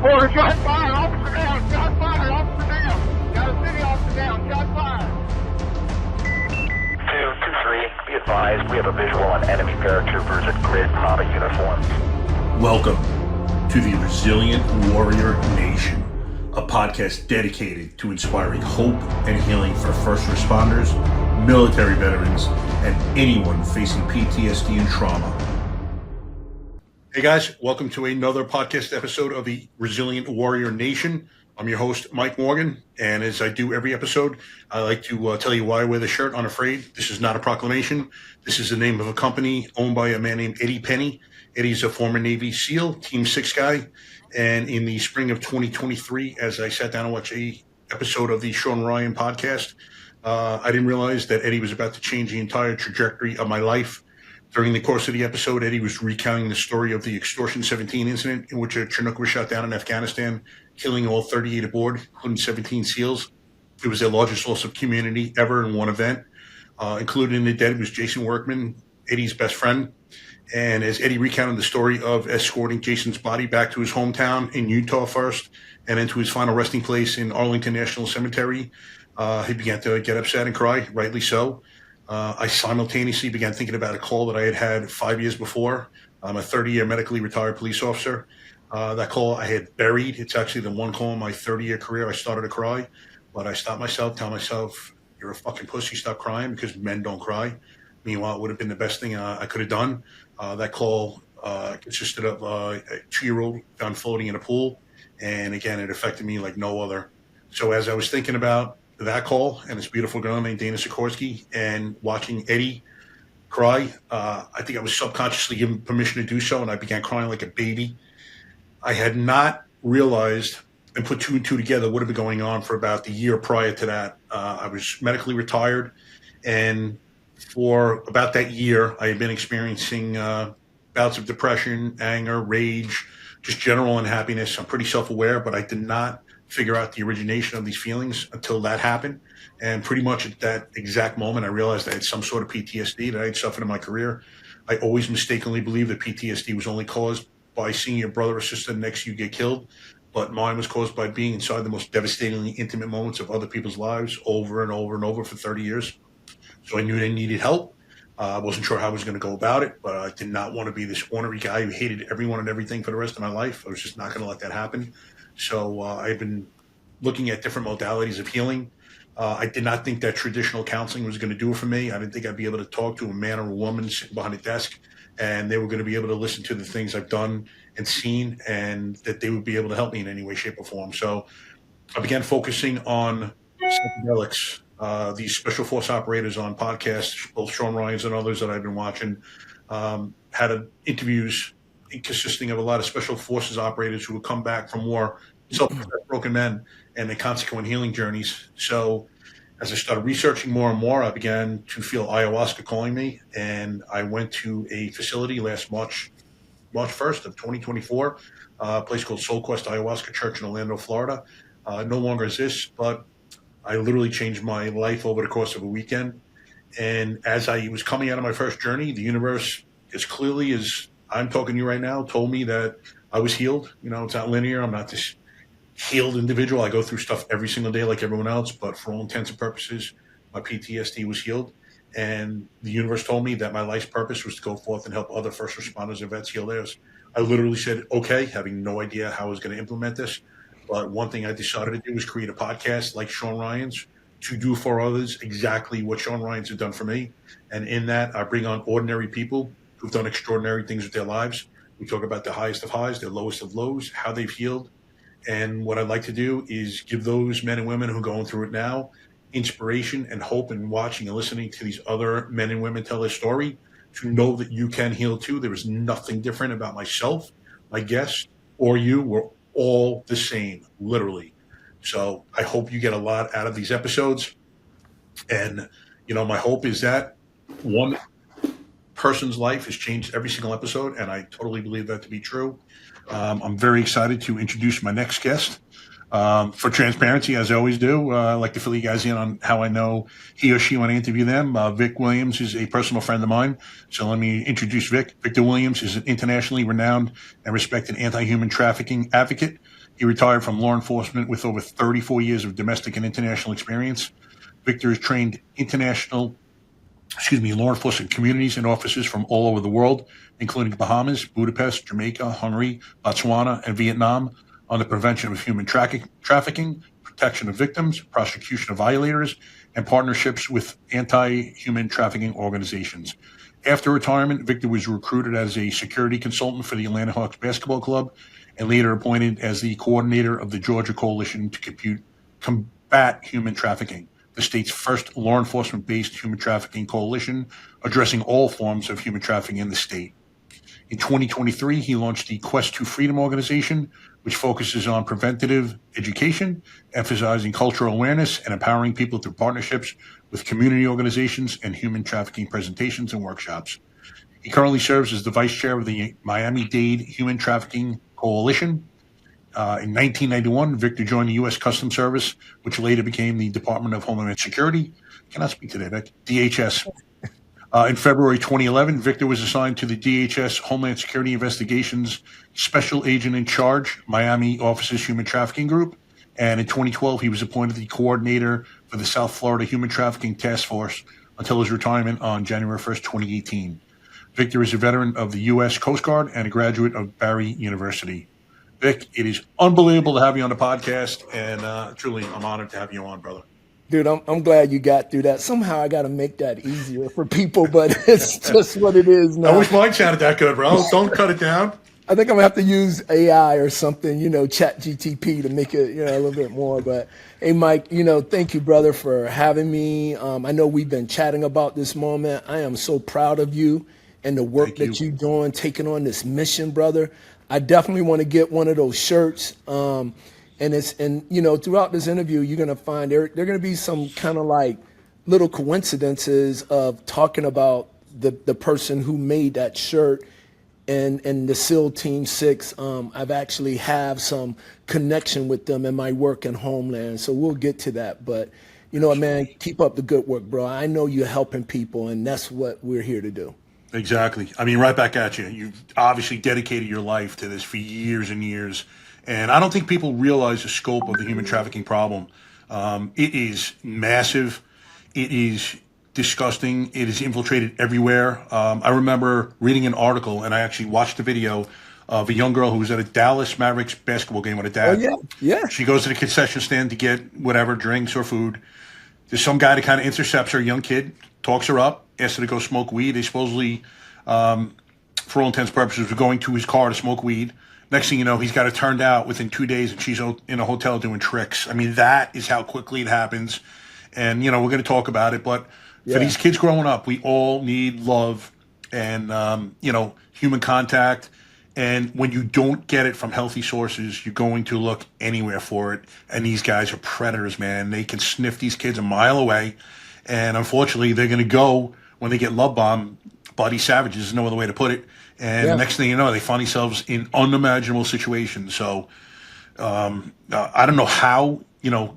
Or shot fire, officer down, shot fire, officer down. Got a city officer down, shot fire. 223, be advised, we have a visual on enemy paratroopers at grid Combat uniforms. Welcome to the Resilient Warrior Nation, a podcast dedicated to inspiring hope and healing for first responders, military veterans, and anyone facing PTSD and trauma. Hey guys, welcome to another podcast episode of the Resilient Warrior Nation. I'm your host, Mike Morgan, and as I do every episode, I like to tell you why I wear the shirt Unafraid. This is not a proclamation. This is the name of a company owned by a man named Eddie Penny. Eddie's a former Navy SEAL, Team 6 guy, and in the spring of 2023, as I sat down and watched an episode of the Sean Ryan podcast, I didn't realize that Eddie was about to change the entire trajectory of my life. During the course of the episode, Eddie was recounting the story of the Extortion 17 incident in which a Chinook was shot down in Afghanistan, killing all 38 aboard, including 17 SEALs. It was their largest loss of community ever in one event. Included in the dead was Jason Workman, Eddie's best friend. And as Eddie recounted the story of escorting Jason's body back to his hometown in Utah first, and then to his final resting place in Arlington National Cemetery, he began to get upset and cry, rightly so. I simultaneously began thinking about a call that I had 5 years before. I'm a 30-year medically retired police officer. That call I had buried. It's actually the one call in my 30-year career I started to cry, but I stopped myself, tell myself, you're a fucking pussy, stop crying, because men don't cry. Meanwhile, it would have been the best thing I could have done. That call consisted of a 2-year-old found floating in a pool, and again, it affected me like no other. So as I was thinking about that call and this beautiful girl named Dana Sikorsky and watching Eddie cry, I think I was subconsciously given permission to do so, and I began crying like a baby. I had not realized and put two and two together what had been going on for about the year prior to that. I was medically retired, and for about that year, I had been experiencing bouts of depression, anger, rage, just general unhappiness. I'm pretty self-aware, but I did not figure out the origination of these feelings until that happened. And pretty much at that exact moment, I realized I had some sort of PTSD that I had suffered in my career. I always mistakenly believed that PTSD was only caused by seeing your brother or sister next to you get killed, but mine was caused by being inside the most devastatingly intimate moments of other people's lives over and over and over for 30 years. So I knew they needed help. I wasn't sure how I was going to go about it, but I did not want to be this ornery guy who hated everyone and everything for the rest of my life. I was just not going to let that happen. So I've been looking at different modalities of healing. I did not think that traditional counseling was going to do it for me. I didn't think I'd be able to talk to a man or a woman sitting behind a desk, and they were going to be able to listen to the things I've done and seen, and that they would be able to help me in any way, shape, or form. So I began focusing on psychedelics. These special force operators on podcasts, both Sean Ryan's and others that I've been watching, had interviews consisting of a lot of special forces operators who would come back from war, self-professed broken men, and their consequent healing journeys. So as I started researching more and more, I began to feel ayahuasca calling me, and I went to a facility last March 1st of 2024, a place called Soul Quest Ayahuasca Church in Orlando, Florida. No longer exists, but I literally changed my life over the course of a weekend. And as I was coming out of my first journey, the universe, as clearly as I'm talking to you right now, told me that I was healed. You know, it's not linear. I'm not this healed individual. I go through stuff every single day like everyone else, but for all intents and purposes, my PTSD was healed. And the universe told me that my life's purpose was to go forth and help other first responders and vets heal theirs. I literally said, okay, having no idea how I was going to implement this. But one thing I decided to do was create a podcast like Sean Ryan's to do for others exactly what Sean Ryan's had done for me. And in that, I bring on ordinary people who've done extraordinary things with their lives. We talk about the highest of highs, the lowest of lows, how they've healed. And what I'd like to do is give those men and women who are going through it now inspiration and hope, and watching and listening to these other men and women tell their story, to know that you can heal too. There is nothing different about myself, my guests, or you. We're all the same, literally. So I hope you get a lot out of these episodes. And, you know, my hope is that one person's life has changed every single episode, and I totally believe that to be true. I'm very excited to introduce my next guest. For transparency, as I always do, I like to fill you guys in on how I know he or she when I interview them. Vic Williams is a personal friend of mine, so let me introduce Vic. Victor Williams is an internationally renowned and respected anti-human trafficking advocate. He retired from law enforcement with over 34 years of domestic and international experience. Victor has trained law enforcement communities and officers from all over the world, including Bahamas, Budapest, Jamaica, Hungary, Botswana, and Vietnam, on the prevention of human trafficking, protection of victims, prosecution of violators, and partnerships with anti-human trafficking organizations. After retirement, Victor was recruited as a security consultant for the Atlanta Hawks basketball club and later appointed as the coordinator of the Georgia Coalition to combat human trafficking, the state's first law enforcement-based human trafficking coalition addressing all forms of human trafficking in the state. In 2023, he launched the Quest to Freedom organization, which focuses on preventative education, emphasizing cultural awareness and empowering people through partnerships with community organizations and human trafficking presentations and workshops. He currently serves as the vice chair of the Miami-Dade Human Trafficking Coalition. In 1991, Victor joined the U.S. Customs Service, which later became the Department of Homeland Security. Cannot speak today, Vic. DHS. In February 2011, Victor was assigned to the DHS Homeland Security Investigations Special Agent in Charge, Miami Office's Human Trafficking Group. And in 2012, he was appointed the coordinator for the South Florida Human Trafficking Task Force until his retirement on January 1st, 2018. Victor is a veteran of the U.S. Coast Guard and a graduate of Barry University. Vic, it is unbelievable to have you on the podcast, and truly, I'm honored to have you on, brother. Dude, I'm glad you got through that. Somehow I got to make that easier for people, but it's just what it is now. I wish mine sounded that good, bro. Don't cut it down. I think I'm going to have to use AI or something, Chat GTP to make it, a little bit more. But, hey, Mike, thank you, brother, for having me. I know we've been chatting about this moment. I am so proud of you and the work that you're doing, taking on this mission, brother. I definitely want to get one of those shirts. And throughout this interview, you're going to find there are going to be some kind of like little coincidences of talking about the person who made that shirt and the SEAL Team 6. I've actually have some connection with them in my work in Homeland. So we'll get to that. But you know what, man, keep up the good work, bro. I know you're helping people, and that's what we're here to do. Exactly. I mean, right back at you. You've obviously dedicated your life to this for years and years. And I don't think people realize the scope of the human trafficking problem. It is massive. It is disgusting. It is infiltrated everywhere. I remember reading an article, and I actually watched a video of a young girl who was at a Dallas Mavericks basketball game with her dad. Oh, yeah. She goes to the concession stand to get whatever, drinks or food. There's some guy that kind of intercepts her, young kid, talks her up, asks her to go smoke weed. They supposedly, for all intents and purposes, were going to his car to smoke weed. Next thing you know, he's got it turned out within 2 days, and she's in a hotel doing tricks. I mean, that is how quickly it happens. And, we're going to talk about it. But for these kids growing up, we all need love and, human contact. And when you don't get it from healthy sources, you're going to look anywhere for it. And these guys are predators, man. They can sniff these kids a mile away. And unfortunately, they're going to go when they get love bombed by these savages. There's no other way to put it. And next thing you know, they find themselves in unimaginable situations. So I don't know how,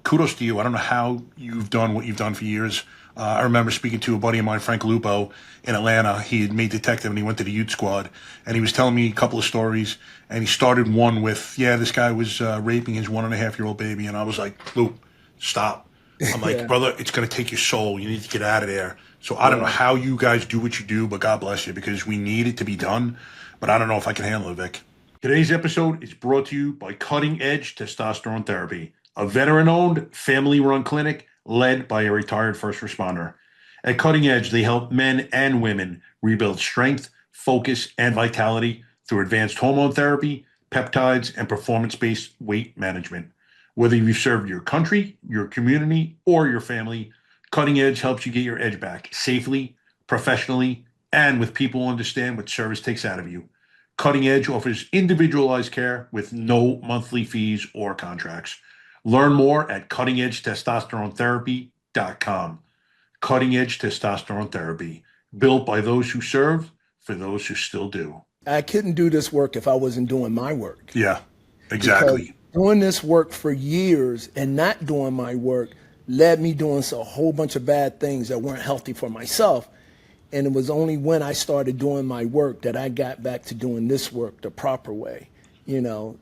kudos to you. I don't know how you've done what you've done for years. I remember speaking to a buddy of mine, Frank Lupo, in Atlanta. He had made detective and he went to the youth squad. And he was telling me a couple of stories. And he started one with, this guy was raping his 1.5-year-old baby. And I was like, Luke, stop. I'm like, brother, it's going to take your soul. You need to get out of there. So I don't know how you guys do what you do, but God bless you, because we need it to be done. But I don't know if I can handle it, Vic. Today's episode is brought to you by Cutting Edge Testosterone Therapy, a veteran-owned, family-run clinic led by a retired first responder. At Cutting Edge, they help men and women rebuild strength, focus, and vitality through advanced hormone therapy, peptides, and performance-based weight management. Whether you've served your country, your community, or your family, Cutting Edge helps you get your edge back safely, professionally, and with people who understand what service takes out of you. Cutting Edge offers individualized care with no monthly fees or contracts. Learn more at cuttingedgetestosteronetherapy.com. Cutting Edge Testosterone Therapy, built by those who serve for those who still do. I couldn't do this work if I wasn't doing my work. Yeah, exactly. Because doing this work for years and not doing my work led me doing a whole bunch of bad things that weren't healthy for myself. And it was only when I started doing my work that I got back to doing this work the proper way, And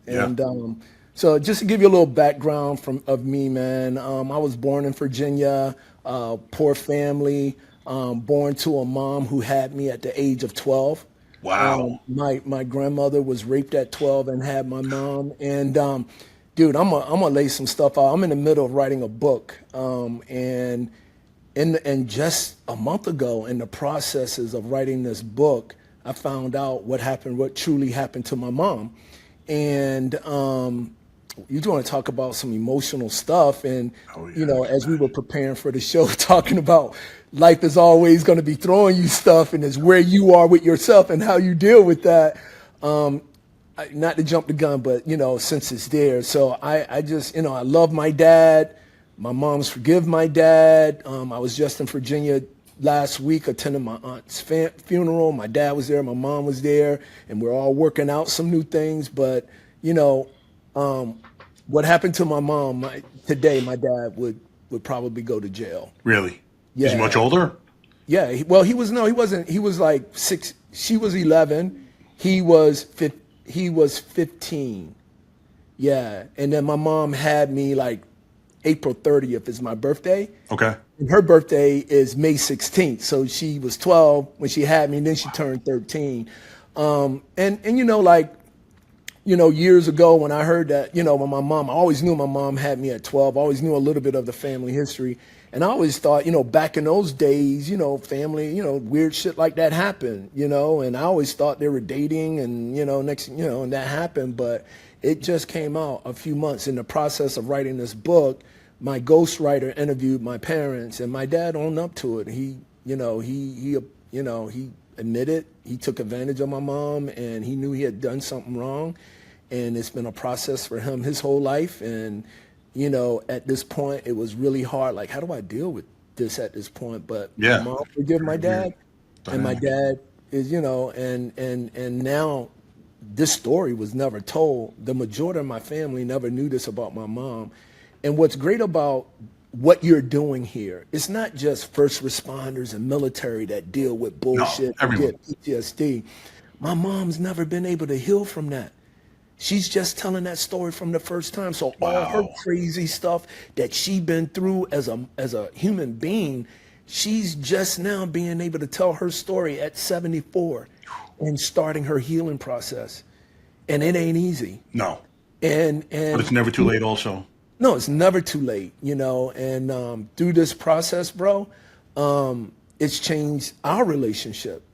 So just to give you a little background of me, man, I was born in Virginia, poor family, born to a mom who had me at the age of 12. Wow. My grandmother was raped at 12 and had my mom. And dude, I'm gonna lay some stuff out. I'm in the middle of writing a book, and just a month ago, in the processes of writing this book, I found out what truly happened to my mom. And you want to talk about some emotional stuff, and as we were preparing for the show, talking about life is always going to be throwing you stuff, and it's where you are with yourself and how you deal with that. Not to jump the gun, but since it's there, so I just I love my dad. My mom's forgive my dad. I was just in Virginia last week attending my aunt's funeral. My dad was there, my mom was there, and we're all working out some new things. But what happened to my mom today? My dad would probably go to jail. Really? Yeah. Is he much older? Yeah. He wasn't. He was like 6. She was 11. He was 15. Yeah. And then my mom had me like April 30th is my birthday. Okay. And her birthday is May 16th. So she was 12 when she had me, and then she turned 13. Years ago when I heard that, when my mom, I always knew my mom had me at 12. I always knew a little bit of the family history. And I always thought, back in those days, family, weird shit like that happened, and I always thought they were dating and, and that happened. But it just came out a few months in the process of writing this book. My ghostwriter interviewed my parents, and my dad owned up to it. He admitted he took advantage of my mom, and he knew he had done something wrong. And it's been a process for him his whole life. And, at this point, it was really hard. Like, how do I deal with this at this point? But yeah, my mom forgave my dad, and my dad is, and now this story was never told. The majority of my family never knew this about my mom. And what's great about what you're doing here, it's not just first responders and military that deal with bullshit and get PTSD. My mom's never been able to heal from that. She's just telling that story from the first time. So all her crazy stuff that she's been through as a human being, she's just now being able to tell her story at 74 and starting her healing process. And it ain't easy. No. But it's never too late also. No, it's never too late, and through this process, bro, it's changed our relationship,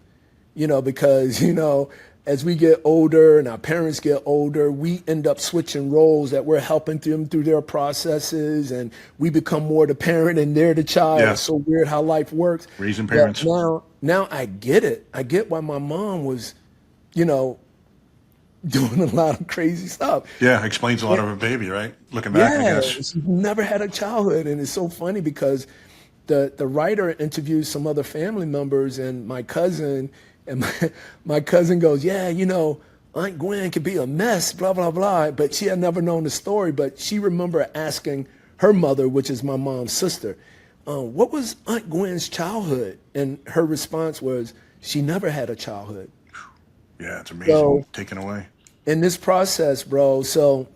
because, as we get older and our parents get older, we end up switching roles that we're helping them through their processes, and we become more the parent and they're the child. Yeah. It's so weird how life works. Raising parents. But now I get it. I get why my mom was, doing a lot of crazy stuff. Yeah, explains a lot of her baby, right? Looking back, I guess. She never had a childhood, and it's so funny because the writer interviews some other family members, and my cousin, and my cousin goes, yeah, Aunt Gwen could be a mess, blah, blah, blah. But she had never known the story, but she remembered asking her mother, which is my mom's sister, what was Aunt Gwen's childhood? And her response was, she never had a childhood. Yeah, it's amazing. So, taken away. In this process, bro, so,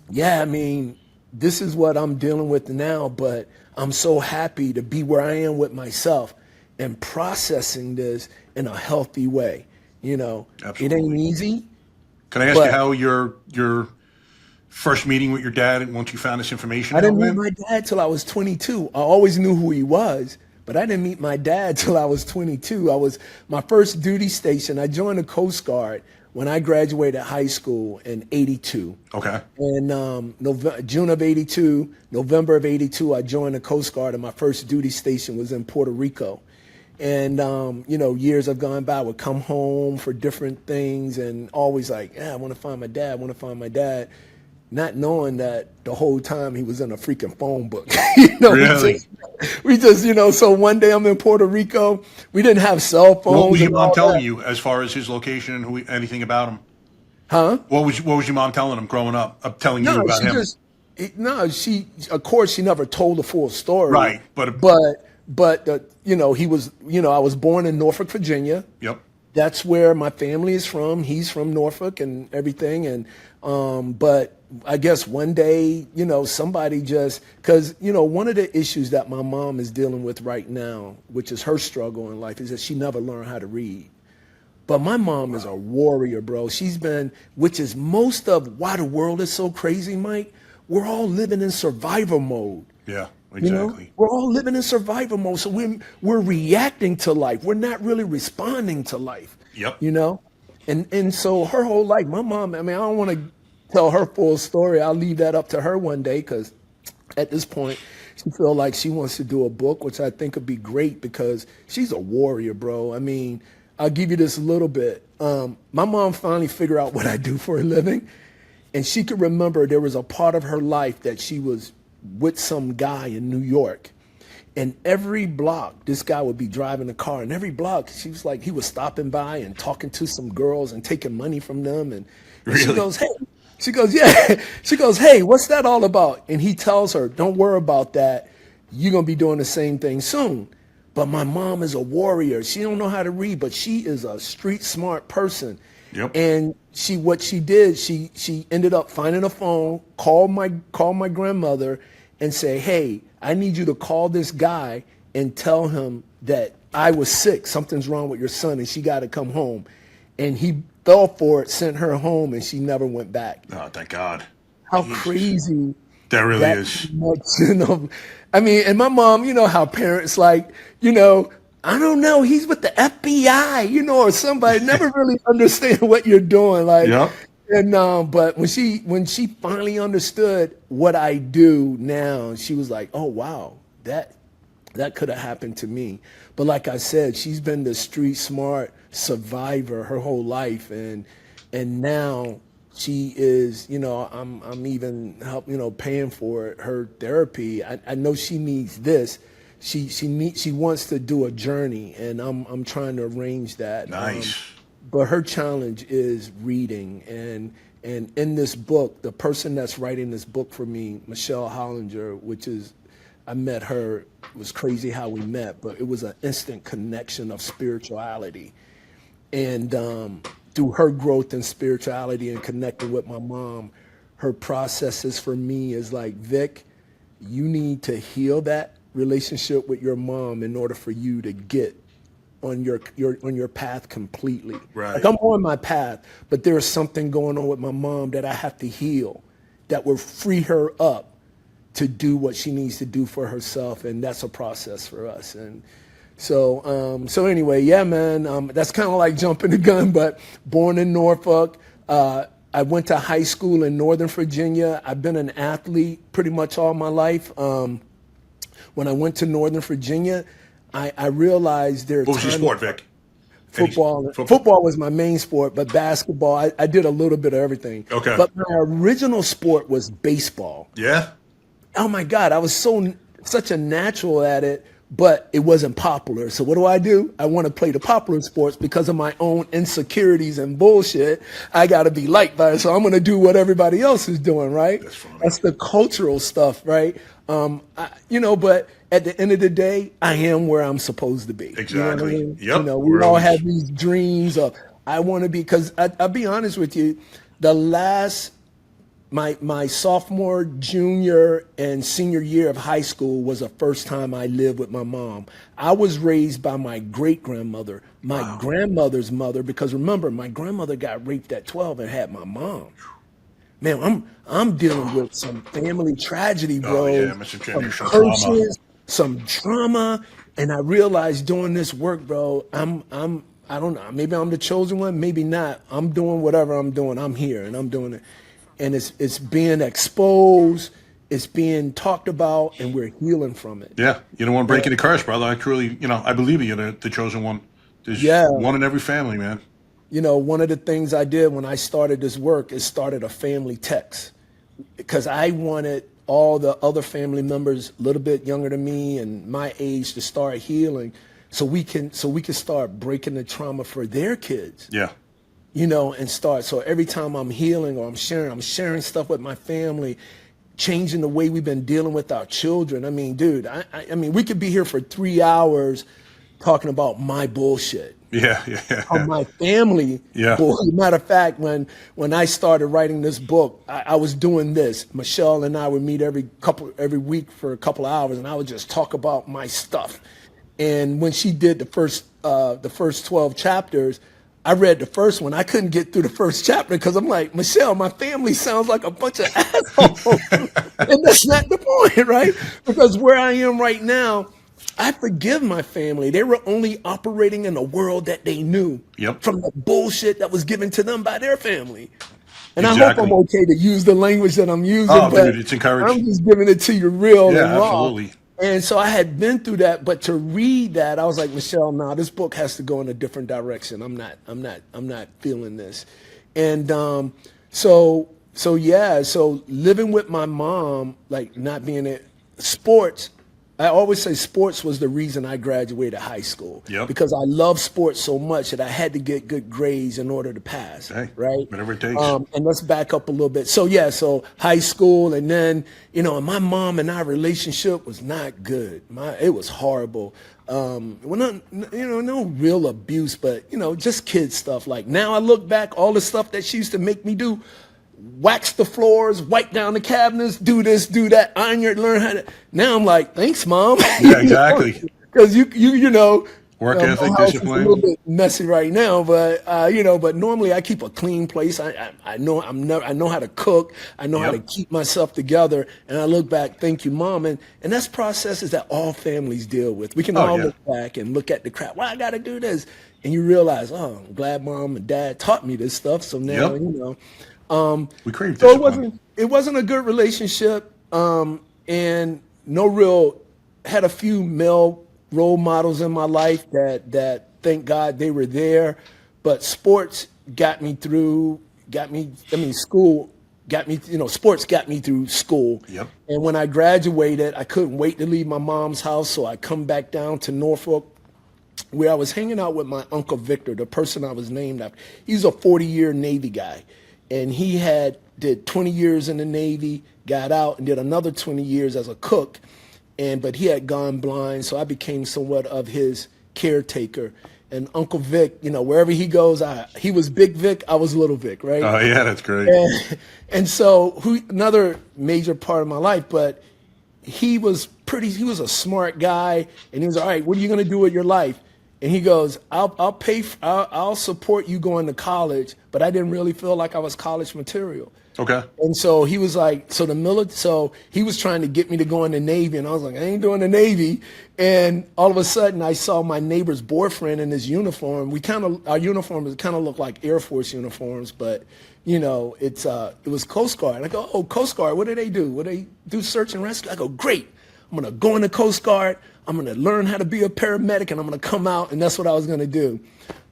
yeah, I mean, this is what I'm dealing with now, but I'm so happy to be where I am with myself and processing this in a healthy way. Absolutely. It ain't easy. Can I ask you how your first meeting with your dad once you found this information? I didn't meet my dad till I was 22. I always knew who he was, but I didn't meet my dad till I was 22. My first duty station, I joined the Coast Guard when I graduated high school in 82. Okay. And June of 82, November of 82, I joined the Coast Guard, and my first duty station was in Puerto Rico. And, years have gone by. I would come home for different things and always like, I want to find my dad, not knowing that the whole time he was in a freaking phone book. Really? We just, so one day I'm in Puerto Rico. We didn't have cell phones. What was your mom telling you as far as his location and anything about him? Huh? What was your mom telling him growing up? Telling you about him? Of course, she never told the full story. Right. But he was, I was born in Norfolk, Virginia. Yep. that's where my family is from. He's from Norfolk and everything. And, but I guess one day, you know, somebody just, cause you know, one of the issues that my mom is dealing with right now, which is her struggle in life, is that she never learned how to read. But my mom is a warrior, bro. She's been, which is most of why the world is so crazy, Mike. We're all living in survival mode. Yeah, exactly. You know, we're all living in survival mode. So we're reacting to life. We're not really responding to life. Yep. You know? And so her whole life, my mom, I mean, I don't want to tell her full story. I'll leave that up to her one day, because at this point, she feels like she wants to do a book, which I think would be great because she's a warrior, bro. I mean, I'll give you this a little bit. My mom finally figured out what I do for a living, and she could remember there was a part of her life that she was with some guy in New York. And every block, this guy would be driving a car, and every block, she was like, he was stopping by and talking to some girls and taking money from them. And Really? she goes, hey, yeah. She goes, hey, what's that all about? And he tells her, don't worry about that. You're going to be doing the same thing soon. But my mom is a warrior. She don't know how to read, but she is a street smart person. Yep. And what she did, she ended up finding a phone, called my grandmother and say, hey, I need you to call this guy and tell him that I was sick. Something's wrong with your son and she got to come home. And he fell for it, sent her home, and she never went back. Oh, thank God. How Jesus. crazy That really that is. connection of, I mean, and my mom, you know how parents like, you know, I don't know, he's with the FBI, you know, or somebody, never really understand what you're doing. Like, Yep. and but when she finally understood what I do now, she was like, oh wow, that could have happened to me. But like I said, she's been the street smart survivor her whole life, and now she is, you know, I'm even paying for her therapy. I know she needs this. She wants to do a journey, and I'm trying to arrange that. Nice. But her challenge is reading, and in this book, the person that's writing this book for me, Michelle Hollinger, which is, I met her, it was crazy how we met, but it was an instant connection of spirituality. And through her growth in spirituality and connecting with my mom, her processes for me is like, Vic, you need to heal that relationship with your mom in order for you to get on your path completely. Right. Like, I'm on my path, but there's something going on with my mom that I have to heal that will free her up to do what she needs to do for herself, and that's a process for us. And so anyway, yeah, man, that's kind of like jumping the gun, but born in Norfolk. I went to high school in Northern Virginia. I've been an athlete pretty much all my life. When I went to Northern Virginia, I realized there are What was your times- sport, Vic? Football was my main sport, but basketball, I did a little bit of everything. Okay. But my original sport was baseball. Yeah? Oh my God, I was such a natural at it, but it wasn't popular. So what do? I want to play the popular sports because of my own insecurities and bullshit. I got to be liked by it, so I'm going to do what everybody else is doing, right? That's funny. That's the cultural stuff, right? But at the end of the day, I am where I'm supposed to be. Exactly. You know what I mean? Yep. You know, we all have these dreams of, I want to be, because I'll be honest with you, my sophomore, junior, and senior year of high school was the first time I lived with my mom. I was raised by my great-grandmother, my grandmother's mother, because remember, my grandmother got raped at 12 and had my mom. Man, I'm dealing with some family tragedy, bro. Oh, yeah, some curses, some trauma, and I realized doing this work, bro, I don't know, maybe I'm the chosen one, maybe not. I'm doing whatever I'm doing. I'm here and I'm doing it. And it's being exposed, it's being talked about, and we're healing from it. Yeah. You don't want to break any curse, brother. I truly, I believe you're the chosen one. There's one in every family, man. You know, one of the things I did when I started this work is started a family text, because I wanted all the other family members a little bit younger than me and my age to start healing, so we can start breaking the trauma for their kids. Yeah. You know, and start. So every time I'm healing or I'm sharing stuff with my family, changing the way we've been dealing with our children. I mean, dude, I mean, we could be here for 3 hours talking about my bullshit. Yeah. Of my family. Yeah. Boy, matter of fact, when I started writing this book, I was doing this. Michelle and I would meet every week for a couple of hours, and I would just talk about my stuff. And when she did the first 12 chapters, I read the first one. I couldn't get through the first chapter because I'm like, Michelle, my family sounds like a bunch of assholes. And that's not the point, right? Because where I am right now, I forgive my family. They were only operating in a world that they knew from the bullshit that was given to them by their family. And I hope I'm okay to use the language that I'm using, but dude, it's encouraged. I'm just giving it to you real and raw. Absolutely. And so I had been through that, but to read that, I was like, Michelle, nah, this book has to go in a different direction. I'm not feeling this. And so living with my mom, like not being in sports, I always say sports was the reason I graduated high school. Because I love sports so much that I had to get good grades in order to pass. Right? Whatever it takes. And let's back up a little bit. So high school, and then, and my mom and I relationship was not good. It was horrible. No real abuse, but, just kid stuff. Like now I look back, all the stuff that she used to make me do, wax the floors, wipe down the cabinets, do this, do that, iron your, learn how to. Now I'm like, thanks, Mom. Yeah, exactly. Because you know, work ethic, my house discipline. is a little bit messy right now, but but normally I keep a clean place. I know I know how to cook. I know how to keep myself together. And I look back, thank you, Mom, and that's processes that all families deal with. We can all look back and look at the crap. Well, I got to do this, and you realize, oh, I'm glad Mom and Dad taught me this stuff. So now we crave so it wasn't a good relationship, and no real had a few male role models in my life that thank God they were there, but sports got me through. School got me. Sports got me through school. And when I graduated, I couldn't wait to leave my mom's house, so I come back down to Norfolk, where I was hanging out with my Uncle Victor, the person I was named after. He's a 40-year Navy guy. And he did 20 years in the Navy, got out and did another 20 years as a cook. But he had gone blind, so I became somewhat of his caretaker. And Uncle Vic, wherever he goes, he was Big Vic, I was Little Vic, right? Oh, yeah, that's great. And so another major part of my life, but he was a smart guy, and he was, all right, what are you going to do with your life? And he goes, I'll support you going to college, but I didn't really feel like I was college material. Okay. And so he was like, so he was trying to get me to go in the Navy, and I was like, I ain't doing the Navy. And all of a sudden I saw my neighbor's boyfriend in his uniform. Our uniforms kind of looked like Air Force uniforms, but it was Coast Guard. And I go, oh, Coast Guard, what do they do? What do they do, search and rescue? I go, great. I'm going to go in the Coast Guard. I'm going to learn how to be a paramedic, and I'm going to come out, and that's what I was going to do.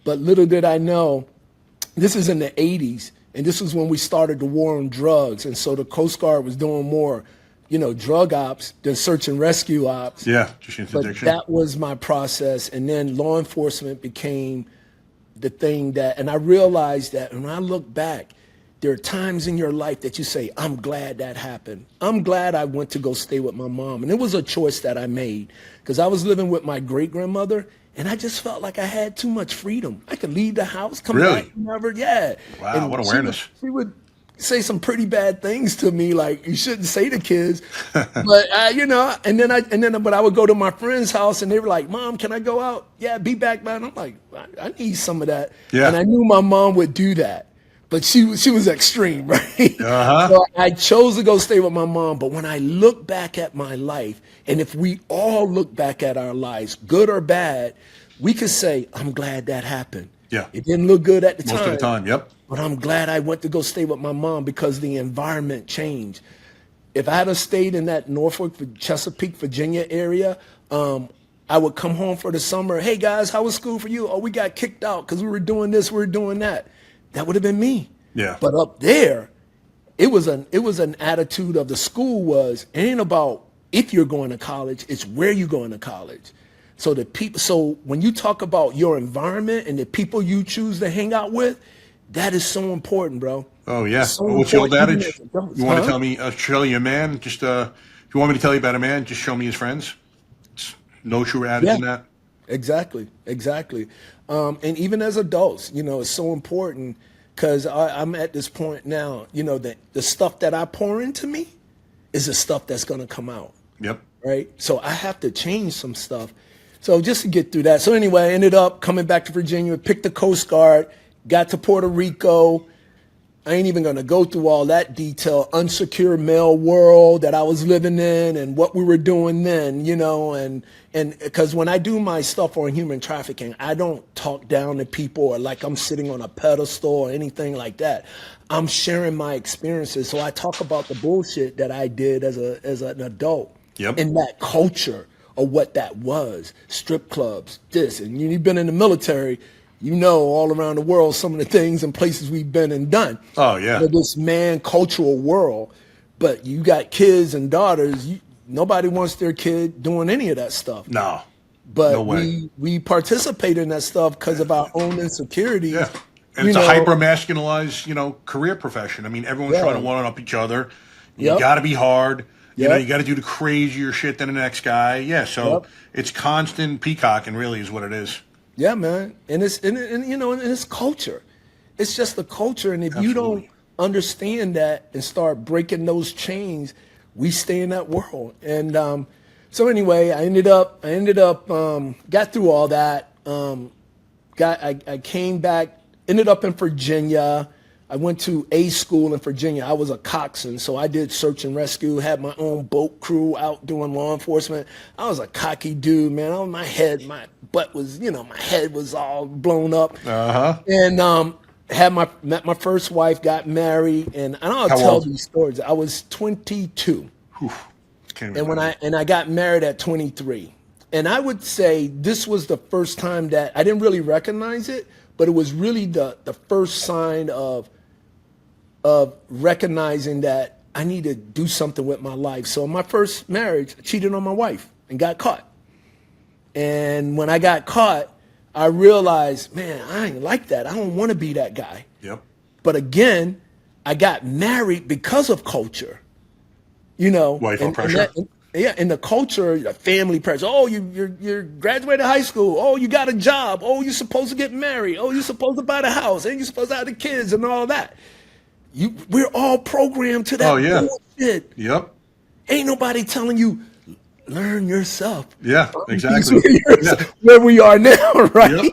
But little did I know, this is in the 80s, and this was when we started the war on drugs. And so the Coast Guard was doing more, drug ops than search and rescue ops. Yeah, just interdiction. But that was my process. And then law enforcement became the thing and I realized that when I look back, there are times in your life that you say, I'm glad that happened. I'm glad I went to go stay with my mom. And it was a choice that I made because I was living with my great-grandmother, and I just felt like I had too much freedom. I could leave the house, come back whenever. Yeah. Wow, and what awareness. She would say some pretty bad things to me, like you shouldn't say to kids. But, but I would go to my friend's house, and they were like, Mom, can I go out? Yeah, be back, man. I'm like, I need some of that. Yeah. And I knew my mom would do that. But she was extreme, right? So I chose to go stay with my mom. But when I look back at my life, and if we all look back at our lives, good or bad, we could say, I'm glad that happened. Yeah. It didn't look good at the time. Most of the time, yep. But I'm glad I went to go stay with my mom because the environment changed. If I had stayed in that Norfolk, Chesapeake, Virginia area, I would come home for the summer. Hey, guys, how was school for you? Oh, we got kicked out because we were doing this, we were doing that. That would have been me. Yeah. But up there, it was an attitude of the school it ain't about if you're going to college, it's where you're going to college. So when you talk about your environment and the people you choose to hang out with, that is so important, bro. Oh yeah. So what's the old important. adage? You want to tell me, show you a man? Just if you want me to tell you about a man, just show me his friends. It's no truer adage than that. Exactly. And even as adults, it's so important because I'm at this point now, that the stuff that I pour into me is the stuff that's going to come out. Yep. Right. So I have to change some stuff. So just to get through that. So anyway, I ended up coming back to Virginia, picked the Coast Guard, got to Puerto Rico. I ain't even going to go through all that detail, unsecure mail world that I was living in and what we were doing then, and because when I do my stuff on human trafficking, I don't talk down to people or like I'm sitting on a pedestal or anything like that. I'm sharing my experiences. So I talk about the bullshit that I did as an adult in that culture of what that was, strip clubs, this, and you've been in the military. All around the world, some of the things and places we've been and done. Oh, yeah. This cultural world. But you got kids and daughters. Nobody wants their kid doing any of that stuff. No. But no way. we participate in that stuff because of our own insecurities. Yeah. And it's a hyper-masculinized, career profession. I mean, everyone's trying to one-up each other. You got to be hard. You got to do the crazier shit than the next guy. Yeah, so it's constant peacocking, really, is what it is. Yeah, man, and it's culture. It's just the culture, and if you don't understand that and start breaking those chains, we stay in that world. And so anyway, I ended up got through all that. I came back, ended up in Virginia. I went to a school in Virginia. I was a coxswain, so I did search and rescue, had my own boat crew out doing law enforcement. I was a cocky dude, man. My butt was, my head was all blown up. And met my first wife, got married, and I'll tell these stories. I was 22. And I got married at 23. And I would say this was the first time that I didn't really recognize it, but it was really the first sign of recognizing that I need to do something with my life. So in my first marriage, I cheated on my wife and got caught. And when I got caught, I realized, man, I ain't like that. I don't want to be that guy. Yep. But again, I got married because of culture. Wife on pressure. In the culture, family pressure. Oh, you're graduated high school. Oh, you got a job. Oh, you're supposed to get married. Oh, you're supposed to buy the house. And you're supposed to have the kids and all that. We're all programmed to that bullshit. Yep. Ain't nobody telling you, learn yourself. Yeah, exactly. Where we are now, right? Yep.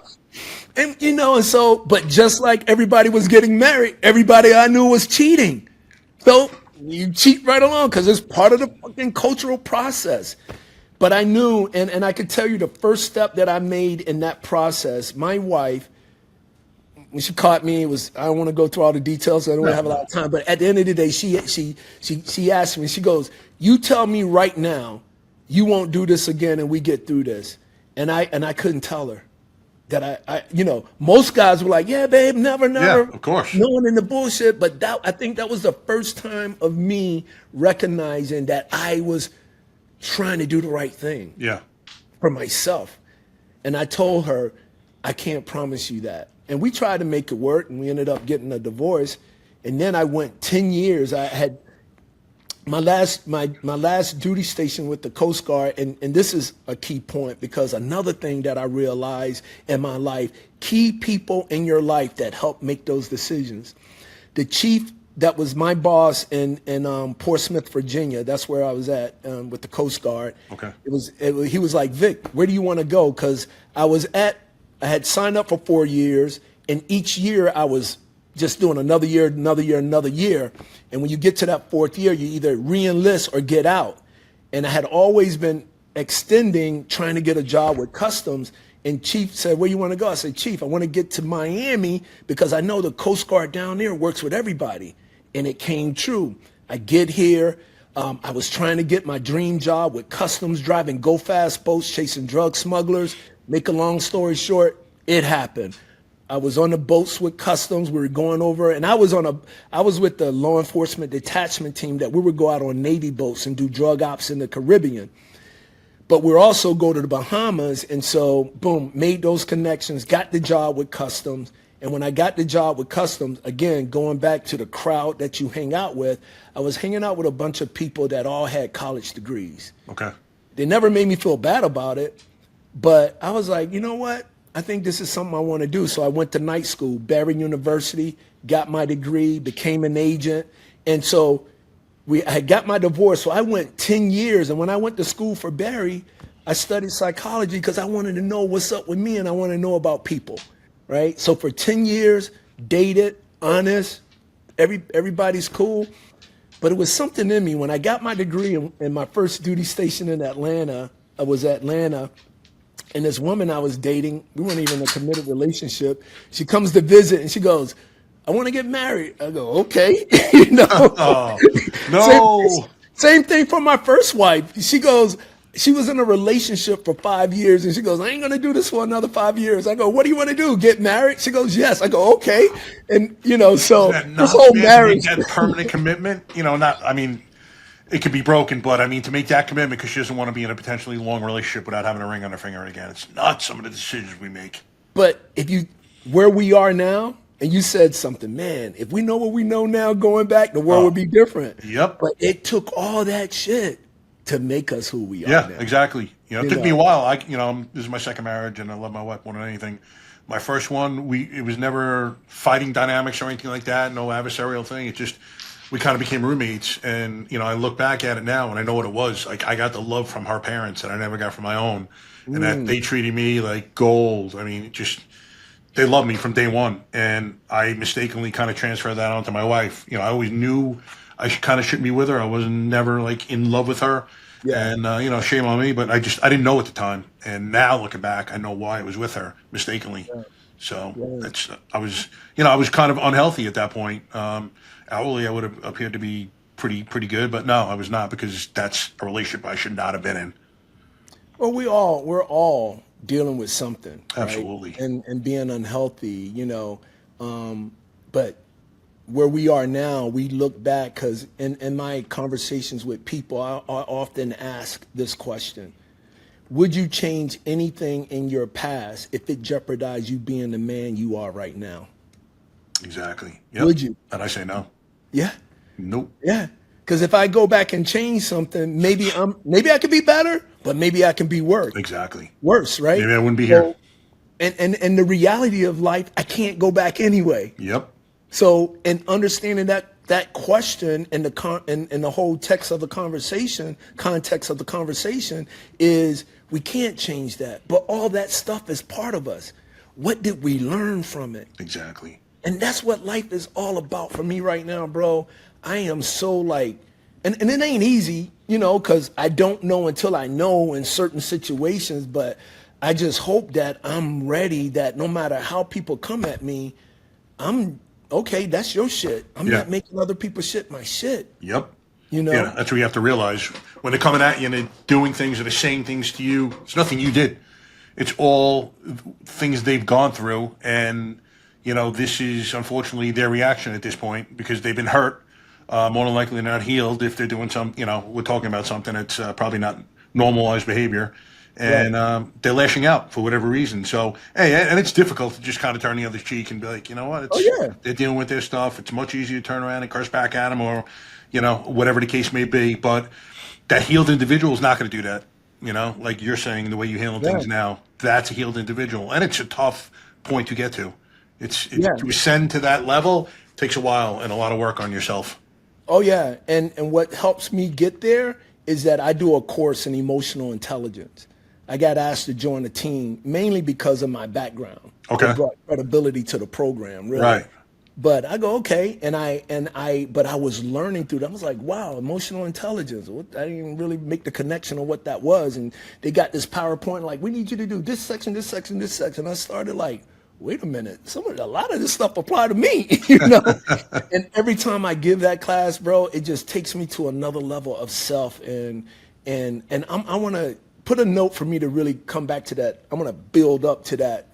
And and so, but just like everybody was getting married, everybody I knew was cheating. So you cheat right along because it's part of the fucking cultural process. But I knew, and I could tell you the first step that I made in that process, my wife, when she caught me, I don't want to go through all the details. I don't have a lot of time. But at the end of the day, she asked me, she goes, you tell me right now, you won't do this again and we get through this. And I couldn't tell her that I most guys were like, yeah, babe, never. Yeah, of course. No one in the bullshit. But I think that was the first time of me recognizing that I was trying to do the right thing for myself. And I told her, I can't promise you that. And we tried to make it work, and we ended up getting a divorce. And then I went 10 years. I had my last duty station with the Coast Guard, and this is a key point because another thing that I realized in my life, key people in your life that help make those decisions. The chief that was my boss in Portsmouth, Virginia, that's where I was at with the Coast Guard. Okay. He was like, Vic, where do you want to go? Because I had signed up for 4 years, and each year I was just doing another year. And when you get to that fourth year, you either re-enlist or get out. And I had always been extending, trying to get a job with Customs. And Chief said, where you want to go? I said, Chief, I want to get to Miami because I know the Coast Guard down there works with everybody. And it came true. I get here. I was trying to get my dream job with Customs, driving go-fast boats, chasing drug smugglers. Make a long story short, it happened. I was on the boats with Customs. We were going over, and I was with the law enforcement detachment team that we would go out on Navy boats and do drug ops in the Caribbean. But we'd also go to the Bahamas, and so, boom, made those connections, got the job with Customs. And when I got the job with Customs, again, going back to the crowd that you hang out with, I was hanging out with a bunch of people that all had college degrees. Okay. They never made me feel bad about it. But I was like, you know what? I think this is something I want to do. So I went to night school, Barry University, got my degree, became an agent. And so I got my divorce. So I went 10 years. And when I went to school for Barry, I studied psychology because I wanted to know what's up with me and I want to know about people, right? So for 10 years, dated, honest, everybody's cool. But it was something in me when I got my degree in my first duty station in Atlanta. I was Atlanta. And this woman I was dating, we weren't even in a committed relationship. She comes to visit and she goes, I want to get married. I go, okay. You know, Oh, no. same thing for my first wife. She goes, she was in a relationship for 5 years and she goes, I ain't going to do this for another 5 years. I go, what do you want to do? Get married? She goes, yes. I go, okay. And, you know, so this whole marriage. That permanent commitment, you know, it could be broken, but I mean, to make that commitment because she doesn't want to be in a potentially long relationship without having a ring on her finger again. It's not some of the decisions we make. But where we are now, and you said something, man, if we know what we know now going back, the world would be different. Yep. But it took all that shit to make us who we are now. now. Exactly. You know, it took me a while. This is my second marriage and I love my wife more than anything. My first one, it was never fighting dynamics or anything like that. No adversarial thing. It just, we kind of became roommates, and I look back at it now and I know what it was. Like, I got the love from her parents that I never got from my own, and that they treated me like gold. I mean, they loved me from day one, and I mistakenly kind of transferred that onto my wife. I always knew I kind of shouldn't be with her. I was never like in love with her, and shame on me. But I didn't know at the time, and now looking back, I know why I was with her mistakenly. Yeah. So I was kind of unhealthy at that point. Outwardly, I would have appeared to be pretty good, but no, I was not, because that's a relationship I should not have been in. Well, we're all dealing with something, absolutely, right? And being unhealthy, but where we are now, we look back, because in my conversations with people, I often ask this question: would you change anything in your past if it jeopardized you being the man you are right now? Exactly. Yep. Would you? And I say no. Yeah. Nope. Yeah. Because if I go back and change something, maybe I could be better, but maybe I can be worse. Exactly. Worse, right? Maybe I wouldn't be here. And the reality of life, I can't go back anyway. Yep. So, in understanding that question and the whole context of the conversation is, we can't change that, but all that stuff is part of us. What did we learn from it? Exactly. And that's what life is all about for me right now, bro. I am so and it ain't easy, because I don't know until I know in certain situations, but I just hope that I'm ready, that no matter how people come at me, I'm okay, that's your shit. I'm not making other people's shit my shit. Yep. Yeah, that's what you have to realize. When they're coming at you and they're doing things or they're saying things to you, it's nothing you did. It's all things they've gone through, and this is unfortunately their reaction at this point, because they've been hurt, more than likely not healed. If they're doing we're talking about something that's probably not normalized behavior, and they're lashing out for whatever reason. So, hey, and it's difficult to just kind of turn the other cheek and be like, you know what, they're dealing with their stuff. It's much easier to turn around and curse back at them, or, whatever the case may be. But that healed individual is not going to do that. Like you're saying, the way you handle things now, that's a healed individual, and it's a tough point to get to. To ascend to that level takes a while and a lot of work on yourself. Oh yeah, and what helps me get there is that I do a course in emotional intelligence. I got asked to join the team mainly because of my background. Okay. It brought credibility to the program, really. Right. But I go, okay, but I was learning through that. I was like, wow, emotional intelligence. I didn't even really make the connection of what that was. And they got this PowerPoint, like, we need you to do this section, this section, this section. I started like, wait a minute, a lot of this stuff apply to me, And every time I give that class, bro, it just takes me to another level of self, and I want to put a note for me to really come back to that. I want to build up to that.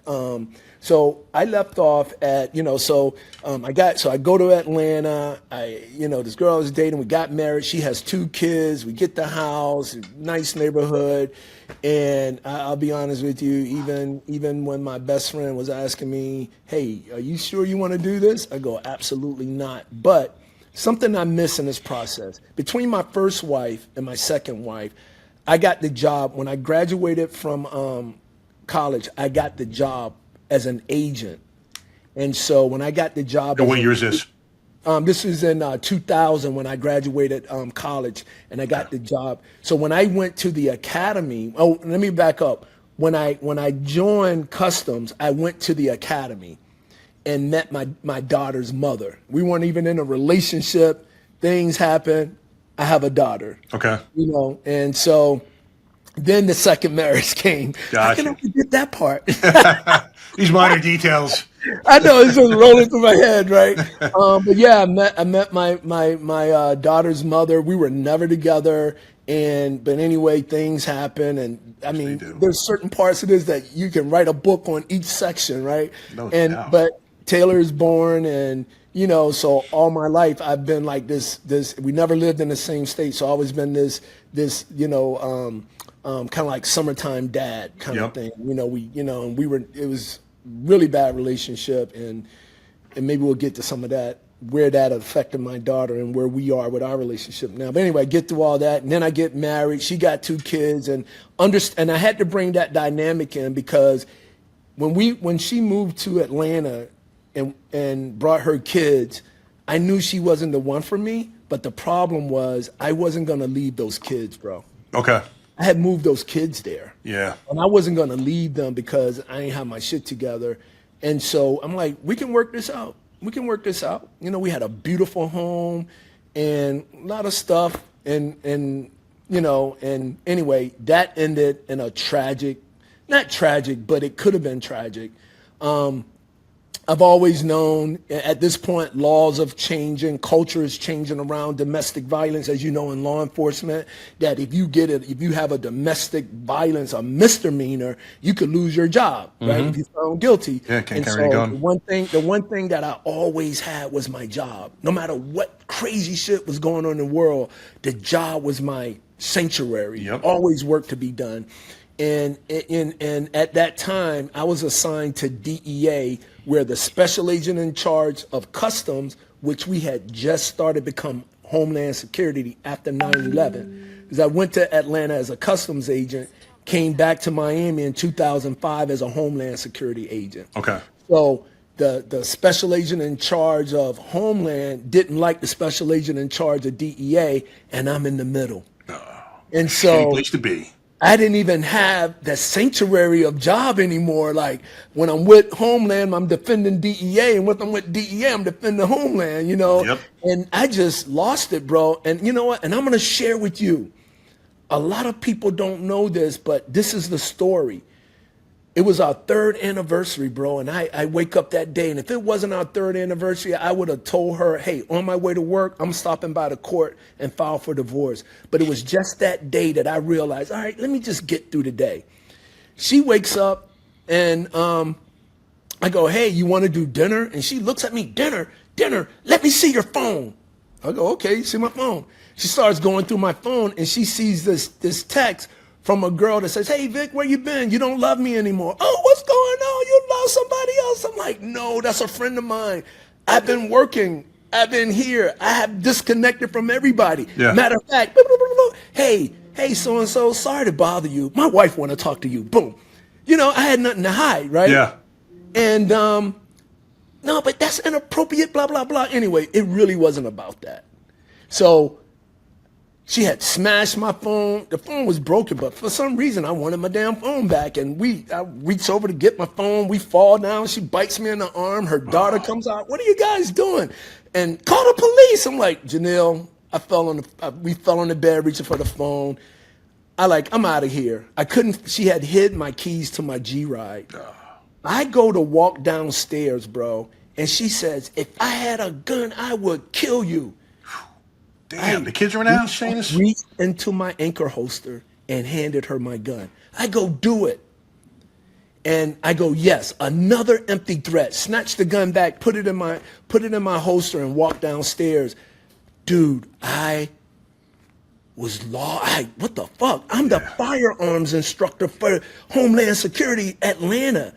So I left off at, I go to Atlanta. This girl I was dating, we got married. She has 2 kids. We get the house, nice neighborhood. And I'll be honest with you, even when my best friend was asking me, hey, are you sure you want to do this? I go, absolutely not. But something I miss in this process, between my first wife and my second wife, I got the job when I graduated from college, I got the job as an agent. And so when I got the job, And what year is this? This was in 2000 when I graduated college, and I got the job. So when I went to the academy, let me back up. When I joined Customs, I went to the academy and met my daughter's mother. We weren't even in a relationship. Things happened. I have a daughter. Okay. And so then the second marriage came. I Gotcha. can forget that part. These minor details. I know it's just rolling through my head, right? But yeah, I met my daughter's mother. We were never together, but anyway, things happen, and I mean, there's certain parts of this that you can write a book on each section, right? No doubt. But Taylor is born, and so all my life I've been like this. We never lived in the same state, so I've always been this kind of like summertime dad kind of thing. And it was really bad relationship, and maybe we'll get to some of that, where that affected my daughter and where we are with our relationship now. But anyway, I get through all that, and then I get married. She got 2 kids, and I had to bring that dynamic in, because when she moved to Atlanta and brought her kids, I knew she wasn't the one for me. But the problem was I wasn't gonna leave those kids, bro. Okay. I had moved those kids there. Yeah. And I wasn't going to leave them because I ain't have my shit together. And so I'm like, we can work this out. We can work this out. We had a beautiful home and a lot of stuff. And anyway, that ended in a not tragic, but it could have been tragic. I've always known at this point, laws are changing, culture is changing around domestic violence, as you know, in law enforcement, that if you have a domestic violence, a misdemeanor, you could lose your job, right? If you're found guilty. Yeah, can't and carry a gun. The one thing that I always had was my job. No matter what crazy shit was going on in the world, the job was my sanctuary. Yep. Always work to be done. And at that time, I was assigned to DEA, where the special agent in charge of Customs, which we had just started become Homeland Security after 9/11, because I went to Atlanta as a Customs agent, came back to Miami in 2005 as a Homeland Security agent. Okay. So the special agent in charge of Homeland didn't like the special agent in charge of DEA, and I'm in the middle. And so Shitty place to be. I didn't even have that sanctuary of job anymore. Like when I'm with Homeland, I'm defending DEA, and when I'm with DEA, I'm defending Homeland, Yep. And I just lost it, bro. And you know what? And I'm going to share with you. A lot of people don't know this, but this is the story. It was our 3rd anniversary, bro. And I wake up that day, and if it wasn't our 3rd anniversary, I would have told her, hey, on my way to work, I'm stopping by the court and file for divorce. But it was just that day that I realized, all right, let me just get through the day. She wakes up, and I go, hey, you want to do dinner? And she looks at me, dinner, let me see your phone. I go, okay, see my phone. She starts going through my phone, and she sees this text from a girl that says, hey, Vic, where you been? You don't love me anymore. Oh, what's going on? You lost somebody else. I'm like, no, that's a friend of mine. I've been working. I've been here. I have disconnected from everybody. Yeah. Matter of fact, blah, blah, blah, blah. Hey, so-and-so, sorry to bother you. My wife want to talk to you. Boom. I had nothing to hide, right? Yeah. And no, but that's inappropriate, blah, blah, blah. Anyway, it really wasn't about that. So she had smashed my phone. The phone was broken, but for some reason, I wanted my damn phone back. And I reach over to get my phone. We fall down. She bites me in the arm. Her daughter comes out. What are you guys doing? And call the police. I'm like, Janelle, we fell on the bed reaching for the phone. I'm out of here. I couldn't. She had hid my keys to my G-Ride. I go to walk downstairs, bro, and she says, if I had a gun, I would kill you. Damn, the kids are in the house saying this? Reached into my anchor holster and handed her my gun. I go, do it. And I go, yes, another empty threat. Snatch the gun back, put it in my holster, and walk downstairs. Dude, I was lost. What the fuck? I'm the firearms instructor for Homeland Security Atlanta.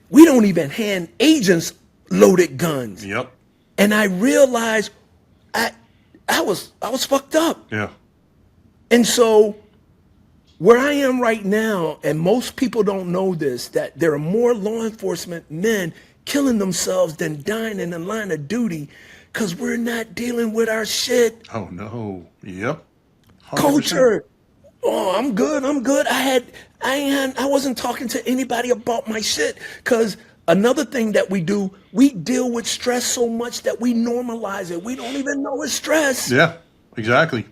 We don't even hand agents loaded guns. Yep. And I realized I was fucked up. Yeah. And so where I am right now, and most people don't know this, that there are more law enforcement men killing themselves than dying in the line of duty because we're not dealing with our shit. Oh no. Yep. 100%. Culture. Oh, I'm good. I wasn't talking to anybody about my shit because another thing that we do, we deal with stress so much that we normalize it. We don't even know it's stress. Yeah, exactly.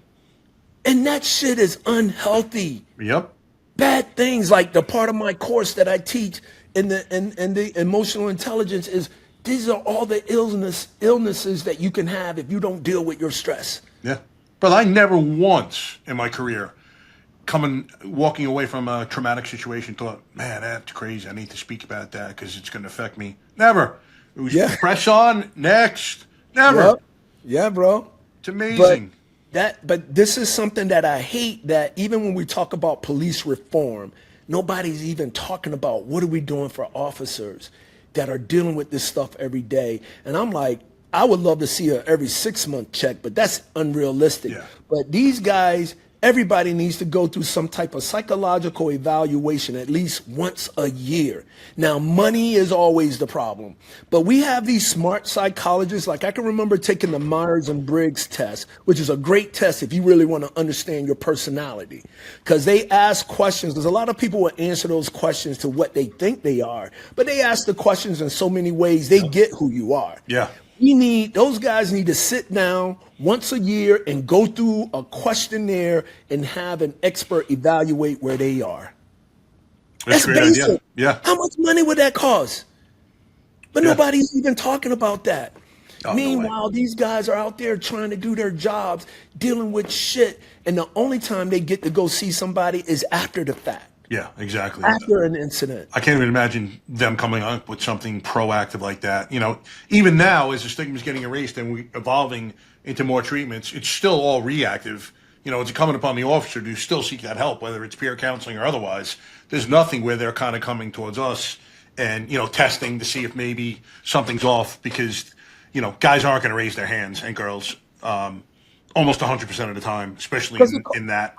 And that shit is unhealthy. Yep. Bad things like the part of my course that I teach in the emotional intelligence is these are all the illnesses that you can have if you don't deal with your stress. Yeah. But I never once in my career walking away from a traumatic situation thought, man, that's crazy. I need to speak about that because it's going to affect me. Never. It was press on, next. Never. Yep. Yeah, bro. It's amazing. But this is something that I hate, that even when we talk about police reform, nobody's even talking about what are we doing for officers that are dealing with this stuff every day. And I'm like, I would love to see a every 6-month check, but that's unrealistic. Yeah. But these guys, everybody needs to go through some type of psychological evaluation at least once a year. Now, money is always the problem, but we have these smart psychologists. Like I can remember taking the Myers and Briggs test, which is a great test if you really want to understand your personality, because they ask questions. There's a lot of people will answer those questions to what they think they are, but they ask the questions in so many ways they get who you are. Yeah. Those guys need to sit down once a year and go through a questionnaire and have an expert evaluate where they are. That's a great basic. idea. Yeah. How much money would that cost? But nobody's even talking about that. Oh, Meanwhile, no way. these guys are out there trying to do their jobs, dealing with shit, and the only time they get to go see somebody is after the fact. Yeah, exactly. After an incident. I can't even imagine them coming up with something proactive like that. You know, even now, as the stigma is getting erased and we're evolving into more treatments, it's still all reactive. You know, it's incumbent upon the officer to still seek that help, whether it's peer counseling or otherwise. There's nothing where they're kind of coming towards us and, you know, testing to see if maybe something's off, because, you know, guys aren't going to raise their hands, and girls almost 100% of the time, especially in that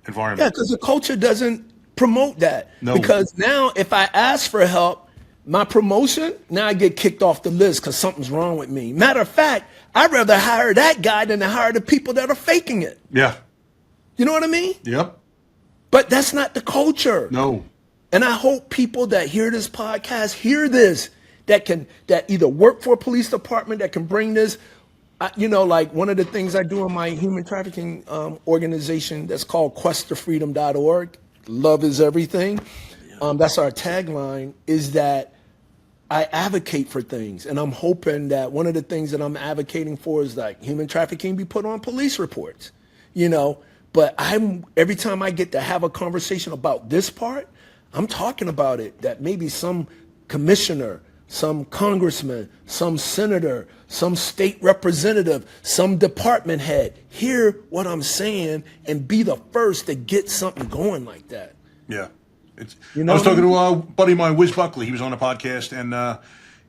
environment. Yeah, because the culture doesn't promote that. No. Because now if I ask for help, my promotion, now I get kicked off the list because something's wrong with me. Matter of fact, I'd rather hire that guy than to hire the people that are faking it. Yeah. You know what I mean? Yep. But that's not the culture. No. And I hope people that hear this podcast hear this, that either work for a police department that can bring this. You know, like one of the things I do in my human trafficking organization that's called questofreedom.org. Love is everything. That's our tagline, is that I advocate for things. And I'm hoping that one of the things that I'm advocating for is like human trafficking be put on police reports, you know. But every time I get to have a conversation about this part, I'm talking about it, that maybe some commissioner, some congressman, some senator, some state representative, some department head hear what I'm saying and be the first to get something going like that. Yeah. I was talking to a buddy of mine, Wiz Buckley. He was on a podcast, and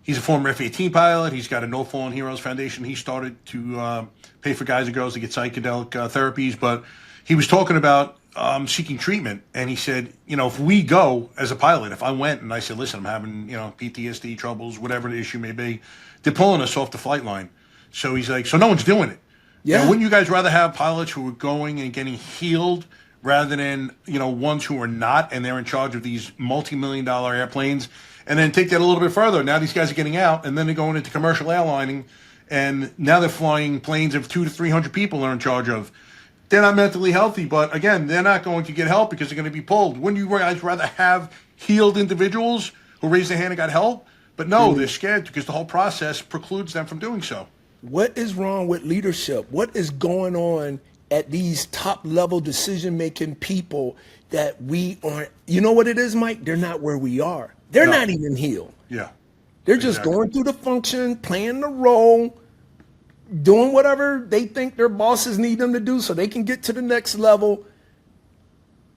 he's a former F-18 pilot. He's got a No Fallen Heroes Foundation. He started to pay for guys and girls to get psychedelic therapies, but he was talking about seeking treatment, and he said, you know, if we go as a pilot, if I went and I said, listen, I'm having, you know, PTSD troubles, whatever the issue may be, they're pulling us off the flight line. So he's like, so no one's doing it. Yeah. You know, wouldn't you guys rather have pilots who are going and getting healed rather than, you know, ones who are not, and they're in charge of these multi-million-dollar airplanes? And then take that a little bit further. Now these guys are getting out, and then they're going into commercial airlining, and now they're flying planes of 200 to 300 people they're in charge of. They're not mentally healthy, but again, they're not going to get help because they're going to be pulled. Wouldn't you guys rather have healed individuals who raised their hand and got help? But no, they're scared because the whole process precludes them from doing so. What is wrong with leadership? What is going on at these top level decision making people that we aren't? You know what it is, Mike? They're not where we are. They're not even healed. Yeah. They're just going through the function, playing the role, doing whatever they think their bosses need them to do so they can get to the next level.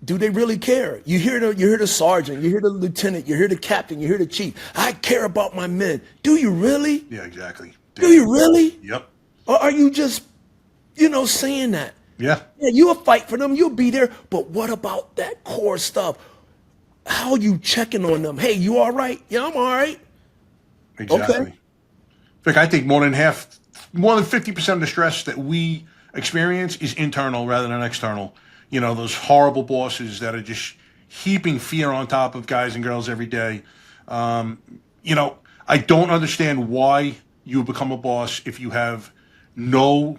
Do they really care? You hear the sergeant, you hear the lieutenant, you hear the captain, you hear the chief. I care about my men. Do you really? Yeah, exactly. Do you really? Yep. Or are you just, saying that? Yeah. Yeah, you'll fight for them. You'll be there. But what about that core stuff? How you checking on them? Hey, you all right? Yeah, I'm all right. Exactly. Okay. In fact, I think more than 50% of the stress that we experience is internal rather than external. You know, those horrible bosses that are just heaping fear on top of guys and girls every day. You know, I don't understand why you become a boss if you have no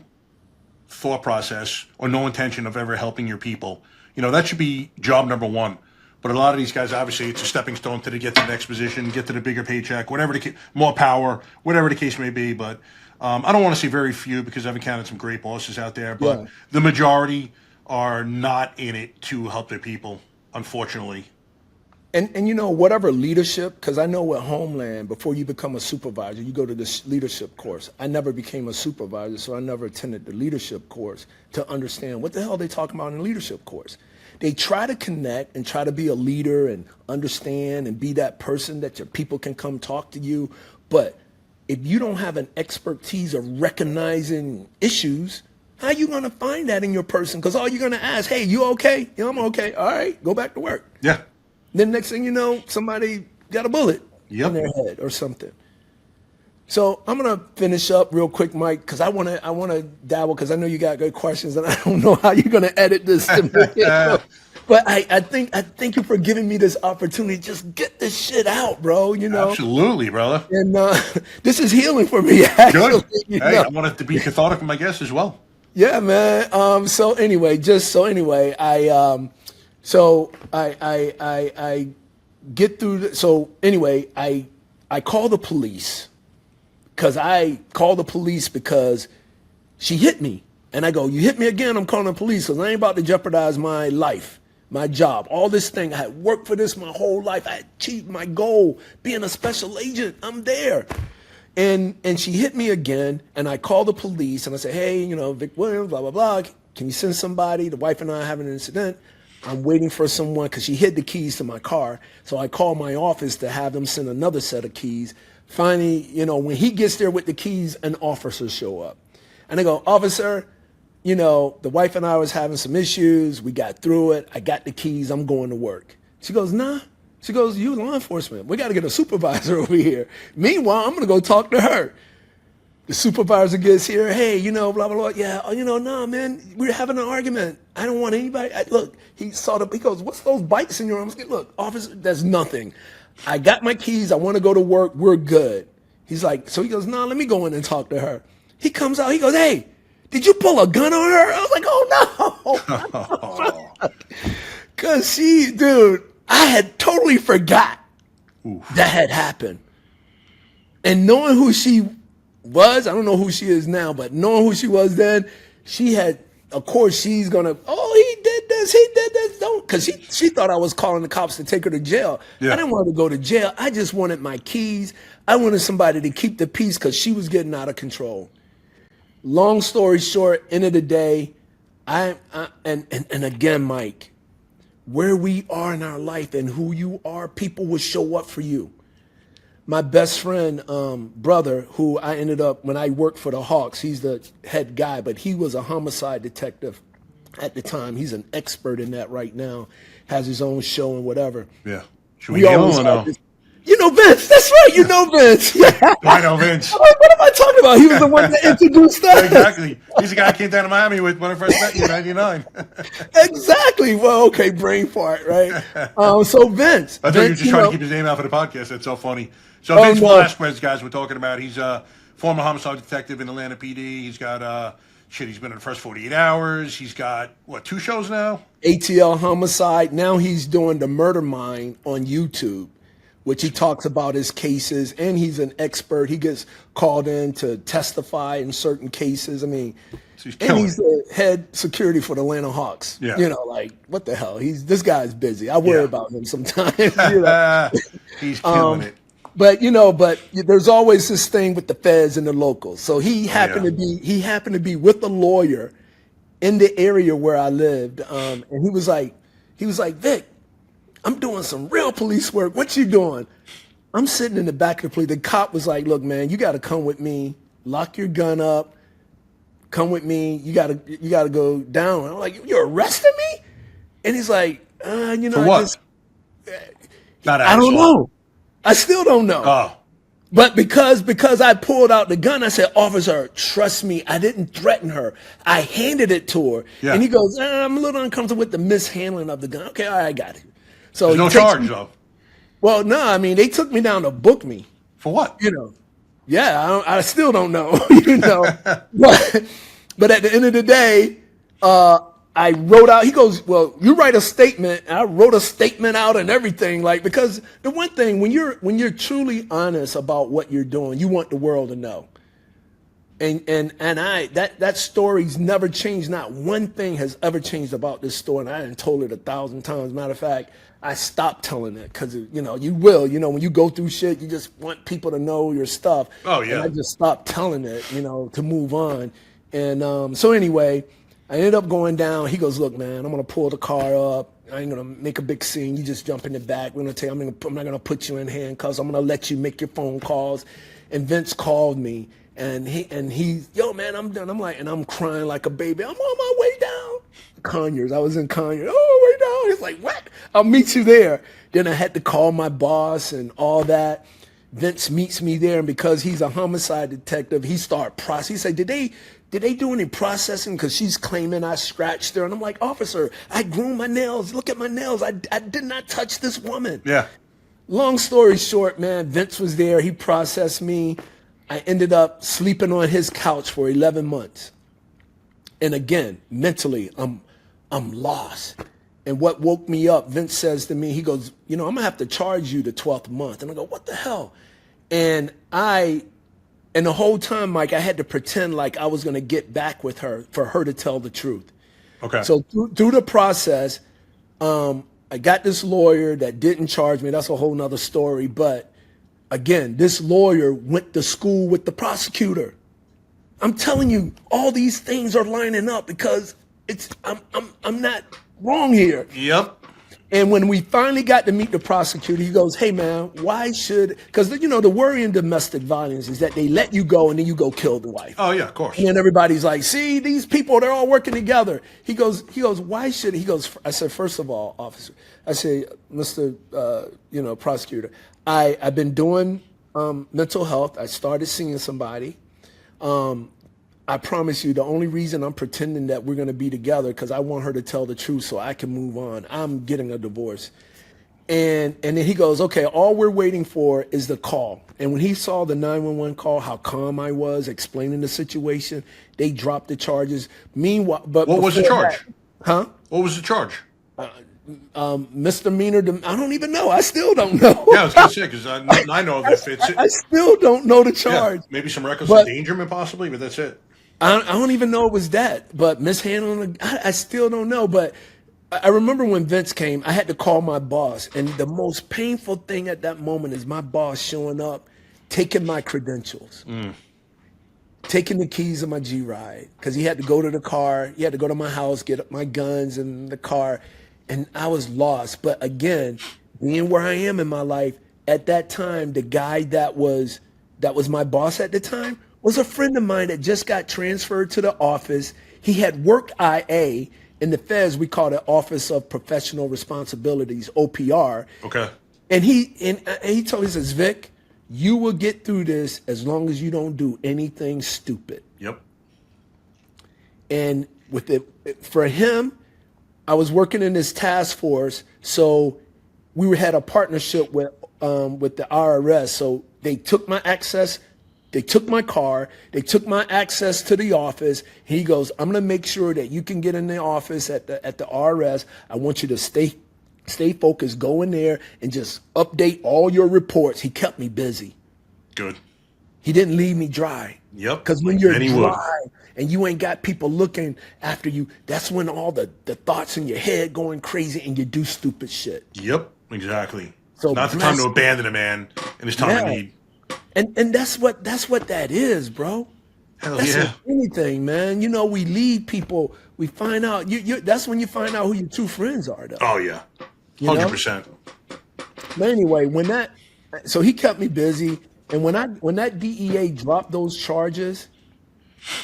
thought process or no intention of ever helping your people. You know, that should be job number one. But a lot of these guys, obviously, it's a stepping stone to get to the next position, get to the bigger paycheck, whatever more power, whatever the case may be. But I don't want to say very few because I've encountered some great bosses out there. But the majority are not in it to help their people, unfortunately. And you know, whatever leadership, because I know at Homeland, before you become a supervisor, you go to this leadership course. I never became a supervisor, so I never attended the leadership course to understand what the hell they talking about in the leadership course. They try to connect and try to be a leader and understand and be that person that your people can come talk to you. But if you don't have an expertise of recognizing issues, how are you going to find that in your person? Because all you're going to ask, hey, you okay? Yeah, I'm okay. All right, go back to work. Yeah. Then next thing you know, somebody got a bullet in their head or something. So I'm gonna finish up real quick, Mike, because I wanna dabble, because I know you got good questions, and I don't know how you're gonna edit this to make it. But I thank you for giving me this opportunity. Just get this shit out, bro. You know, absolutely, brother. And this is healing for me. Actually, good. Hey, I want it to be cathartic for my guests as well. Yeah, man. So anyway, I get through. So anyway, I call the police because she hit me, and I go, you hit me again, I'm calling the police because I ain't about to jeopardize my life, my job, all this thing. I had worked for this my whole life. I achieved my goal, being a special agent. I'm there. And she hit me again, and I call the police, and I say, hey, you know, Vic Williams, blah, blah, blah. Can you send somebody? The wife and I are having an incident. I'm waiting for someone because she hid the keys to my car. So I call my office to have them send another set of keys. Finally, you know, when he gets there with the keys, an officer show up. And I go, officer, you know, the wife and I was having some issues. We got through it. I got the keys. I'm going to work. She goes, nah. She goes, you law enforcement. We got to get a supervisor over here. Meanwhile, I'm going to go talk to her. The supervisor gets here. Hey, you know, blah, blah, blah. Yeah, you know, nah, man, we're having an argument. I don't want anybody. Look, he goes, what's those bites in your arms? Look, officer, that's nothing. I got my keys. I want to go to work. We're good. He's like, so he goes, nah, let me go in and talk to her. He comes out. He goes, hey, did you pull a gun on her? I was like, oh, no. Because dude, I had totally forgot that had happened. And knowing who she was, I don't know who she is now, but knowing who she was then, she had, of course, she's gonna, oh, he did this, don't, because she thought I was calling the cops to take her to jail. Yeah. I didn't want her to go to jail. I just wanted my keys. I wanted somebody to keep the peace because she was getting out of control. Long story short, end of the day, and again, Mike, where we are in our life and who you are, people will show up for you. My best friend, brother, who I ended up, when I worked for the Hawks, he's the head guy, but he was a homicide detective at the time. He's an expert in that right now, has his own show and whatever. Yeah. Should we go or no? You know Vince, that's right, you know Vince. Yeah. I know Vince. What am I talking about? He was the one that introduced us. Exactly. He's the guy I came down to Miami with when I first met you in 99. Exactly. Well, okay, brain fart, right? So Vince. I thought you were just trying to keep his name out for the podcast. That's so funny. So Vince Velasquez, guys, we're talking about. He's a former homicide detective in Atlanta PD. He's got, he's been in the first 48 Hours. He's got, 2 shows now? ATL Homicide. Now he's doing The Murder Mind on YouTube, which he talks about his cases, and he's an expert. He gets called in to testify in certain cases. I mean, so he's the head security for the Atlanta Hawks. Yeah. You know, like, what the hell? This guy's busy. I worry about him sometimes. You know? He's killing it. But there's always this thing with the feds and the locals. So he happened to be with a lawyer in the area where I lived, and he was like, Vic, I'm doing some real police work. What you doing? I'm sitting in the back of the police. The cop was like, look, man, you got to come with me. Lock your gun up. come with me. You gotta go down. I'm like, you're arresting me? And he's like, For what? Not I don't asshole. know. I still don't know. Oh, But because I pulled out the gun, I said, officer, trust me, I didn't threaten her. I handed it to her. Yeah. And he goes, I'm a little uncomfortable with the mishandling of the gun. Okay, all right, I got it. So there's no he takes charge me- though. Well, no, I mean, they took me down to book me, For what? Yeah, I still don't know, But at the end of the day, I wrote out, he goes, well, you write a statement. And I wrote a statement out and everything, because the one thing, when you're truly honest about what you're doing, you want the world to know. And that story's never changed. Not one thing has ever changed about this story. And I done told it 1,000 times. Matter of fact, I stopped telling it because, you will, when you go through shit, you just want people to know your stuff. Oh, yeah. And I just stopped telling it, to move on. And so anyway, I ended up going down. He goes, look, man, I'm going to pull the car up. I ain't going to make a big scene. You just jump in the back. We're going to tell you, I'm not going to put you in handcuffs. I'm going to let you make your phone calls. And Vince called me. And he's, yo, man, I'm done. I'm like, and I'm crying like a baby. I'm on my way down. Conyers. I was in Conyers. Oh, way down. He's like, what? I'll meet you there. Then I had to call my boss and all that. Vince meets me there. And because he's a homicide detective, he started processing. He said, did they do any processing? Because she's claiming I scratched her. And I'm like, officer, I groomed my nails. Look at my nails. I did not touch this woman. Yeah. Long story short, man, Vince was there. He processed me. I ended up sleeping on his couch for 11 months. And again, mentally, I'm lost. And what woke me up, Vince says to me, he goes, I'm going to have to charge you the 12th month. And I go, what the hell? And the whole time, Mike, I had to pretend like I was going to get back with her for her to tell the truth. Okay. So through the process, I got this lawyer that didn't charge me. That's a whole nother story. But again, this lawyer went to school with the prosecutor. I'm telling you, all these things are lining up because I'm not wrong here. Yep. And when we finally got to meet the prosecutor, he goes, hey, man, why should, because, the worry in domestic violence is that they let you go and then you go kill the wife. Oh, yeah, of course. And everybody's like, see, these people, they're all working together. He goes, why should, he goes, I said, first of all, officer, I say, Mr. Prosecutor, I've been doing mental health. I started seeing somebody. I promise you, the only reason I'm pretending that we're going to be together because I want her to tell the truth so I can move on. I'm getting a divorce. And then he goes, okay, all we're waiting for is the call. And when he saw the 911 call, how calm I was explaining the situation, they dropped the charges. Meanwhile, but What was the charge? Huh? What was the charge? Misdemeanor. I don't even know. I still don't know. Yeah, I was going to say, because I know if it's... I still don't know the charge. Yeah, maybe some reckless But- endangerment possibly, but that's it. I don't even know it was that, but mishandling, I still don't know. But I remember when Vince came, I had to call my boss. And the most painful thing at that moment is my boss showing up, taking my credentials, taking the keys of my G-Ride, because he had to go to the car. He had to go to my house, get my guns in the car. And I was lost. But again, being where I am in my life, at that time, the guy that was my boss at the time was a friend of mine that just got transferred to the office. He had worked IA in the feds. We call it Office of Professional Responsibilities, OPR. Okay. And he told me, he says, Vic, you will get through this as long as you don't do anything stupid. Yep. And for him, I was working in this task force, so we had a partnership with the IRS. So they took my access. They took my car. They took my access to the office. He goes, I'm going to make sure that you can get in the office at the IRS. I want you to stay focused, go in there and just update all your reports. He kept me busy. Good. He didn't leave me dry. Yep. Because when you're And he dry and you ain't got people looking after you, that's when all the thoughts in your head going crazy and you do stupid shit. Yep, exactly. So Not the time to abandon a man in his time of need. And that's what that is, bro. Hell That's yeah. like anything, man. We lead people. We find out. That's when you find out who your true friends are, though. Oh, yeah. You know? 100%. But anyway, so he kept me busy. And when that DEA dropped those charges,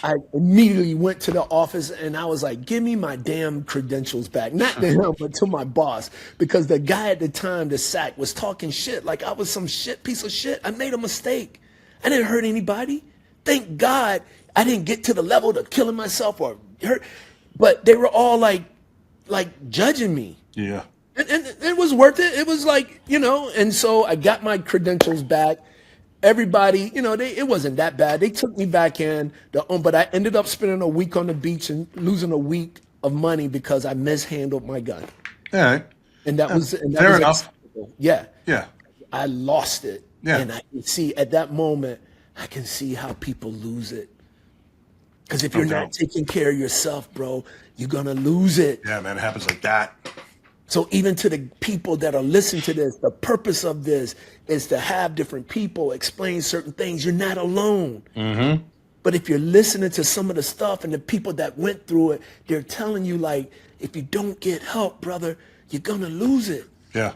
I immediately went to the office and I was like, give me my damn credentials back. Not to him, but to my boss. Because the guy at the time, the SAC, was talking shit like I was some piece of shit. I made a mistake. I didn't hurt anybody. Thank God I didn't get to the level of killing myself or hurt. But they were all like judging me. Yeah. And it was worth it. It was like, and so I got my credentials back. Everybody, it wasn't that bad. They took me back in, but I ended up spending a week on the beach and losing a week of money because I mishandled my gun. All right. And that was fair enough. acceptable. Yeah. Yeah. I lost it. Yeah. And I can see at that moment, I can see how people lose it. Because if you're not taking care of yourself, bro, you're going to lose it. Yeah, man, it happens like that. So even to the people that are listening to this, the purpose of this is to have different people explain certain things. You're not alone. Mm-hmm. But if you're listening to some of the stuff and the people that went through it, they're telling you, like, if you don't get help, brother, you're going to lose it. Yeah.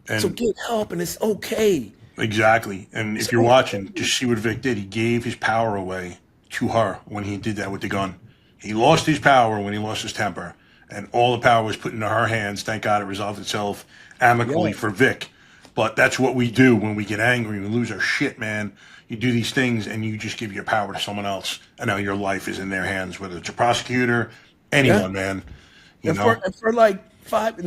And so get help, and it's okay. Exactly. And if you're watching, just see what Vic did. He gave his power away to her when he did that with the gun. He lost his power when he lost his temper. And all the power was put into her hands. Thank God it resolved itself amicably for Vic. But that's what we do when we get angry. We lose our shit, man. You do these things and you just give your power to someone else. And now your life is in their hands, whether it's a prosecutor, anyone, man. You know? For like 5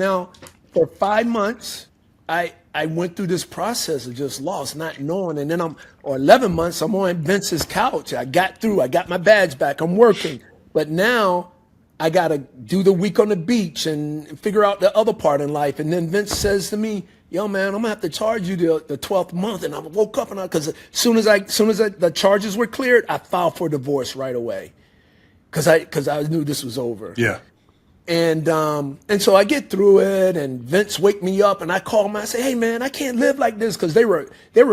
months, I went through this process of just lost, not knowing. And then 11 months, I'm on Vince's couch. I got through. I got my badge back. I'm working. But now I got to do the week on the beach and figure out the other part in life. And then Vince says to me, yo, man, I'm going to have to charge you the 12th month. And I woke up because as soon as the charges were cleared, I filed for divorce right away because I knew this was over. Yeah. And so I get through it, and Vince wake me up, and I call him. I say, "Hey, man, I can't live like this," because they were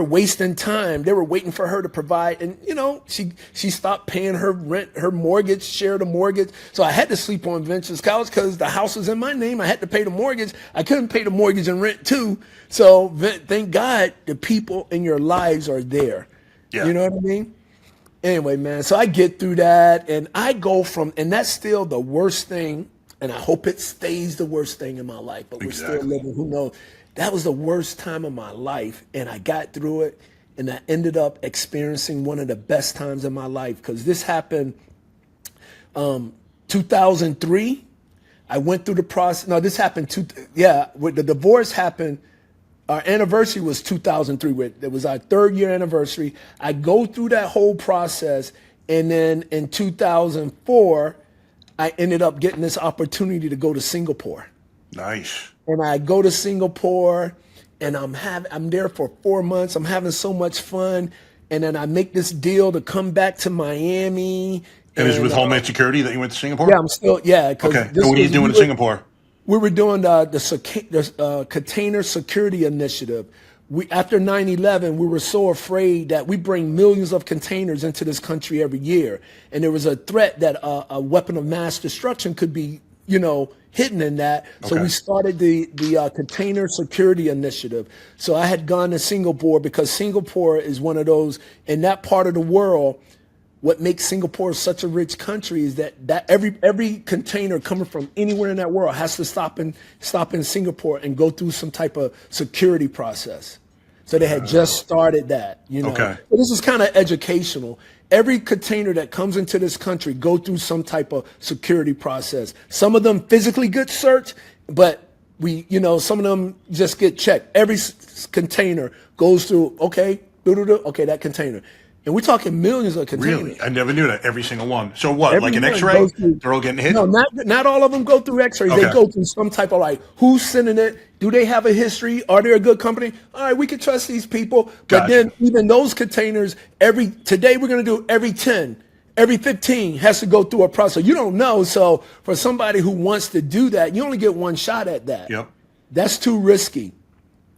wasting time. They were waiting for her to provide, and she stopped paying her rent, her mortgage, share the mortgage. So I had to sleep on Vince's couch because the house was in my name. I had to pay the mortgage. I couldn't pay the mortgage and rent too. So thank God the people in your lives are there. Yeah. You know what I mean? Anyway, man. So I get through that, and I go from, and that's still the worst thing. And I hope it stays the worst thing in my life, but we're still living. Who knows? That was the worst time of my life, and I got through it, and I ended up experiencing one of the best times in my life because this happened 2003. I went through the process. No, this happened. With the divorce happened. Our anniversary was 2003. It was our 3rd year anniversary. I go through that whole process, and then in 2004. I ended up getting this opportunity to go to Singapore. Nice. And I go to Singapore, and I'm there for 4 months. I'm having so much fun. And then I make this deal to come back to Miami. And is it with Homeland Security that you went to Singapore? Yeah, I'm still, yeah. Okay. And what are you doing in Singapore? We were doing the Container Security Initiative. After 9/11, we were so afraid that we bring millions of containers into this country every year. And there was a threat that a weapon of mass destruction could be, hidden in that. So we started the Container Security Initiative. So I had gone to Singapore because Singapore is one of those, in that part of the world, what makes Singapore such a rich country is that every container coming from anywhere in that world has to stop in Singapore and go through some type of security process. So they had just started that, Okay. But this is kind of educational. Every container that comes into this country go through some type of security process. Some of them physically get searched, but some of them just get checked. Every container goes through, okay, that container. And we're talking millions of containers. Really? I never knew that. Every single one. So what? Like an X-ray? They're all getting hit? No, not all of them go through X-rays. Okay. They go through some type of who's sending it? Do they have a history? Are they a good company? All right, we can trust these people. But then even those containers, today we're going to do every 10, every 15 has to go through a process. You don't know. So for somebody who wants to do that, you only get one shot at that. Yep. That's too risky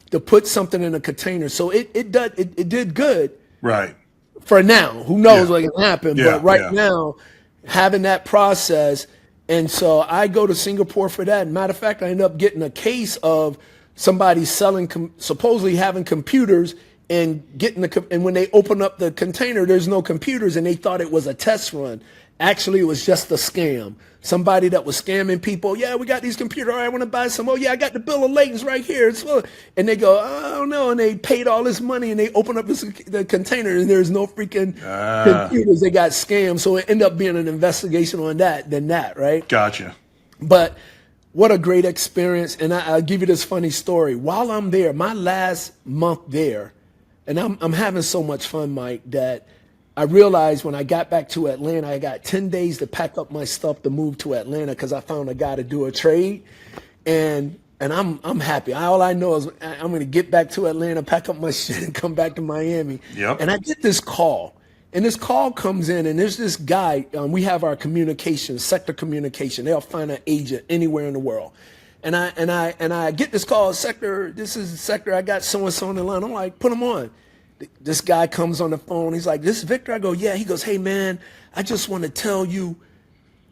to put something in a container. So it did good. Right. For now, who knows what can happen? Yeah, but right now, having that process, and so I go to Singapore for that. Matter of fact, I ended up getting a case of somebody selling, supposedly having computers and and when they open up the container, there's no computers, and they thought it was a test run. Actually, it was just a scam. Somebody that was scamming people. Yeah, we got these computers. All right, I want to buy some. Oh yeah, I got the bill of ladings right here. And they go, oh no, and they paid all this money, and they open up the container, and there's no freaking computers. They got scammed. So it ended up being an investigation on that, right? Gotcha. But what a great experience. And I'll give you this funny story. While I'm there, my last month there, and I'm having so much fun, Mike, that I realized when I got back to Atlanta, I got 10 days to pack up my stuff to move to Atlanta because I found a guy to do a trade. And I'm happy. All I know is I'm going to get back to Atlanta, pack up my shit, and come back to Miami. Yep. And I get this call. And this call comes in, and there's this guy. We have our communication, sector communication. They'll find an agent anywhere in the world. And I get this call, sector. This is sector. I got so and so on the line. I'm like, put him on. This guy comes on the phone. He's like, this is Victor. I go, yeah. He goes, hey man, I just want to tell you,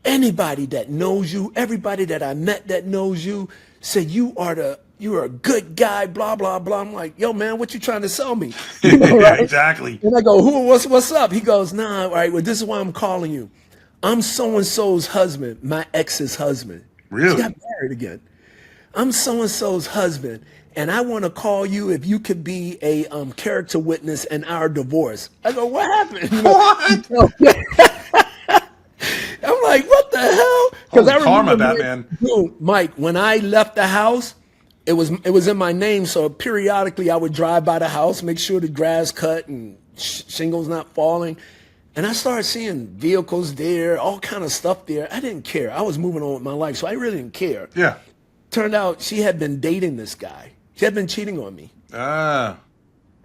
anybody that knows you, everybody that I met that knows you, said you're a good guy, blah, blah, blah. I'm like, yo, man, what you trying to sell me? You know, Yeah, right? exactly. And I go, what's up? He goes, nah, all right, well, this is why I'm calling you. I'm so-and-so's husband, my ex's husband. Really? She got married again. I'm so-and-so's husband, and I want to call you if you could be a character witness in our divorce. I go, what happened? You know, What? I'm like, what the hell? Holy karma, Batman. Dude, Mike, when I left the house, it was in my name, so periodically I would drive by the house, make sure the grass cut and shingles not falling. And I started seeing vehicles there, all kind of stuff there. I didn't care. I was moving on with my life, so I really didn't care. Yeah. Turned out she had been dating this guy. She had been cheating on me. Ah.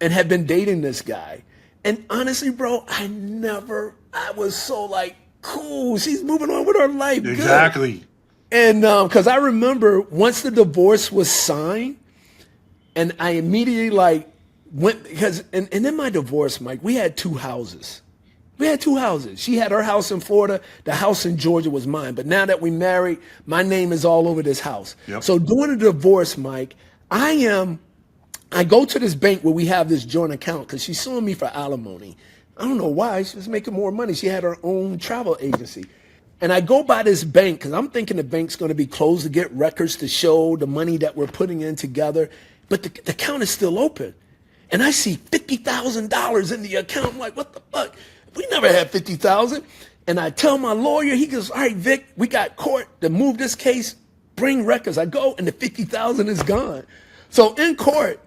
And had been dating this guy. And honestly, bro, I was so like, cool, she's moving on with her life. Good. Exactly. And because I remember once the divorce was signed, and I immediately like went, because, and in my divorce, Mike, we had two houses. We had two houses. She had her house in Florida. The house in Georgia was mine. But now that we married, my name is all over this house. Yep. So during the divorce, Mike, I go to this bank where we have this joint account because she's suing me for alimony. I don't know why. She was making more money. She had her own travel agency. And I go by this bank because I'm thinking the bank's going to be closed to get records to show the money that we're putting in together. But the account is still open. And I see $50,000 in the account. I'm like, what the fuck? We never had $50,000. And I tell my lawyer, he goes, all right, Vic, we got court to move this case, bring records. I go, and the $50,000 is gone. So in court,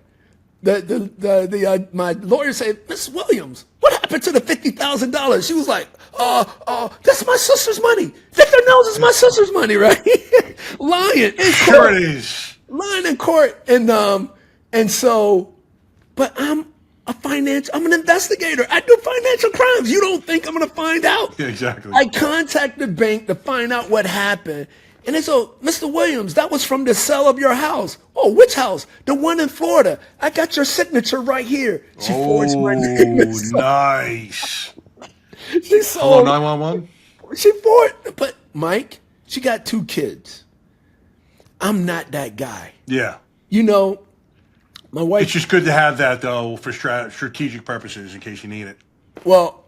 my lawyer said, Miss Williams, what happened to the $50,000? She was like, that's my sister's money. Victor knows it's my sister's money, right? Lying in court. Sure it is. Lying in court. And so, but I'm an investigator. I do financial crimes. You don't think I'm going to find out? Yeah, exactly. I contact the bank to find out what happened. And they go, Mr. Williams, that was from the sale of your house. Oh, which house? The one in Florida. I got your signature right here. She forged my name. Nice. She sold. Hello, 911? She forged. But, Mike, she got 2 kids. I'm not that guy. Yeah. You know, my wife. It's just good to have that, though, for strategic purposes in case you need it. Well,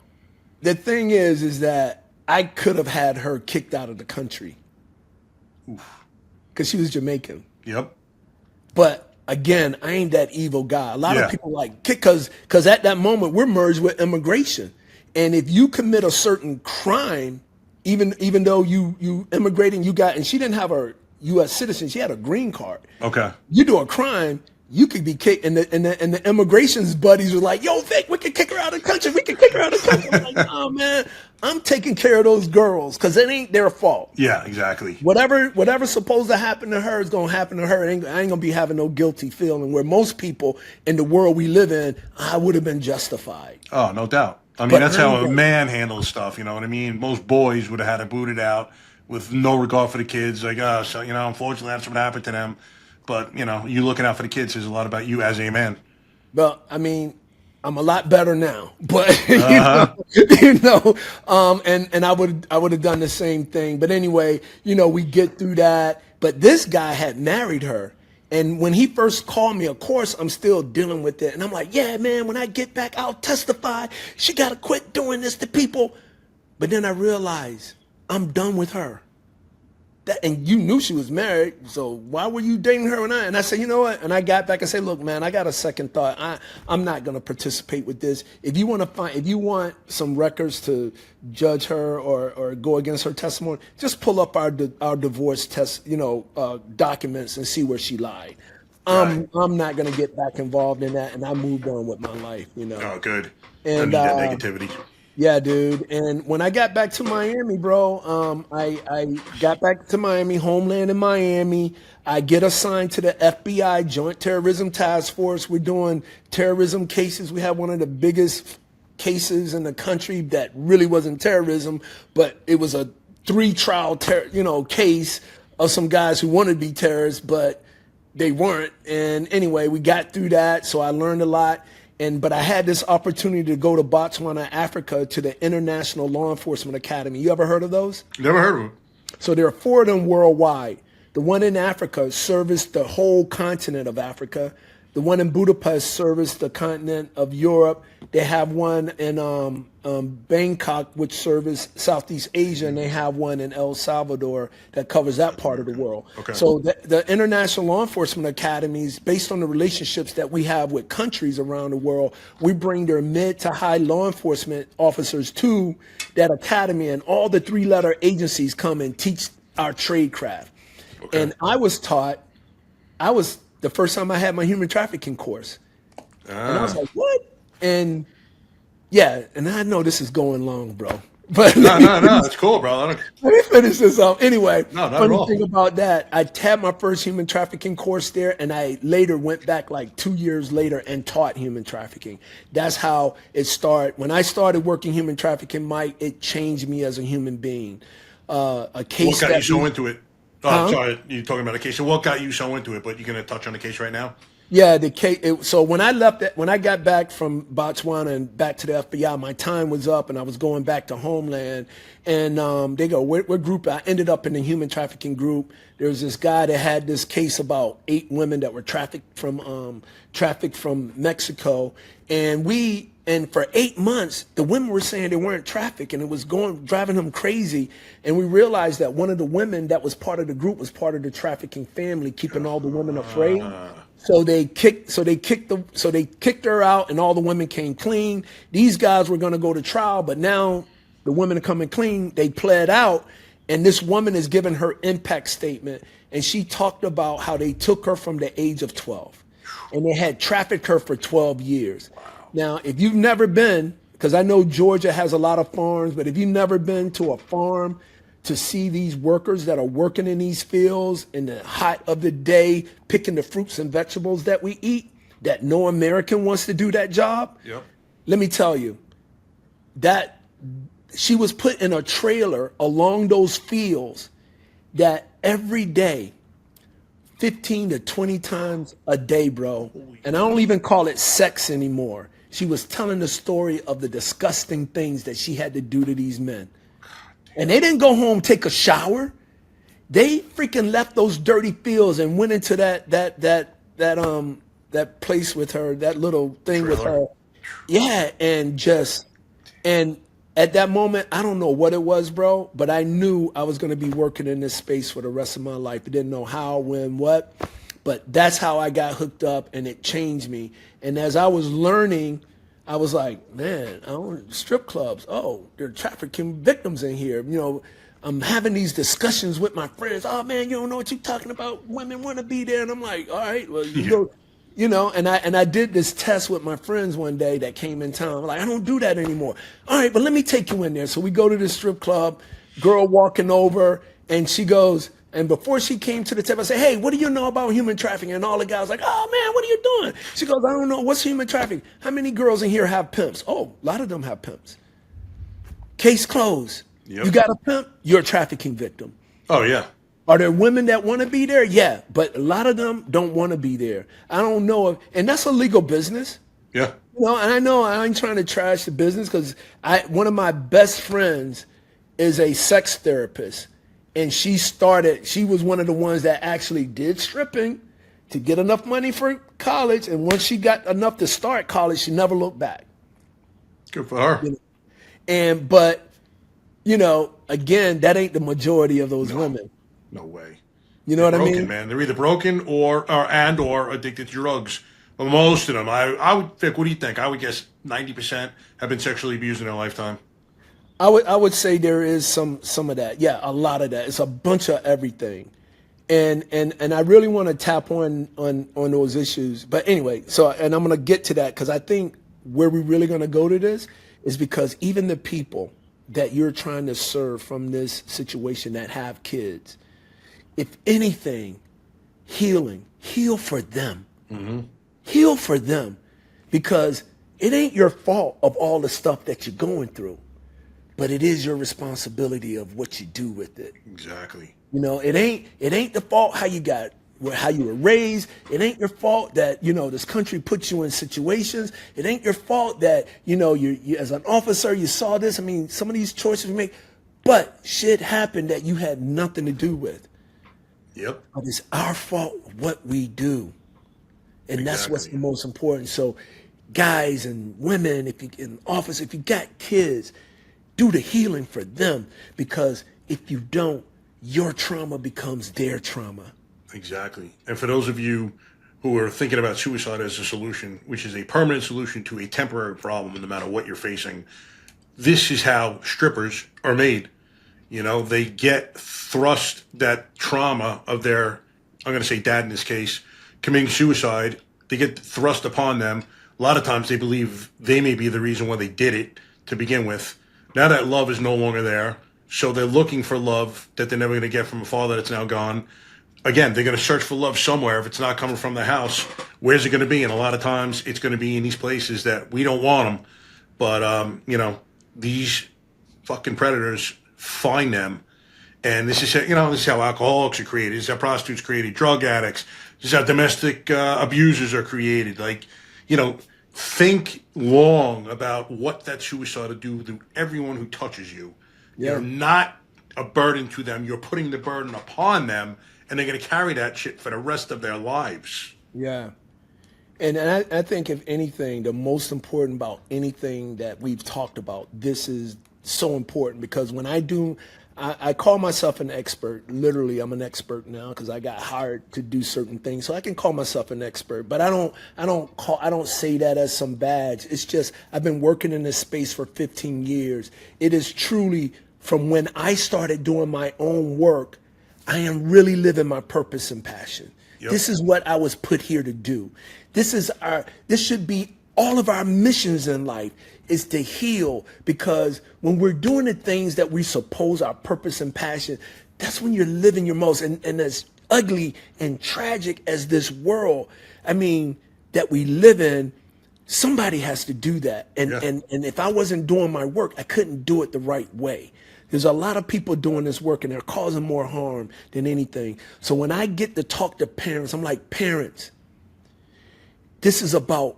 the thing is that I could have had her kicked out of the country. Because she was Jamaican. Yep. But again, I ain't that evil guy. A lot of people like kick because at that moment we're merged with immigration. And if you commit a certain crime, even though you immigrating, and she didn't have her U.S. citizen, she had a green card. Okay. You do a crime, you could be kicked, and the immigration's buddies were like, "Yo, Vic, we can kick her out of the country. We can kick her out of the country." I'm like, "Oh man, I'm taking care of those girls because it ain't their fault." Yeah, exactly. Whatever's supposed to happen to her is gonna happen to her. I ain't gonna be having no guilty feeling. Where most people in the world we live in, I would have been justified. Oh, no doubt. I mean, that's how a man handles stuff. You know what I mean? Most boys would have had it booted out with no regard for the kids. Like, so unfortunately, that's what happened to them. But, you looking out for the kids says a lot about you as a man. Well, I mean, I'm a lot better now, but and I would have done the same thing. But anyway, we get through that. But this guy had married her, And when he first called me, of course, I'm still dealing with it. And I'm like, yeah, man, when I get back, I'll testify. She got to quit doing this to people. But then I realized I'm done with her. And you knew she was married, so why were you dating her and I said, you know what? And I got back and said, look, man, I got a second thought. I'm not going to participate with this. If you want some records to judge her or go against her testimony, just pull up our divorce test, documents and see where she lied. I'm not going to get back involved in that, and I moved on with my life, Oh, good. And I need that negativity. Yeah, dude. And when I got back to Miami, bro, I got back to Miami, Homeland in Miami. I get assigned to the FBI Joint Terrorism Task Force. We're doing terrorism cases. We have one of the biggest cases in the country that really wasn't terrorism, but it was a 3-trial case of some guys who wanted to be terrorists, but they weren't. And anyway, we got through that, so I learned a lot. But I had this opportunity to go to Botswana, Africa, to the International Law Enforcement Academy. You ever heard of those? Never heard of them. So there are 4 of them worldwide. The one in Africa serviced the whole continent of Africa. The one in Budapest serviced the continent of Europe. They have one in Bangkok, which serviced Southeast Asia, and they have one in El Salvador that covers that part of the world. Okay. So the International Law Enforcement Academies, based on the relationships that we have with countries around the world, we bring their mid to high law enforcement officers to that academy, and all the 3-letter agencies come and teach our trade craft. Okay. And I was the first time I had my human trafficking course. And I was like, what? And yeah, and I know this is going long, bro. But no, it's cool, bro. Let me finish this up. Anyway, no, not funny at all. thing about that, I had my first human trafficking course there, and I later went back like 2 years later and taught human trafficking. That's how it started. When I started working human trafficking, Mike, it changed me as a human being. A case what got you so into it? Oh, sorry, you're talking about a case. So what got you so into it? But you're going to touch on the case right now? Yeah, the case. So when I got back from Botswana and back to the FBI, my time was up, and I was going back to Homeland. And they go, what group? I ended up in the human trafficking group. There was this guy that had this case about 8 women that were trafficked from Mexico, and for 8 months, the women were saying they weren't trafficked, and it was driving them crazy. And we realized that one of the women that was part of the group was part of the trafficking family, keeping all the women afraid. So they kicked her out, and all the women came clean. These guys were going to go to trial, but now the women are coming clean. They pled out, and this woman is giving her impact statement, and she talked about how they took her from the age of 12, and they had trafficked her for 12 years. Wow. Now, if you've never been, because I know Georgia has a lot of farms, but if you've never been to a farm to see these workers that are working in these fields in the hot of the day, picking the fruits and vegetables that we eat, that no American wants to do that job. Yep. Let me tell you, that she was put in a trailer along those fields that every day, 15 to 20 times a day, bro. And I don't even call it sex anymore. She was telling the story of the disgusting things that she had to do to these men. And they didn't go home, take a shower. They freaking left those dirty fields and went into that place with her, that little thing with her. Yeah, and at that moment, I don't know what it was, bro, but I knew I was going to be working in this space for the rest of my life. I didn't know how, when, what, but that's how I got hooked up, and it changed me. And as I was learning, I was like, man, strip clubs. Oh, there are trafficking victims in here. I'm having these discussions with my friends. Oh man, you don't know what you're talking about. Women want to be there, and I'm like, all right, well, and I did this test with my friends one day that came in town. I'm like, I don't do that anymore. All right, but let me take you in there. So we go to the strip club. Girl walking over, and she goes. And before she came to the table, I said, hey, what do you know about human trafficking? And all the guys like, oh, man, what are you doing? She goes, I don't know. What's human trafficking? How many girls in here have pimps? Oh, a lot of them have pimps. Case closed. Yep. You got a pimp, you're a trafficking victim. Oh, yeah. Are there women that want to be there? Yeah, but a lot of them don't want to be there. I don't know. And that's a legal business. Yeah. And I know I ain't trying to trash the business because one of my best friends is a sex therapist. And she was one of the ones that actually did stripping, to get enough money for college, and once she got enough to start college, she never looked back. Good for her. But again, that ain't the majority of those women. No way. You know what I mean? Man, they're either broken or addicted to drugs. But most of them, I would think. What do you think? I would guess 90% have been sexually abused in their lifetime. I would say there is some of that. Yeah, a lot of that. It's a bunch of everything. And I really want to tap on those issues. But anyway, and I'm going to get to that, because I think where we're really going to go to this is because even the people that you're trying to serve from this situation that have kids, if anything, heal for them. Mm-hmm. Heal for them, because it ain't your fault of all the stuff that you're going through, but it is your responsibility of what you do with it. Exactly. It ain't the fault how you were raised. It ain't your fault that, this country puts you in situations. It ain't your fault that, you as an officer, you saw this. I mean, some of these choices we make, but shit happened that you had nothing to do with. Yep. But it's our fault what we do. And that's what's the most important. So guys and women, if you in office, if you got kids, do the healing for them, because if you don't, your trauma becomes their trauma. Exactly. And for those of you who are thinking about suicide as a solution, which is a permanent solution to a temporary problem, no matter what you're facing, this is how strippers are made. They get thrust that trauma of their, I'm going to say dad in this case, committing suicide. They get thrust upon them. A lot of times they believe they may be the reason why they did it to begin with. Now that love is no longer there, so they're looking for love that they're never going to get from a father that's now gone. Again, they're going to search for love somewhere. If it's not coming from the house, where's it going to be? And a lot of times it's going to be in these places that we don't want them. But, these fucking predators find them. And this is how alcoholics are created. This is how prostitutes are created, drug addicts. This is how domestic abusers are created. Think long about what that suicide will do to everyone who touches you. Yeah. You're not a burden to them. You're putting the burden upon them, and they're going to carry that shit for the rest of their lives. Yeah. And I think, if anything, the most important about anything that we've talked about, this is so important, because when I call myself an expert. Literally, I'm an expert now because I got hired to do certain things. So I can call myself an expert, but I don't say that as some badge. It's just, I've been working in this space for 15 years. It is truly, from when I started doing my own work, I am really living my purpose and passion. Yep. This is what I was put here to do. This should be all of our missions in life, is to heal, because when we're doing the things that we suppose our purpose and passion, that's when you're living your most. And as ugly and tragic as this world, that we live in, somebody has to do that. And if I wasn't doing my work, I couldn't do it the right way. There's a lot of people doing this work, and they're causing more harm than anything. So when I get to talk to parents, I'm like, parents, this is about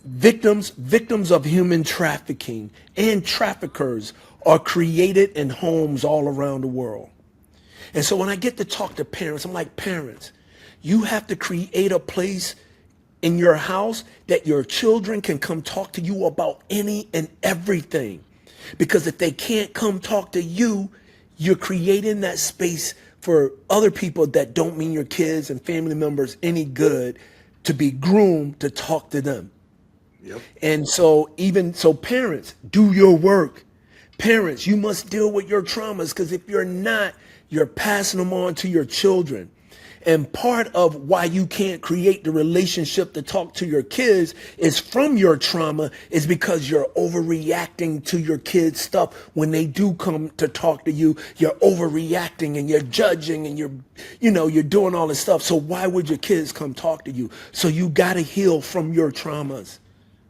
victims of human trafficking, and traffickers are created in homes all around the world. And so when I get to talk to parents, I'm like, parents, you have to create a place in your house that your children can come talk to you about any and everything. Because if they can't come talk to you, you're creating that space for other people that don't mean your kids and family members any good to be groomed to talk to them. Yep. And so parents, do your work. Parents, you must deal with your traumas, because if you're not, you're passing them on to your children. And part of why you can't create the relationship to talk to your kids is from your trauma, is because you're overreacting to your kids' stuff. When they do come to talk to you, you're overreacting and you're judging and you're doing all this stuff. So why would your kids come talk to you? So you got to heal from your traumas.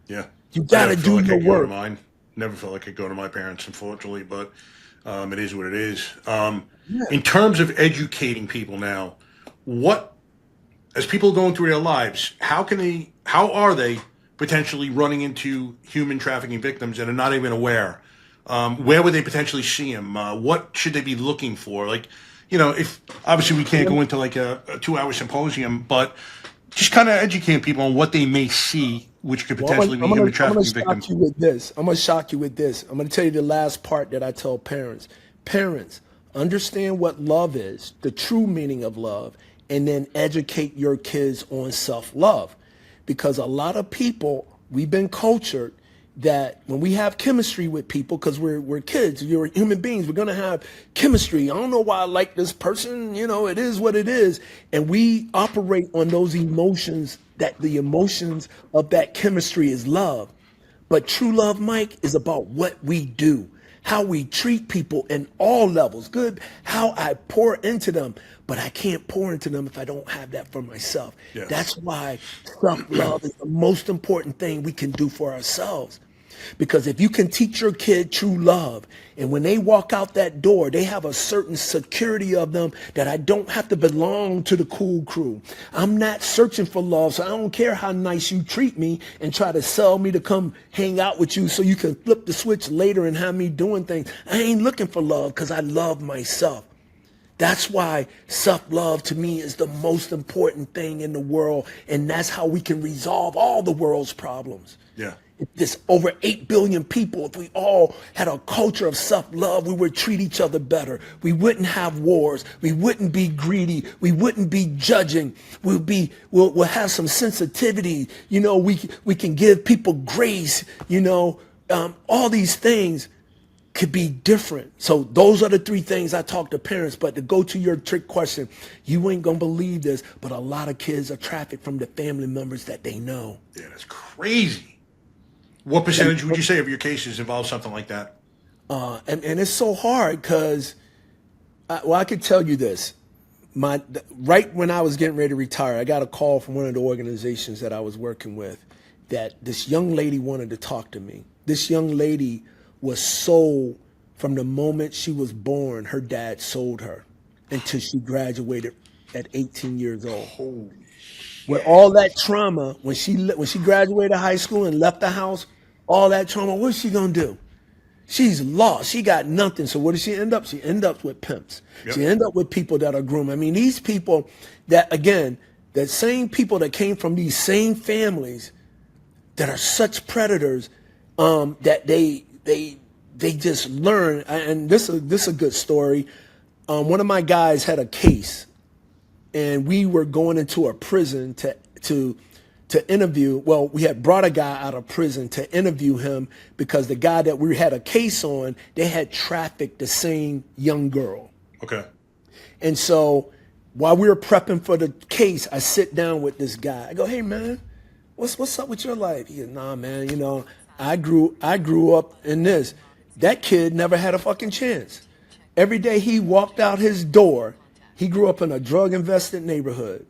Yeah. You got to do your work. Never felt like I could go to my parents, unfortunately, but it is what it is. In terms of educating people now, as people going through their lives, how are they potentially running into human trafficking victims and are not even aware? Where would they potentially see them? What should they be looking for? If obviously we can't go into like a 2-hour symposium, but just kind of educating people on what they may see, which could potentially be human trafficking victims. Shock you with this. I'm gonna shock you with this. I'm gonna tell you the last part that I tell parents. Parents, understand what love is, the true meaning of love, and then educate your kids on self-love. Because a lot of people, we've been cultured that when we have chemistry with people, because we're kids, you're human beings, we're gonna have chemistry. I don't know why I like this person, it is what it is. And we operate on those emotions, that the emotions of that chemistry is love. But true love, Mike, is about what we do, how we treat people in all levels, good, how I pour into them. But I can't pour into them if I don't have that for myself. Yes. That's why self-love is the most important thing we can do for ourselves. Because if you can teach your kid true love, and when they walk out that door, they have a certain security of them that I don't have to belong to the cool crew. I'm not searching for love, so I don't care how nice you treat me and try to sell me to come hang out with you so you can flip the switch later and have me doing things. I ain't looking for love because I love myself. That's why self-love to me is the most important thing in the world, and that's how we can resolve all the world's problems. Yeah. If there's over 8 billion people, if we all had a culture of self-love, we would treat each other better. We wouldn't have wars. We wouldn't be greedy. We wouldn't be judging. We'll have some sensitivity. We can give people grace. All these things could be different. So those are the 3 things I talk to parents. But to go to your trick question, you ain't gonna believe this, but a lot of kids are trafficked from the family members that they know. Yeah, that's crazy. What percentage would you say of your cases involve something like that? And it's so hard because, I could tell you this. Right when I was getting ready to retire, I got a call from one of the organizations that I was working with that this young lady wanted to talk to me. This young lady was sold from the moment she was born. Her dad sold her until she graduated at 18 years old. Holy shit. With all that trauma, when she graduated high school and left the house, all that trauma, what's she gonna do? She's lost. She got nothing. So what does she end up? She end up with pimps. Yep. She end up with people that are groomed. I mean, these people that, again, that same people that came from these same families that are such predators, that they just learn. And this is a good story. One of my guys had a case, and we were going into a prison to interview. Well, we had brought a guy out of prison to interview him because the guy that we had a case on, they had trafficked the same young girl. Okay. And so while we were prepping for the case, I sit down with this guy. I go, "Hey man, what's up with your life?" He goes, "Nah, man, I grew up in this." That kid never had a fucking chance. Every day he walked out his door, he grew up in a drug-infested neighborhood.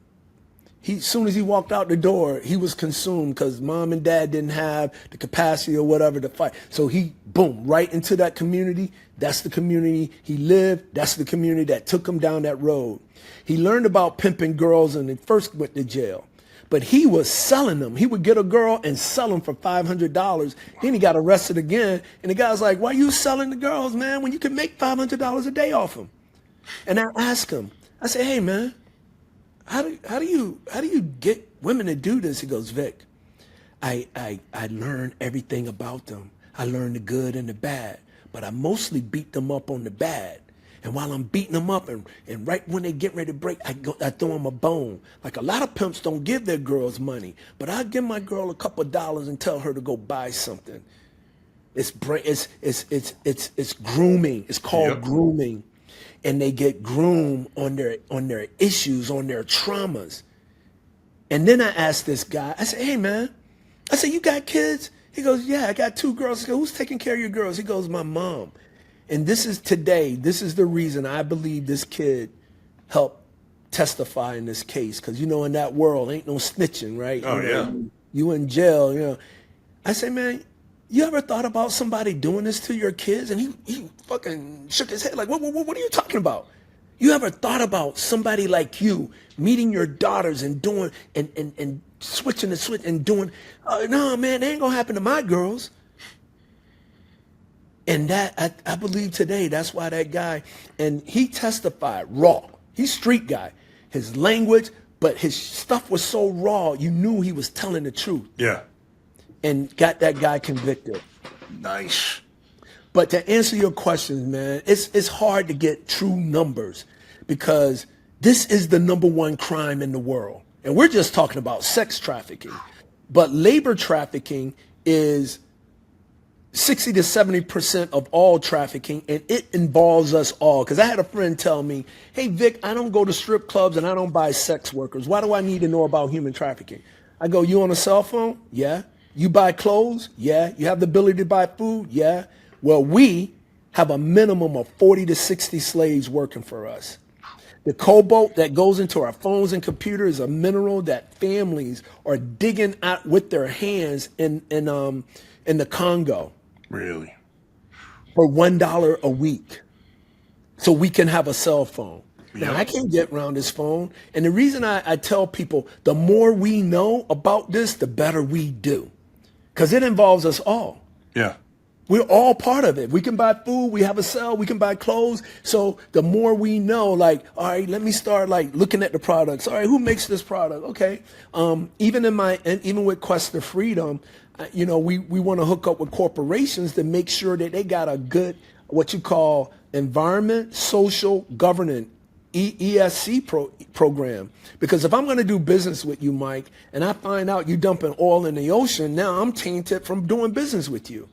As soon as he walked out the door, he was consumed because mom and dad didn't have the capacity or whatever to fight. So he, boom, right into that community. That's the community he lived. That's the community that took him down that road. He learned about pimping girls and he first went to jail. But he was selling them. He would get a girl and sell them for $500. Then he got arrested again. And the guy's like, "Why are you selling the girls, man, when you can make $500 a day off them?" And I asked him, I said, "Hey, man, how do you get women to do this?" He goes, "Vic, I learned everything about them. I learned the good and the bad, but I mostly beat them up on the bad. And while I'm beating them up and right when they get ready to break, I throw them a bone. Like a lot of pimps don't give their girls money, but I give my girl a couple of dollars and tell her to go buy something. It's grooming. It's called grooming. And they get groomed on their issues, on their traumas." And then I asked this guy, I said, "Hey man," I said, "You got kids?" He goes, "Yeah, I got 2 girls." I go, "Who's taking care of your girls?" He goes, "My mom." And this is the reason I believe this kid helped testify in this case. Because, in that world, ain't no snitching, right? Oh, yeah. You in jail, I say, "Man, you ever thought about somebody doing this to your kids?" And he fucking shook his head like, what are you talking about? "You ever thought about somebody like you meeting your daughters and doing, and switching the switch and doing, no, man, that ain't gonna happen to my girls." And that, I believe today, that's why that guy, and he testified raw. He's street guy. His language, but his stuff was so raw, you knew he was telling the truth. Yeah. And got that guy convicted. Nice. But to answer your questions, man, it's hard to get true numbers because this is the #1 crime in the world. And we're just talking about sex trafficking. But labor trafficking is 60 to 70% of all trafficking, and it involves us all. Because I had a friend tell me, hey, Vic, I don't go to strip clubs and I don't buy sex workers. Why do I need to know about human trafficking? I go, you on a cell phone? Yeah. You buy clothes? Yeah. You have the ability to buy food? Yeah. Well, we have a minimum of 40 to 60 slaves working for us. The cobalt that goes into our phones and computers is a mineral that families are digging out with their hands in the Congo. Really? For $1 a week. So we can have a cell phone. Now, Yep. I can't get around this phone. And the reason I tell people, the more we know about this, the better we do. Because it involves us all. Yeah. We're all part of it. We can buy food, we have a cell, we can buy clothes. So the more we know, like, all right, let me start like looking at the products. All right, who makes this product? Okay. Even with Quest for Freedom, we want to hook up with corporations to make sure that they got a good, what you call environment, social governance, ESC program. Because if I'm going to do business with you, Mike, and I find out you dumping oil in the ocean, now I'm tainted from doing business with you.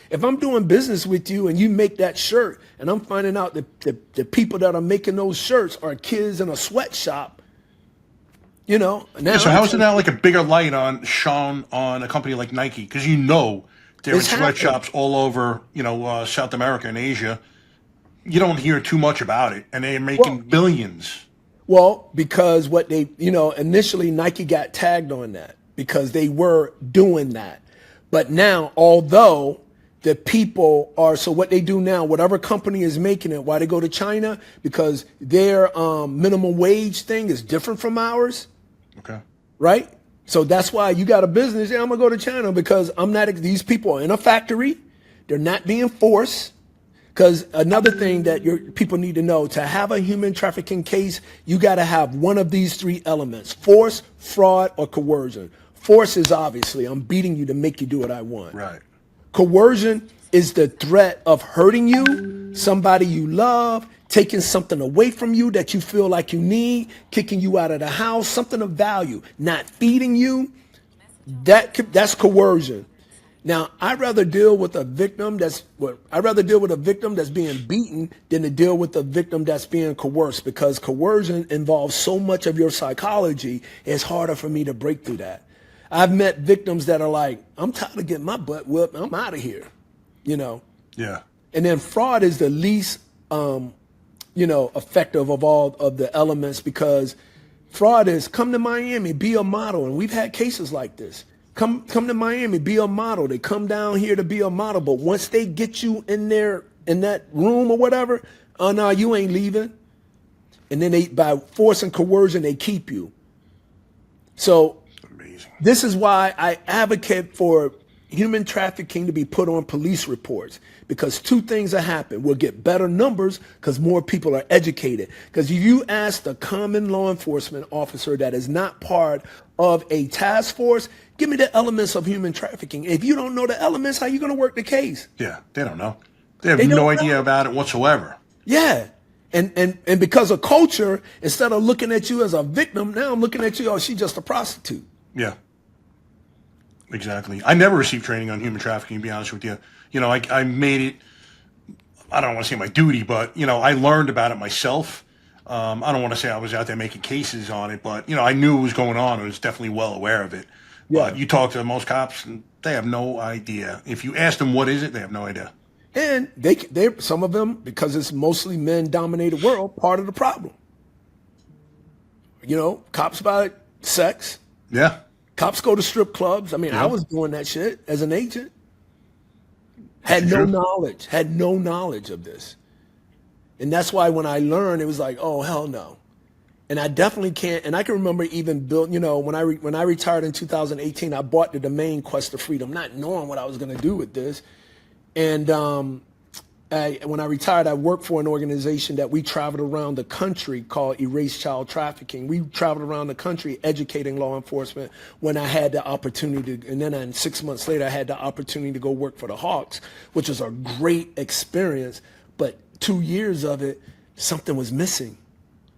If I'm doing business with you and you make that shirt and I'm finding out that the people that are making those shirts are kids in a sweatshop, now. So how is it now like a bigger light shone on a company like Nike? Because they're in sweatshops all over, South America and Asia. You don't hear too much about it, and they're making billions. Well, because what they, initially Nike got tagged on that because they were doing that. But now, although the people are, so what they do now, whatever company is making it, why they go to China? Because their minimum wage thing is different from ours. Okay. Right? So that's why you got a business. Yeah, I'm going to go to China because these people are in a factory. They're not being forced. Because another thing that people need to know, to have a human trafficking case, you got to have one of these 3 elements: force, fraud, or coercion. Force is obviously, I'm beating you to make you do what I want. Right. Coercion is the threat of hurting you, somebody you love, taking something away from you that you feel like you need, kicking you out of the house, something of value, not feeding you. That's coercion. Now, I'd rather deal with a victim that's being beaten than to deal with a victim that's being coerced, because coercion involves so much of your psychology. It's harder for me to break through that. I've met victims that are like, I'm tired of getting my butt whipped. I'm out of here, Yeah. And then fraud is the least, effective of all of the elements, because fraud is come to Miami, be a model. And we've had cases like this. Come to Miami, be a model. They come down here to be a model. But once they get you in there, in that room or whatever, oh, no, you ain't leaving. And then by force and coercion, they keep you. So Amazing. This is why I advocate for human trafficking to be put on police reports, because 2 things will happen. We'll get better numbers because more people are educated. Because if you ask the common law enforcement officer that is not part of a task force, give me the elements of human trafficking. If you don't know the elements, how are you going to work the case? Yeah, they don't know. They have no idea about it whatsoever. Yeah. And because of culture, instead of looking at you as a victim, now I'm looking at you, oh, she's just a prostitute. Yeah. Exactly. I never received training on human trafficking, to be honest with you. I made it, I don't want to say my duty, but, I learned about it myself. I don't want to say I was out there making cases on it, but, I knew what was going on. I was definitely well aware of it. Yeah. But you talk to most cops, and they have no idea. If you ask them what is it, they have no idea. And some of them, because it's mostly men-dominated world, part of the problem. Cops buy sex. Yeah. Cops go to strip clubs. I mean, I was doing that shit as an agent. Had no knowledge of this. And that's why when I learned, it was like, oh, hell no. And I definitely can't. And I can remember even when I retired in 2018, I bought the domain Quest for Freedom, not knowing what I was going to do with this. And when I retired, I worked for an organization that we traveled around the country called Erase Child Trafficking. We traveled around the country educating law enforcement when I had the opportunity to, and then 6 months later, I had the opportunity to go work for the Hawks, which was a great experience. But 2 years of it, something was missing.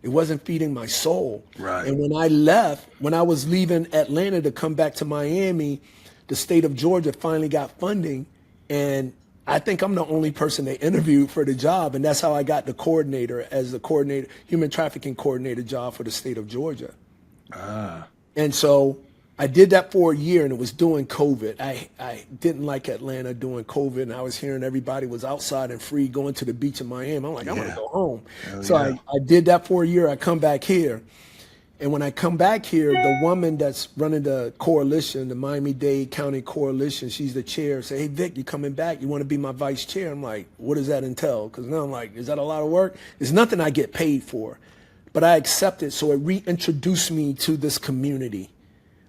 It wasn't feeding my soul. Right. And when I left, when I was leaving Atlanta to come back to Miami, the state of Georgia finally got funding, and I think I'm the only person they interviewed for the job, and that's how I got the coordinator as the coordinator, human trafficking coordinator job for the state of Georgia. And so I did that for a year, and it was during COVID. I didn't like Atlanta during COVID, and I was hearing everybody was outside and free going to the beach in Miami. I'm like, I want to go home. So I did that for a year. I come back here. And when I come back here, the woman that's running the coalition, the Miami-Dade County Coalition, she's the chair, say, hey, Vic, you coming back? You want to be my vice chair? I'm like, what does that entail? Because now I'm like, is that a lot of work? It's nothing I get paid for. But I accepted, so it reintroduced me to this community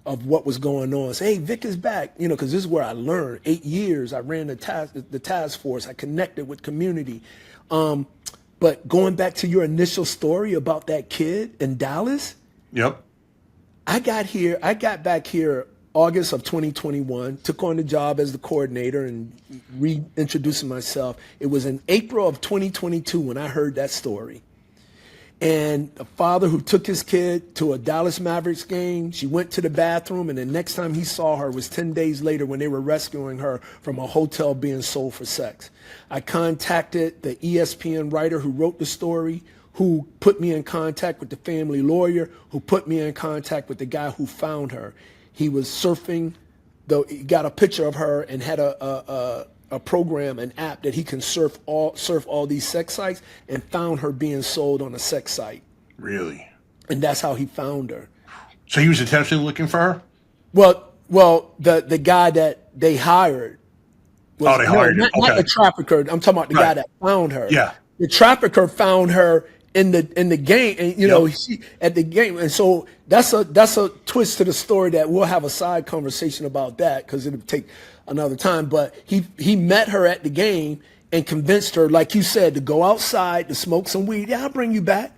of what was going on. Say, hey, Vic is back, you know, because this is where I learned. 8 years, I ran the task force. I connected with community. But going back to your initial story about that kid in Dallas, Yep. I got back here August of 2021, took on the job as the coordinator and reintroducing myself. It was in April of 2022 when I heard that story. And a father who took his kid to a Dallas Mavericks game, she went to the bathroom, and the next time he saw her was 10 days later when they were rescuing her from a hotel being sold for sex. I contacted the ESPN writer who wrote the story, who put me in contact with the family lawyer, who put me in contact with the guy who found her. He was surfing, he got a picture of her and had a program, an app that he can surf all these sex sites, and found her being sold on a sex site. Really? And that's how he found her. So he was intentionally looking for her? Well, the guy that they hired was, they hired him. Not the trafficker. I'm talking about the guy that found her. Yeah. The trafficker found her in the game, and you know, she at the game, and so that's a twist to the story that we'll have a side conversation about that because it'll take another time. But he met her at the game and convinced her, like you said, to go outside to smoke some weed. Yeah, I'll bring you back.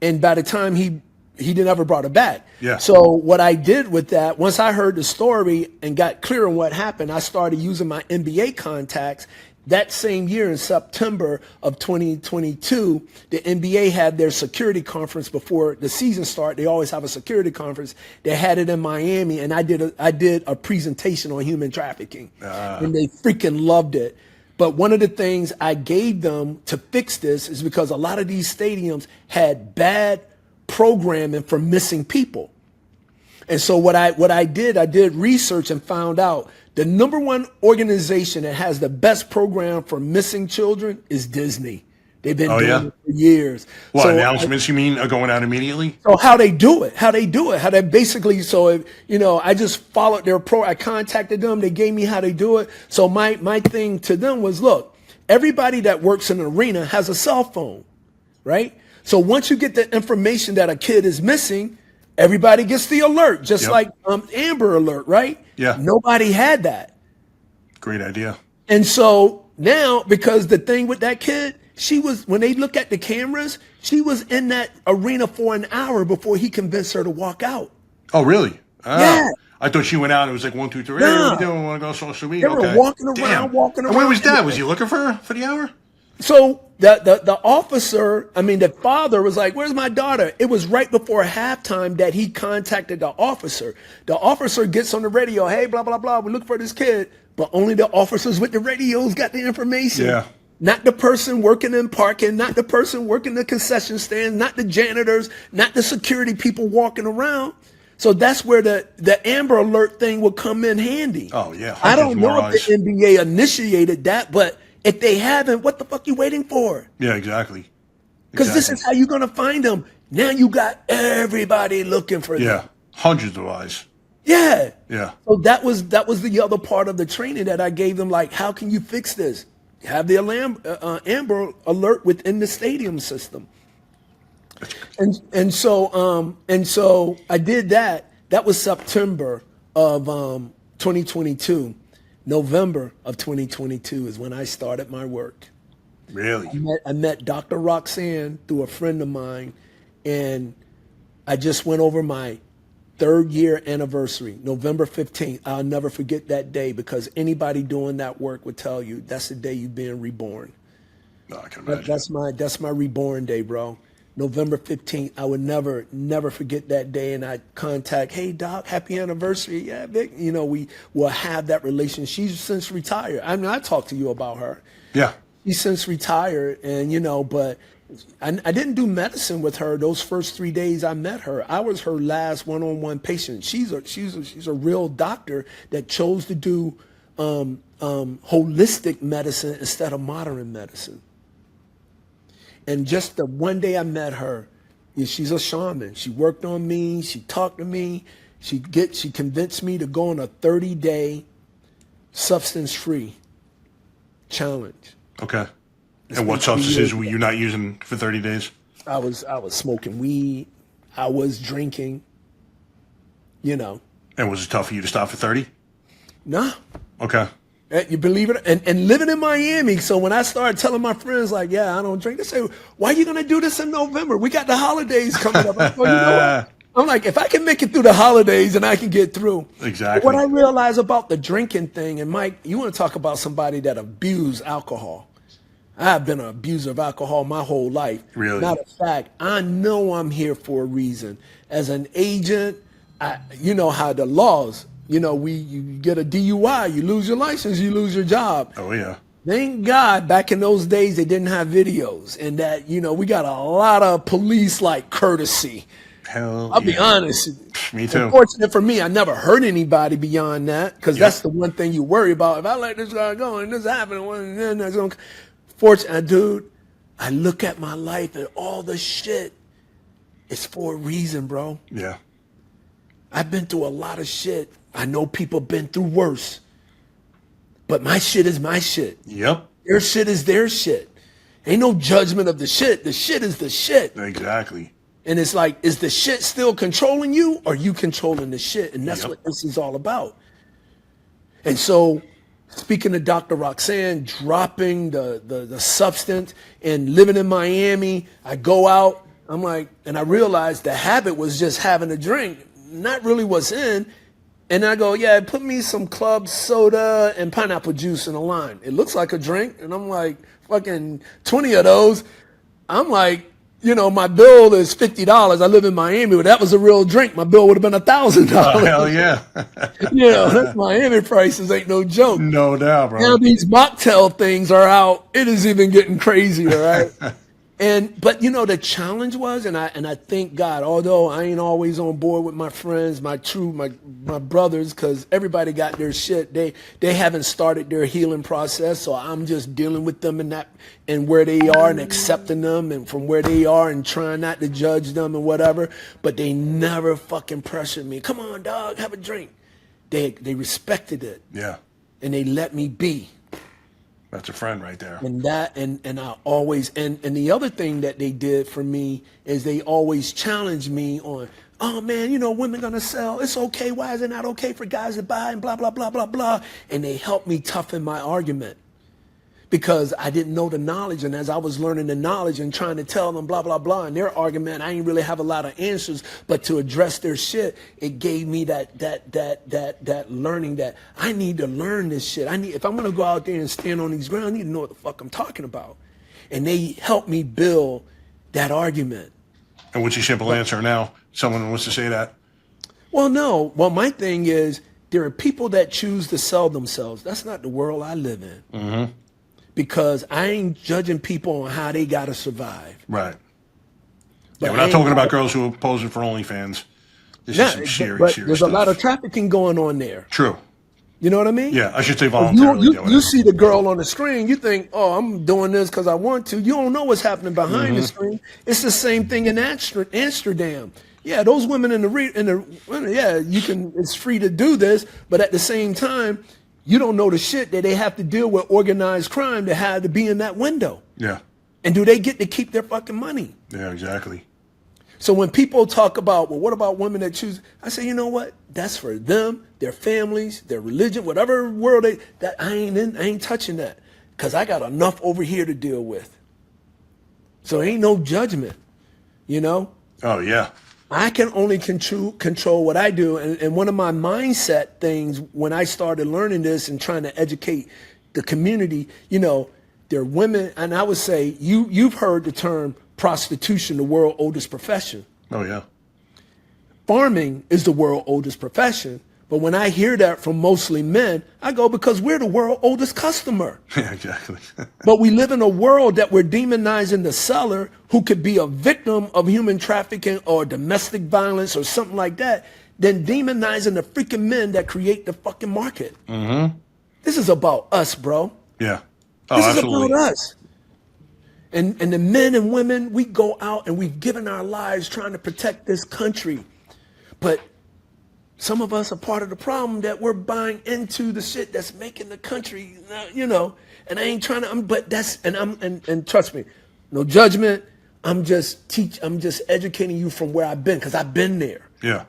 And by the time he didn't ever brought her back. Yeah. So what I did with that, once I heard the story and got clear on what happened, I started using my NBA contacts. That same year in September of 2022, the NBA had their security conference before the season started. They always have a security conference. They had it in Miami, and I did a presentation on human trafficking, and they freaking loved it. But one of the things I gave them to fix this is because a lot of these stadiums had bad programming for missing people. And so what I did research and found out the number one organization that has the best program for missing children is Disney. They've been doing it for years. What, so announcements you mean are going out immediately? So how they basically, so if, you know, I just followed their I contacted them, they gave me how they do it. So my thing to them was, look, everybody that works in an arena has a cell phone, right? So once you get the information that a kid is missing, everybody gets the alert, just like Amber Alert, right? Yeah. Nobody had that. Great idea. And so now, because the thing with that kid, when they look at the cameras, she was in that arena for an hour before he convinced her to walk out. Oh, really? Yeah. I thought she went out and it was like 1, 2, 3. Nah. Hey, what are you doing? Want to go social media? They were walking around. And where was Dad? Was he looking for her for the hour? So the officer, the father was like, where's my daughter? It was right before halftime that he contacted the officer. The officer gets on the radio, hey, blah, blah, blah, we look for this kid. But only the officers with the radios got the information. Yeah. Not the person working in parking, not the person working the concession stand, not the janitors, not the security people walking around. So that's where the Amber Alert thing will come in handy. Oh, yeah. I don't know if the NBA initiated that, but if they haven't, what the fuck you waiting for? Yeah, exactly. Because this is how you're going to find them. Now you got everybody looking for them. Yeah, hundreds of eyes. Yeah. Yeah. So that was the other part of the training that I gave them. Like, how can you fix this? Have the Amber Alert within the stadium system. And so I did that. That was September of 2022. November of 2022 is when I started my work. Really? I met Dr. Roxanne through a friend of mine, and I just went over my 3rd year anniversary, November 15th. I'll never forget that day, because anybody doing that work would tell you that's the day you're being reborn. No, I can imagine. That's my reborn day, bro. November 15th. I would never forget that day. And I contact, hey doc, happy anniversary. Yeah, Vic. You know, we will have that relationship. She's since retired. I mean, I talked to you about her. Yeah. She's since retired, and you know, but I didn't do medicine with her those first 3 days I met her. I was her last one-on-one patient. She's a real doctor that chose to do holistic medicine instead of modern medicine. And just the one day I met her, she's a shaman. She worked on me. She talked to me. She convinced me to go on a 30-day substance-free challenge. Okay. And what substances were you not using for 30 days? I was smoking weed. I was drinking. You know. And was it tough for you to stop for 30? Nah. Okay. You believe it? And living in Miami, so when I started telling my friends, like, yeah, I don't drink, they say, why are you going to do this in November? We got the holidays coming up. Well, you know what? I'm like, if I can make it through the holidays, then I can get through. Exactly. But what I realized about the drinking thing, and Mike, you want to talk about somebody that abused alcohol. I've been an abuser of alcohol my whole life. Really? Matter of fact, I know I'm here for a reason. As an agent, you know how the laws, you know, you get a DUI, you lose your license, you lose your job. Oh, yeah. Thank God back in those days they didn't have videos, and that, you know, we got a lot of police-like courtesy. Hell I'll be honest. Me too. Unfortunate for me, I never hurt anybody beyond that, because that's the one thing you worry about. If I let this guy go and this happened, then that's going to... Fortunately, dude, I look at my life and all the shit, it's for a reason, bro. Yeah. I've been through a lot of shit. I know people been through worse. But my shit is my shit. Yep. Their shit is their shit. Ain't no judgment of the shit. The shit is the shit. Exactly. And it's like, is the shit still controlling you, or you controlling the shit? And that's what this is all about. And so, speaking of Dr. Roxanne, dropping the substance and living in Miami, I go out, I'm like, and I realized the habit was just having a drink, not really what's in. And I go, yeah, put me some club soda and pineapple juice in a lime. It looks like a drink. And I'm like, fucking 20 of those. I'm like, you know, my bill is $50. I live in Miami, but that was a real drink. My bill would have been $1,000. Oh, hell yeah. You know, that's Miami prices, ain't no joke. No doubt, bro. Now these mocktail things are out. It is even getting crazier, right? But you know, the challenge was, and I thank God, although I ain't always on board with my friends, my brothers, because everybody got their shit. They haven't started their healing process, so I'm just dealing with them and where they are and accepting them and from where they are and trying not to judge them and whatever. But they never fucking pressured me. Come on, dog, have a drink. They respected it. Yeah. And they let me be. That's a friend right there. And that, and I always, and the other thing that they did for me is they always challenged me on, oh man, you know, women gonna sell. It's okay. Why is it not okay for guys to buy and blah, blah, blah, blah, blah. And they helped me toughen my argument because I didn't know the knowledge. And as I was learning the knowledge and trying to tell them blah, blah, blah, and their argument, I didn't really have a lot of answers, but to address their shit, it gave me that learning that I need to learn this shit. If I'm going to go out there and stand on these grounds, I need to know what the fuck I'm talking about. And they helped me build that argument. And what's your simple answer now? Someone wants to say that. Well, no. Well, my thing is there are people that choose to sell themselves. That's not the world I live in. Mm-hmm. Because I ain't judging people on how they got to survive. Right. Yeah, we're not talking about girls who are posing for OnlyFans. This is some serious there's stuff. a lot of trafficking going on there. True. You know what I mean? Yeah, I should say voluntarily. You see the girl on the screen, you think, oh, I'm doing this because I want to. You don't know what's happening behind the screen. It's the same thing in Amsterdam. Yeah, those women it's free to do this, but at the same time, you don't know the shit that they have to deal with organized crime to have to be in that window. Yeah. And do they get to keep their fucking money? Yeah, exactly. So when people talk about, well, what about women that choose? I say, you know what? That's for them, their families, their religion, whatever world I ain't touching that. because I got enough over here to deal with. So ain't no judgment, you know? Oh, yeah. I can only control what I do. And one of my mindset things when I started learning this and trying to educate the community, you know, there are women, and I would say you've heard the term prostitution, the world's oldest profession. Oh, yeah. Farming is the world's oldest profession. But when I hear that from mostly men, I go, because we're the world's oldest customer. Yeah, exactly. But we live in a world that we're demonizing the seller who could be a victim of human trafficking or domestic violence or something like that, than demonizing the freaking men that create the fucking market. Mm-hmm. This is about us, bro. Yeah. Oh, This absolutely. is about us. And the men and women, we go out and we've given our lives trying to protect this country. But some of us are part of the problem that we're buying into the shit that's making the country, you know, and I ain't trying to, but that's, and trust me, no judgment. I'm just educating you from where I've been, because I've been there. Yeah.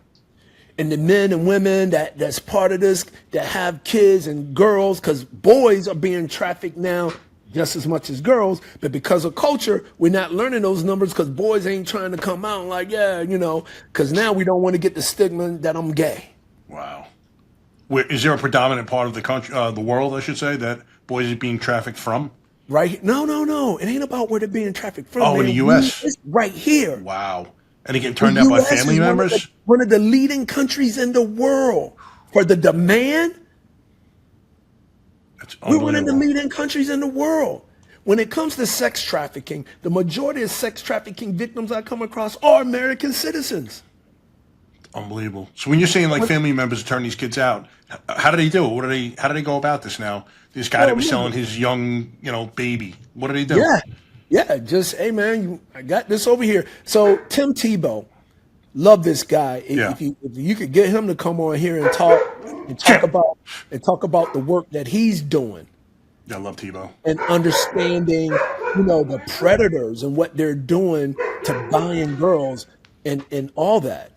And the men and women that's part of this, that have kids and girls, because boys are being trafficked now just as much as girls, but because of culture, we're not learning those numbers because boys ain't trying to come out like, yeah, you know, because now we don't want to get the stigma that I'm gay. Wow. Is there a predominant part of the country, the world, I should say, that boys are being trafficked from? Right? No. It ain't about where they're being trafficked from. Oh, in the U.S.? It's right here. Wow. And they get turned out by US family is members? one of the leading countries in the world for the demand. That's We're one of the unbelievable. leading countries in the world. When it comes to sex trafficking, the majority of sex trafficking victims I come across are American citizens. Unbelievable. So when you're saying like family members turn these kids out, how do they do it? How do they go about this now? This guy that was selling his young, baby. What do they do? Yeah. Just, hey man, I got this over here. So Tim Tebow, love this guy. If you could get him to come on here and talk about the work that he's doing. I love Tebow. And understanding, the predators and what they're doing to buying girls and all that.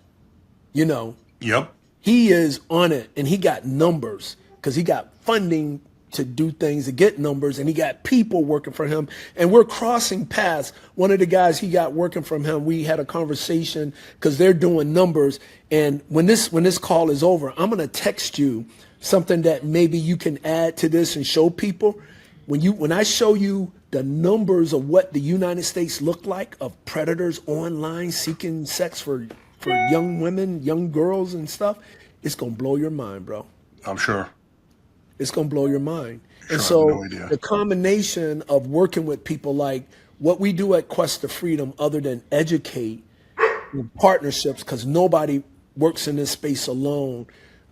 Yep. He is on it, and he got numbers because he got funding to do things to get numbers, and he got people working for him, and we're crossing paths. One of the guys he got working from him, we had a conversation because they're doing numbers, and when this call is over, I'm going to text you something that maybe you can add to this and show people. When I show you the numbers of what the United States look like of predators online seeking sex for young women, young girls and stuff, it's going to blow your mind, bro. I'm sure. It's going to blow your mind. Sure, and so no idea. The combination of working with people like what we do at Quest to Freedom, other than educate in partnerships, because nobody works in this space alone.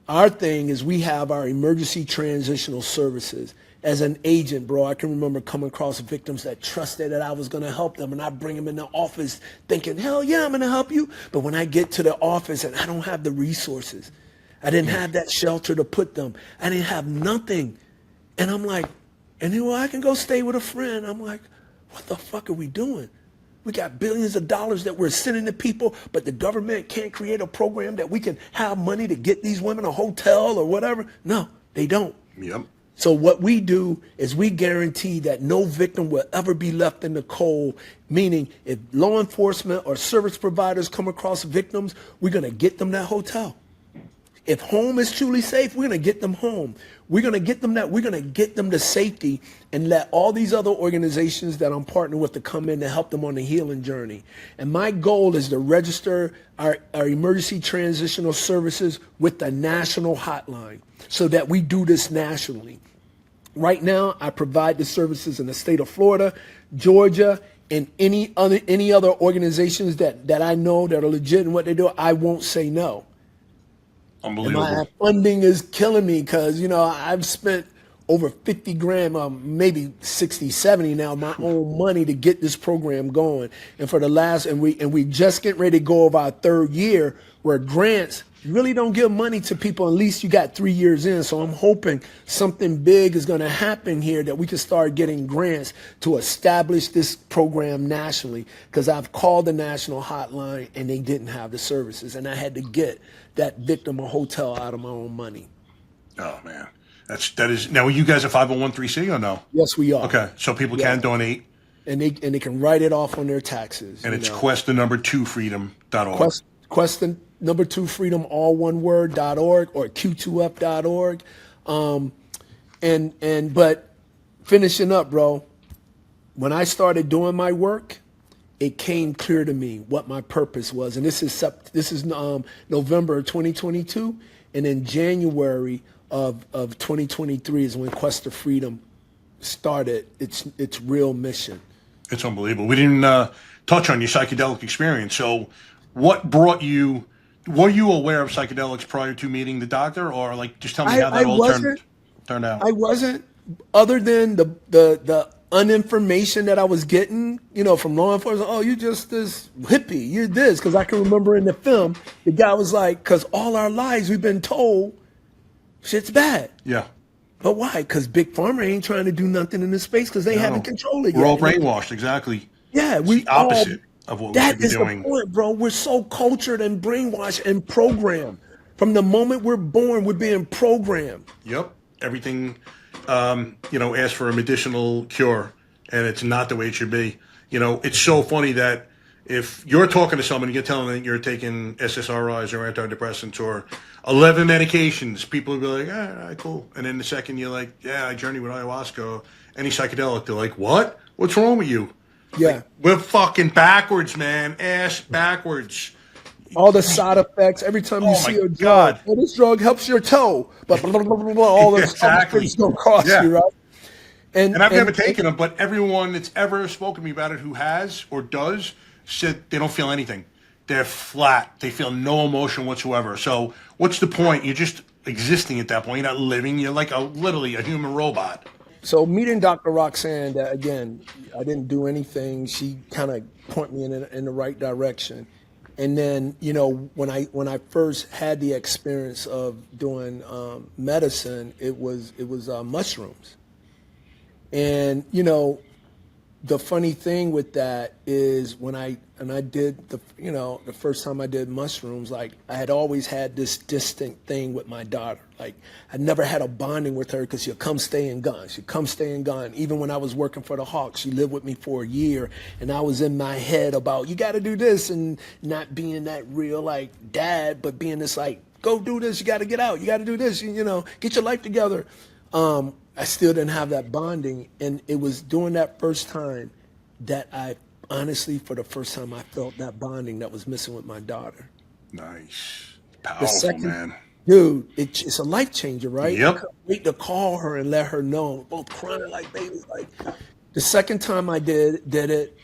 Our thing is we have our emergency transitional services. As an agent, bro, I can remember coming across victims that trusted that I was going to help them, and I bring them in the office thinking, hell yeah, I'm going to help you. But when I get to the office and I don't have the resources, I didn't have that shelter to put them. I didn't have nothing. And I'm like, I can go stay with a friend. I'm like, what the fuck are we doing? We got billions of dollars that we're sending to people, but the government can't create a program that we can have money to get these women a hotel or whatever. No, they don't. Yep. So what we do is we guarantee that no victim will ever be left in the cold, meaning if law enforcement or service providers come across victims, we're going to get them that hotel. If home is truly safe, we're going to get them home. We're going to get them to safety and let all these other organizations that I'm partnering with to come in to help them on the healing journey. And my goal is to register our emergency transitional services with the national hotline so that we do this nationally. Right now, I provide the services in the state of Florida, Georgia, and any other organizations that I know that are legit in what they do. I won't say no. Unbelievable. And my funding is killing me because, I've spent over 50 grand, maybe 60, 70 now, my own money to get this program going. And for the last, and we just get ready to go over our third year where grants, you really don't give money to people at least you got 3 years in. So I'm hoping something big is going to happen here that we can start getting grants to establish this program nationally, because I've called the national hotline and they didn't have the services, and I had to get that victim a hotel out of my own money. Oh, man. That is now. Are you guys a 501(c) or no? Yes, we are. Okay, so people can donate, and they can write it off on their taxes. and it's quest2freedom.org. Quest 2freedom, all one word, .org or q2f.org. But finishing up, bro, when I started doing my work, it came clear to me what my purpose was. And this is November 2022. And in January of 2023 is when Quest to Freedom started its real mission. It's unbelievable. We didn't touch on your psychedelic experience. So what brought you, were you aware of psychedelics prior to meeting the doctor, or like just tell me how that all turned out? I wasn't, other than the uninformation that I was getting, from law enforcement. Oh, you just this hippie, you're this. Because I can remember in the film, the guy was like, because all our lives we've been told shit's bad. Yeah. But why? Because Big Pharma ain't trying to do nothing in this space because they haven't controlled it yet. We're all brainwashed, exactly. Yeah, it's the opposite of what we should be doing. That is the point, bro. We're so cultured and brainwashed and programmed. From the moment we're born, we're being programmed. Yep. Everything, asks for a medicinal cure, and it's not the way it should be. It's so funny that if you're talking to someone, you're telling them that you're taking SSRIs or antidepressants or 11 medications, people will be like, all right, cool. And then the second you're like, yeah, I journey with ayahuasca, any psychedelic, they're like, what? What's wrong with you? Yeah. Like, we're fucking backwards, man. Ass backwards. All the side effects, every time you see a drug, this drug helps your toe, but blah, blah, blah, blah, blah, all this it's going to cost you, right? And I've never taken them, but everyone that's ever spoken to me about it who has or does said they don't feel anything. They're flat. They feel no emotion whatsoever. So what's the point? You're just existing at that point. You're not living. You're like literally a human robot. So meeting Dr. Roxanne, again, I didn't do anything. She kind of pointed me in the right direction. And then, when I first had the experience of doing medicine, it was mushrooms. And, the funny thing with that is when I did the first time I did mushrooms, like I had always had this distant thing with my daughter. Like I never had a bonding with her because she'll come, stay, and gone. She'd come, stay, and gone. Even when I was working for the Hawks, she lived with me for a year, and I was in my head about you got to do this, and not being that real like dad, but being this like go do this. You got to get out. You got to do this. Get your life together. I still didn't have that bonding, and it was during that first time that I honestly, for the first time, I felt that bonding that was missing with my daughter. Nice. Powerful, man. Dude, it's a life changer, right? Yep. I couldn't wait to call her and let her know. Both crying like babies. Like the second time I did it,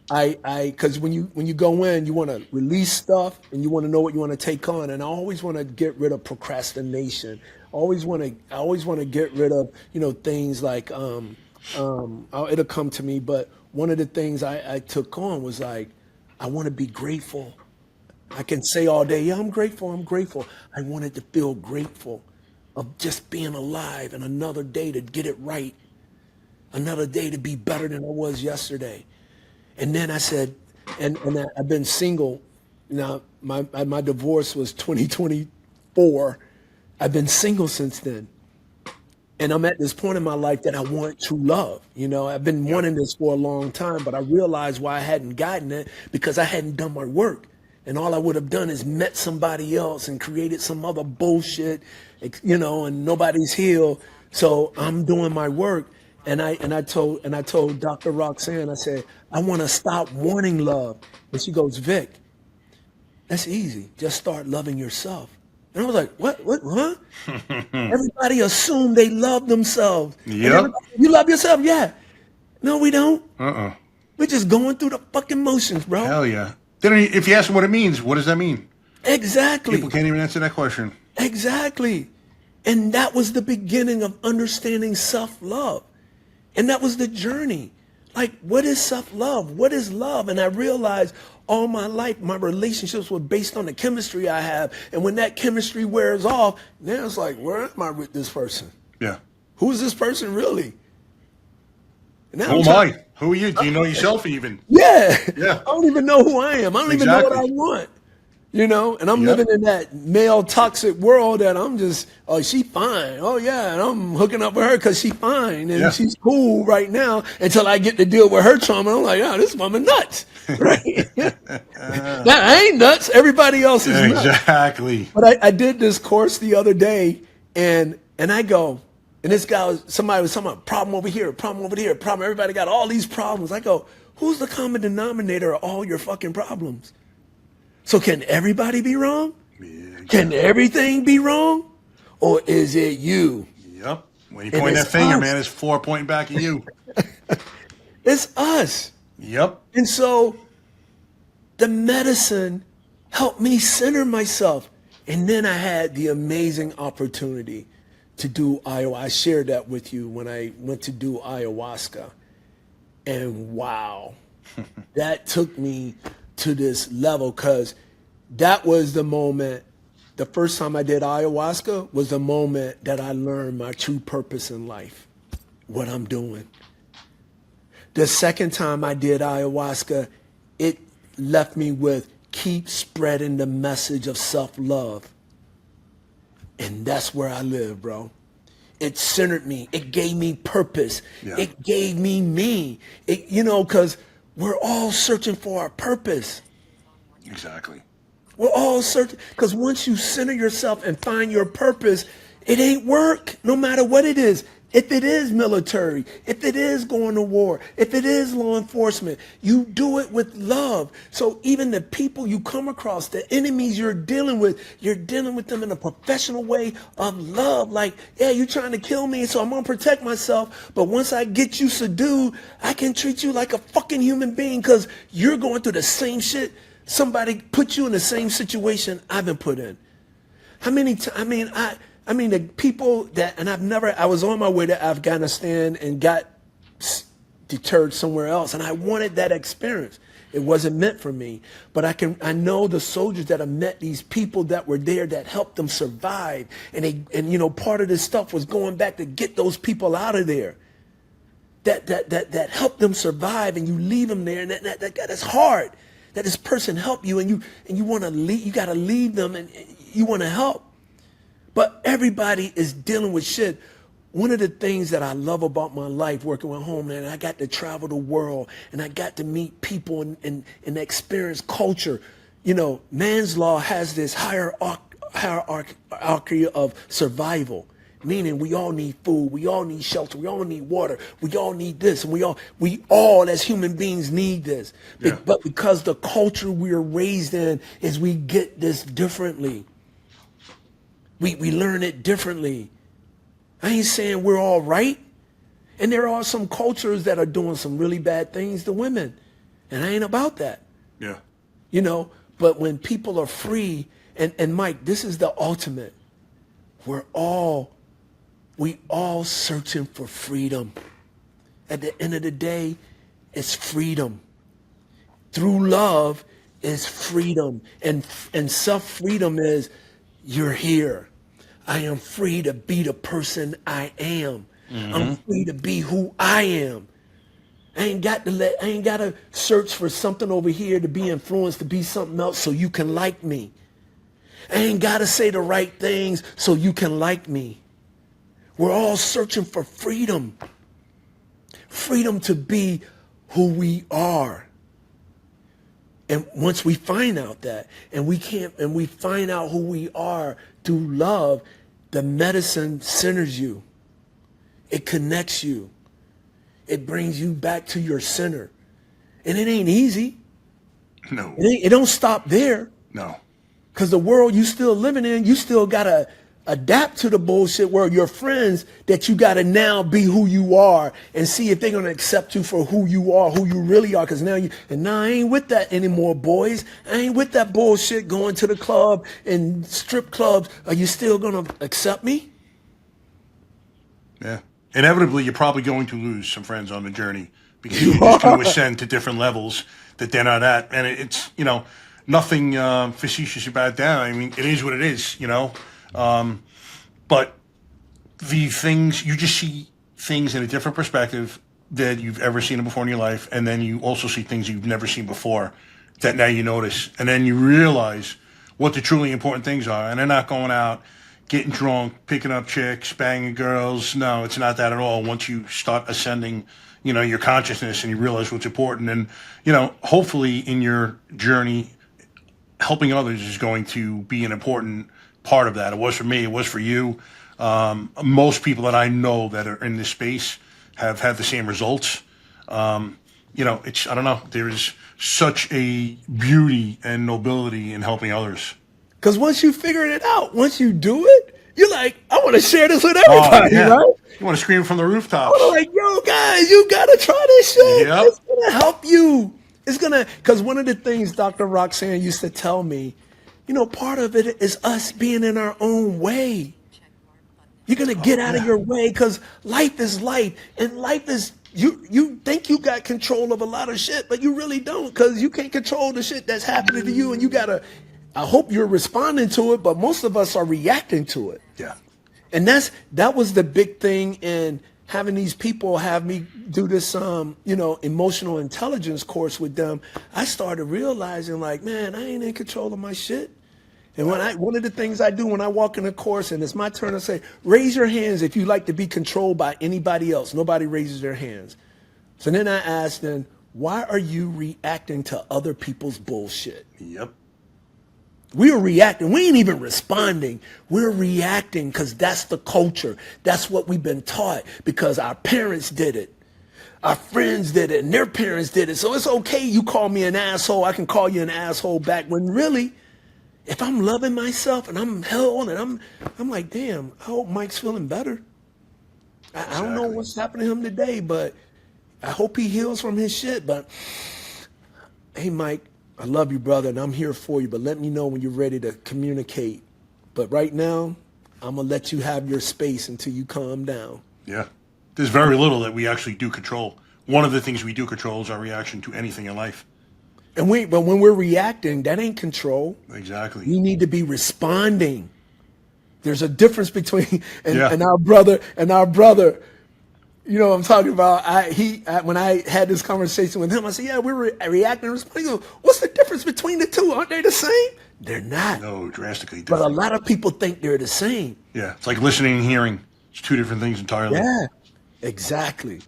because when you go in, you want to release stuff and you want to know what you want to take on. And I always want to get rid of procrastination. I always want to get rid of things like it'll come to me. But one of the things I took on was like I want to be grateful. I can say all day, yeah, I'm grateful. I wanted to feel grateful of just being alive and another day to get it right, another day to be better than I was yesterday. And then I said, and I've been single. My divorce was 2024. I've been single since then. And I'm at this point in my life that I want true love. I've been wanting this for a long time, but I realized why I hadn't gotten it because I hadn't done my work. And all I would have done is met somebody else and created some other bullshit, and nobody's healed. So I'm doing my work. And I told Dr. Roxanne, I said, I want to stop wanting love. And she goes, Vic, that's easy. Just start loving yourself. And I was like, what, huh? Everybody assumed they love themselves. Yep. You love yourself? Yeah. No, we don't. We're just going through the fucking motions, bro. Hell yeah. If you ask them what it means, what does that mean? Exactly. People can't even answer that question. Exactly. And that was the beginning of understanding self-love. And that was the journey. Like, what is self-love? What is love? And I realized all my life, my relationships were based on the chemistry I have. And when that chemistry wears off, now it's like, where am I with this person? Yeah. Who is this person really? Who am I? Who are you? Do you know yourself even? Yeah. Yeah. I don't even know who I am. I don't even know what I want. You know, and I'm living in that male toxic world that I'm just, oh, she fine. Oh yeah, and I'm hooking up with her because she fine and she's cool right now until I get to deal with her trauma. I'm like, oh, this woman nuts, right? Now I ain't nuts. Everybody else is nuts. Exactly. But I did this course the other day, and I go, and this guy somebody was talking about problem over here, problem over here, problem. Everybody got all these problems. I go, who's the common denominator of all your fucking problems? So can everybody be wrong? Yeah, exactly. Can everything be wrong? Or is it you? Yep. When you point that finger, man, it's 4 pointing back at you. It's us. Yep. And so the medicine helped me center myself. And then I had the amazing opportunity to do ayahuasca. I shared that with you when I went to do ayahuasca. And wow, that took me to this level, because that was the moment, the first time I did ayahuasca was the moment that I learned my true purpose in life, what I'm doing. The second time I did ayahuasca, it left me with keep spreading the message of self-love. And that's where I live, bro. It centered me. It gave me purpose. Yeah. It gave me me. It, you know, because we're all searching for our purpose. Exactly. We're all searching, because once you center yourself and find your purpose, it ain't work, no matter what it is. If it is military, if it is going to war, if it is law enforcement, you do it with love. So even the people you come across, the enemies you're dealing with them in a professional way of love. Like, yeah, you're trying to kill me, so I'm going to protect myself. But once I get you subdued, I can treat you like a fucking human being, because you're going through the same shit. Somebody put you in the same situation I've been put in. How many times, I mean, the people that, and I was on my way to Afghanistan and got deterred somewhere else, and I wanted that experience. It wasn't meant for me, but I know the soldiers that have met these people that were there that helped them survive, and you know, part of this stuff was going back to get those people out of there. That helped them survive, and you leave them there, and that's hard. That this person helped you, and you want to leave, you got to leave them, and you want to help. But everybody is dealing with shit. One of the things that I love about my life working with Homeland, I got to travel the world, and I got to meet people and experience culture. You know, man's law has this hierarchy of survival, meaning we all need food, we all need shelter, we all need water, we all need this, and we all as human beings need this. Yeah. But because the culture we're raised in is we get this differently. We learn it differently. I ain't saying we're all right. And there are some cultures that are doing some really bad things to women. And I ain't about that. Yeah. You know, but when people are free, and Mike, this is the ultimate. We all searching for freedom. At the end of the day, it's freedom. Through love is freedom. And self-freedom is, you're here. I am free to be the person I am. Mm-hmm. I'm free to be who I am. I ain't got to search for something over here to be influenced to be something else so you can like me. I ain't got to say the right things so you can like me. We're all searching for freedom. Freedom to be who we are. And once we find out that, and we find out who we are through love, the medicine centers you. It connects you. It brings you back to your center. And it ain't easy. No. It don't stop there. No. Because the world you still living in, you still got to adapt to the bullshit world. Your friends that you got to now be who you are and see if they're going to accept you for who you are, who you really are. Because now I ain't with that anymore, boys. I ain't with that bullshit going to the club and strip clubs. Are you still going to accept me? Yeah. Inevitably, you're probably going to lose some friends on the journey because you're just going to ascend to different levels that they're not at. And it's, you know, nothing facetious about that. I mean, it is what it is, you know. But the things, you just see things in a different perspective that you've ever seen before in your life. And then you also see things you've never seen before that now you notice. And then you realize what the truly important things are. And they're not going out, getting drunk, picking up chicks, banging girls. No, it's not that at all. Once you start ascending, your consciousness and you realize what's important, and, hopefully in your journey, helping others is going to be an important part of that. It was for me. It was for you. Most people that I know that are in this space have had the same results. I don't know. There's such a beauty and nobility in helping others. Because once you figure it out, once you do it, you're like, I want to share this with everybody, right? You want to scream from the rooftops. I'm like, yo, guys, you got to try this shit. Yep. It's going to help you. It's going to, because one of the things Dr. Roxanne used to tell me, part of it is us being in our own way. You're going to get out of your way because life is life. And life is, you think you got control of a lot of shit, but you really don't, because you can't control the shit that's happening to you. And you got to, I hope you're responding to it, but most of us are reacting to it. Yeah. And that was the big thing in having these people have me do this, emotional intelligence course with them. I started realizing, like, man, I ain't in control of my shit. And one of the things I do when I walk in a course and it's my turn to say, raise your hands if you like to be controlled by anybody else. Nobody raises their hands. So then I ask them, why are you reacting to other people's bullshit? Yep. We are reacting. We ain't even responding. We're reacting because that's the culture. That's what we've been taught because our parents did it. Our friends did it and their parents did it. So it's okay you call me an asshole. I can call you an asshole back, when really, if I'm loving myself and I'm held and I'm like, damn, I hope Mike's feeling better. I don't know what's happening to him today, but I hope he heals from his shit. But hey, Mike, I love you, brother, and I'm here for you, but let me know when you're ready to communicate. But right now, I'm going to let you have your space until you calm down. Yeah. There's very little that we actually do control. One of the things we do control is our reaction to anything in life. But when we're reacting, that ain't control. Exactly. We need to be responding. There's a difference between and our brother, you know what I'm talking about. When I had this conversation with him, I said, yeah, we're reacting and responding. He goes, what's the difference between the two? Aren't they the same? They're not. No, drastically different. But a lot of people think they're the same. Yeah, it's like listening and hearing. It's two different things entirely. Yeah, exactly.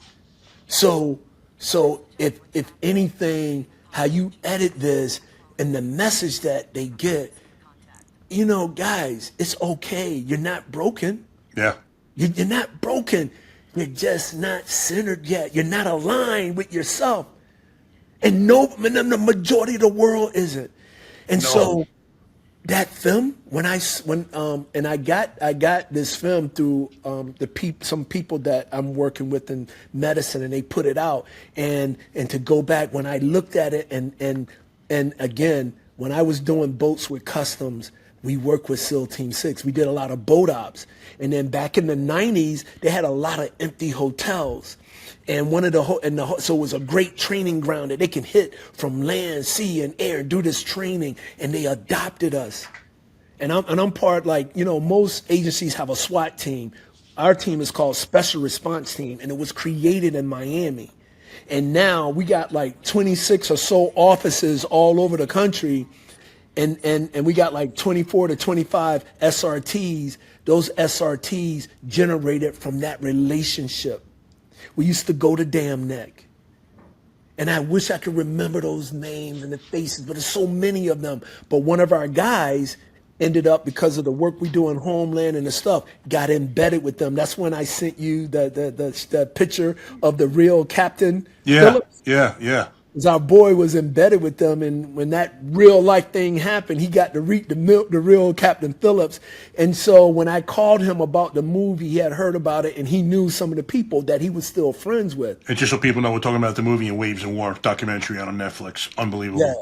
So if anything, how you edit this and the message that they get, guys, it's okay. You're not broken. Yeah. You're not broken. You're just not centered yet. You're not aligned with yourself. And the majority of the world isn't. And so that film, I got this film through some people that I'm working with in medicine, and they put it out. And to go back, when I looked at it, and again, when I was doing boats with Customs, we worked with SEAL Team 6. We did a lot of boat ops. And then back in the 90s, they had a lot of empty hotels. And so it was a great training ground that they can hit from land, sea, and air, do this training. And they adopted us. And I'm part, most agencies have a SWAT team. Our team is called Special Response Team, and it was created in Miami. And now we got 26 or so offices all over the country. And we got 24 to 25 SRTs. Those SRTs generated from that relationship. We used to go to Dam Neck. And I wish I could remember those names and the faces, but there's so many of them. But one of our guys ended up, because of the work we do in Homeland and the stuff, got embedded with them. That's when I sent you the picture of the real Captain Phillips. Yeah. Because our boy was embedded with them, and when that real life thing happened, he got to read the real Captain Phillips. And so when I called him about the movie, he had heard about it, and he knew some of the people that he was still friends with. And just so people know, we're talking about the movie in Waves and War documentary out on Netflix. Unbelievable. Yeah.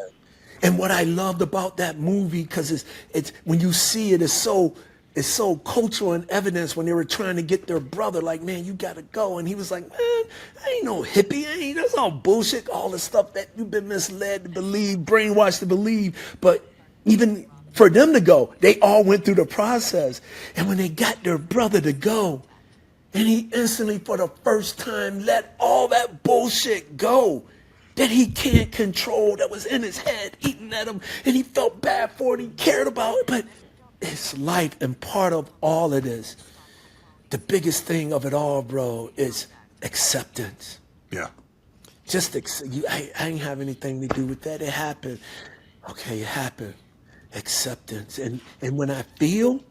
And what I loved about that movie, because it's when you see it, it's so cultural in evidence. When they were trying to get their brother, man, you gotta go. And he was like, man, I ain't no hippie. That's all bullshit. All the stuff that you've been misled to believe, brainwashed to believe. But even for them to go, they all went through the process. And when they got their brother to go, and he instantly, for the first time, let all that bullshit go. that he can't control, that was in his head, eating at him, and he felt bad for it, he cared about it, but it's life. And part of all of this, the biggest thing of it all, bro, is acceptance. Yeah. Just I ain't have anything to do with that. It happened. Okay, it happened. Acceptance. And when I feel,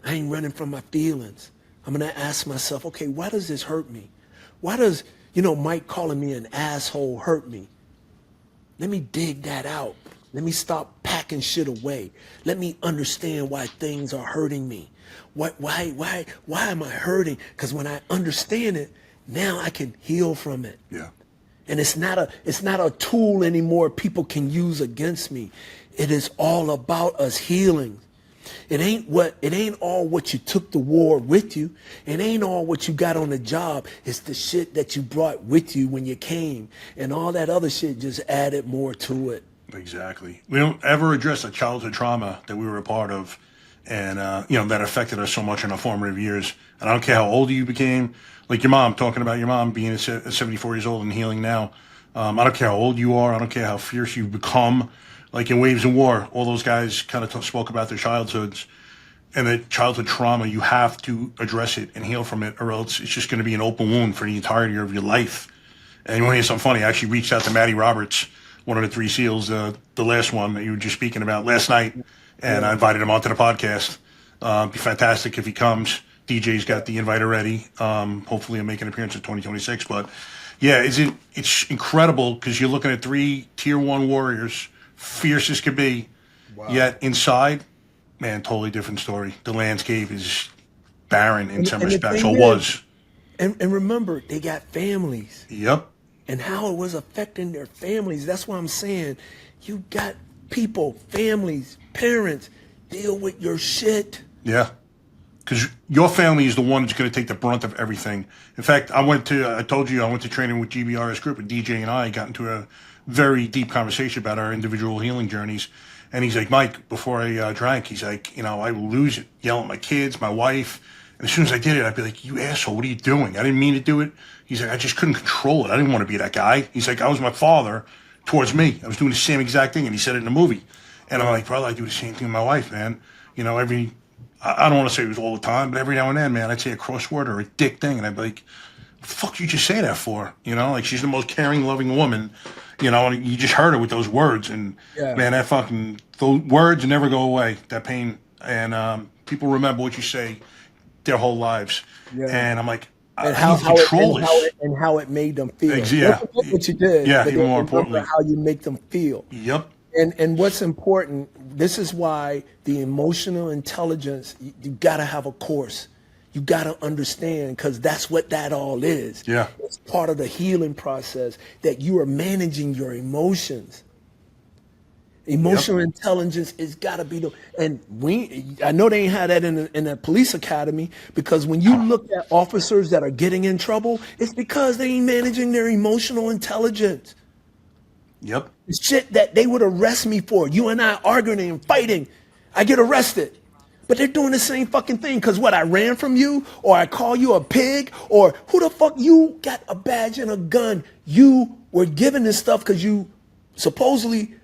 I ain't running from my feelings. I'm going to ask myself, okay, why does this hurt me? Why does, Mike calling me an asshole hurt me? Let me dig that out. Let me stop packing shit away. Let me understand why things are hurting me. Why am I hurting? Because when I understand it, now I can heal from it. Yeah. And it's not a tool anymore people can use against me. It is all about us healing. It ain't all what you took to war with you. It ain't all what you got on the job. It's the shit that you brought with you when you came. And all that other shit just added more to it. Exactly. We don't ever address a childhood trauma that we were a part of, and that affected us so much in our formative years. And I don't care how old you became. Like your mom, talking about your mom being 74 years old and healing now. I don't care how old you are. I don't care how fierce you've become. Like in Waves of War, all those guys kind of spoke about their childhoods and the childhood trauma. You have to address it and heal from it, or else it's just going to be an open wound for the entirety of your life. And you want to hear something funny? I actually reached out to Maddie Roberts, one of the 3 SEALs, the last one that you were just speaking about last night, and I invited him onto the podcast. It'd be fantastic if he comes. DJ's got the invite already. Hopefully he'll make an appearance in 2026. But yeah, it's incredible because you're looking at 3 tier 1 warriors, fierce as could be, yet inside, man, totally different story. The landscape is barren in some respects, or was. And remember, they got families. Yep. And how it was affecting their families. That's why I'm saying you got people, families, parents, deal with your shit. Yeah. Because your family is the one that's going to take the brunt of everything. In fact, I told you I went to training with GBRS Group, and DJ and I got into a very deep conversation about our individual healing journeys. And he's like, Mike, before I drank, he's like, I would lose it, yell at my kids, my wife. And as soon as I did it, I'd be like, you asshole, what are you doing? I didn't mean to do it. He's like, I just couldn't control it. I didn't want to be that guy. He's like, I was my father towards me. I was doing the same exact thing. And he said it in the movie. And I'm like, brother, I do the same thing with my wife, man. I don't want to say it was all the time, but every now and then, man, I'd say a cross word or a dick thing. And I'd be like, what the fuck you just say that for? Like she's the most caring, loving woman, and you just heard her with those words. And man, those words never go away, that pain. And people remember what you say their whole lives. Yeah. And I'm like, and how it made them feel. Yeah. What you did. Yeah, even more importantly. How you make them feel. Yep. And what's important, this is why the emotional intelligence, you got to have a course. You got to understand, because that's what that all is. Yeah. It's part of the healing process, that you are managing your emotions. Emotional intelligence is got to be I know they ain't had that in the police academy, because when you look at officers that are getting in trouble, it's because they ain't managing their emotional intelligence. Yep. It's shit that they would arrest me for. You and I arguing and fighting, I get arrested. But they're doing the same fucking thing, because what, I ran from you, or I call you a pig, or who the fuck, you got a badge and a gun. You were given this stuff because you supposedly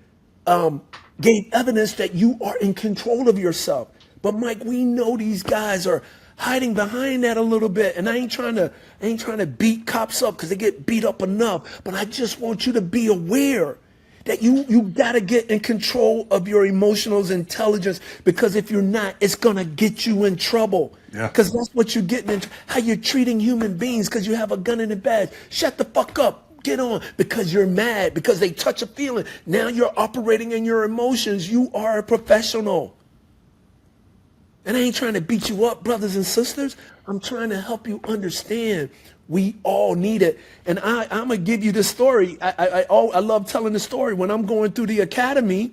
gave evidence that you are in control of yourself. But Mike, we know these guys are hiding behind that a little bit, and I ain't trying to beat cops up because they get beat up enough. But I just want you to be aware that you gotta get in control of your emotional intelligence, because if you're not, it's gonna get you in trouble. Yeah. Because that's what you're getting into. How you're treating human beings because you have a gun in a badge. Shut the fuck up. Get on, because you're mad, because they touch a feeling. Now you're operating in your emotions. You are a professional. And I ain't trying to beat you up, brothers and sisters. I'm trying to help you understand we all need it. And I'm going to give you this story. I love telling the story. When I'm going through the academy,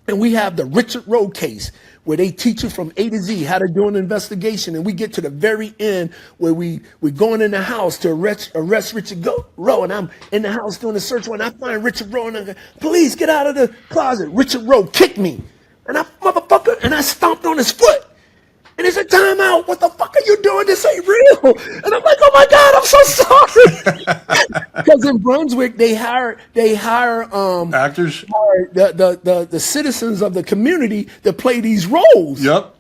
and we have the Richard Rowe case, where they teach you from A to Z how to do an investigation. And we get to the very end where we're going in the house to arrest Richard Rowe. And I'm in the house doing a search warrant. I find Richard Rowe, and I go, police, get out of the closet. Richard Rowe kicked me. And I stomped on his foot. And he said, time out. What the fuck are you doing? This ain't real. And I'm like, oh my God, I'm so sorry. Because in Brunswick, they hire Actors. the citizens of the community to play these roles. Yep.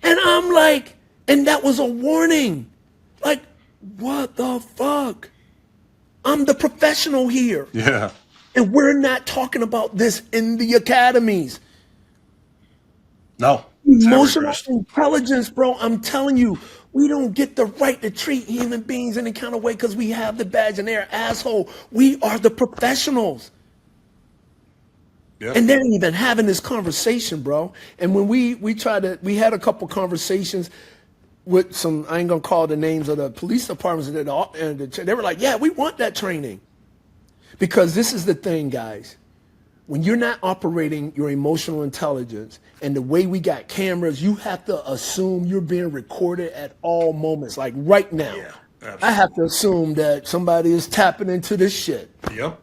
And I'm like, and that was a warning. Like, what the fuck? I'm the professional here. Yeah. And we're not talking about this in the academies. No. Emotional intelligence, bro. I'm telling you, we don't get the right to treat human beings any kind of way because we have the badge and they're asshole. We are the professionals. Yep. And they're even having this conversation, bro. And when we had a couple conversations with some, I ain't gonna call the names of the police departments, and they were like, yeah, we want that training. Because this is the thing, guys. When you're not operating your emotional intelligence and the way we got cameras, you have to assume you're being recorded at all moments. Like right now, Yeah, I have to assume that somebody is tapping into this shit. Yep.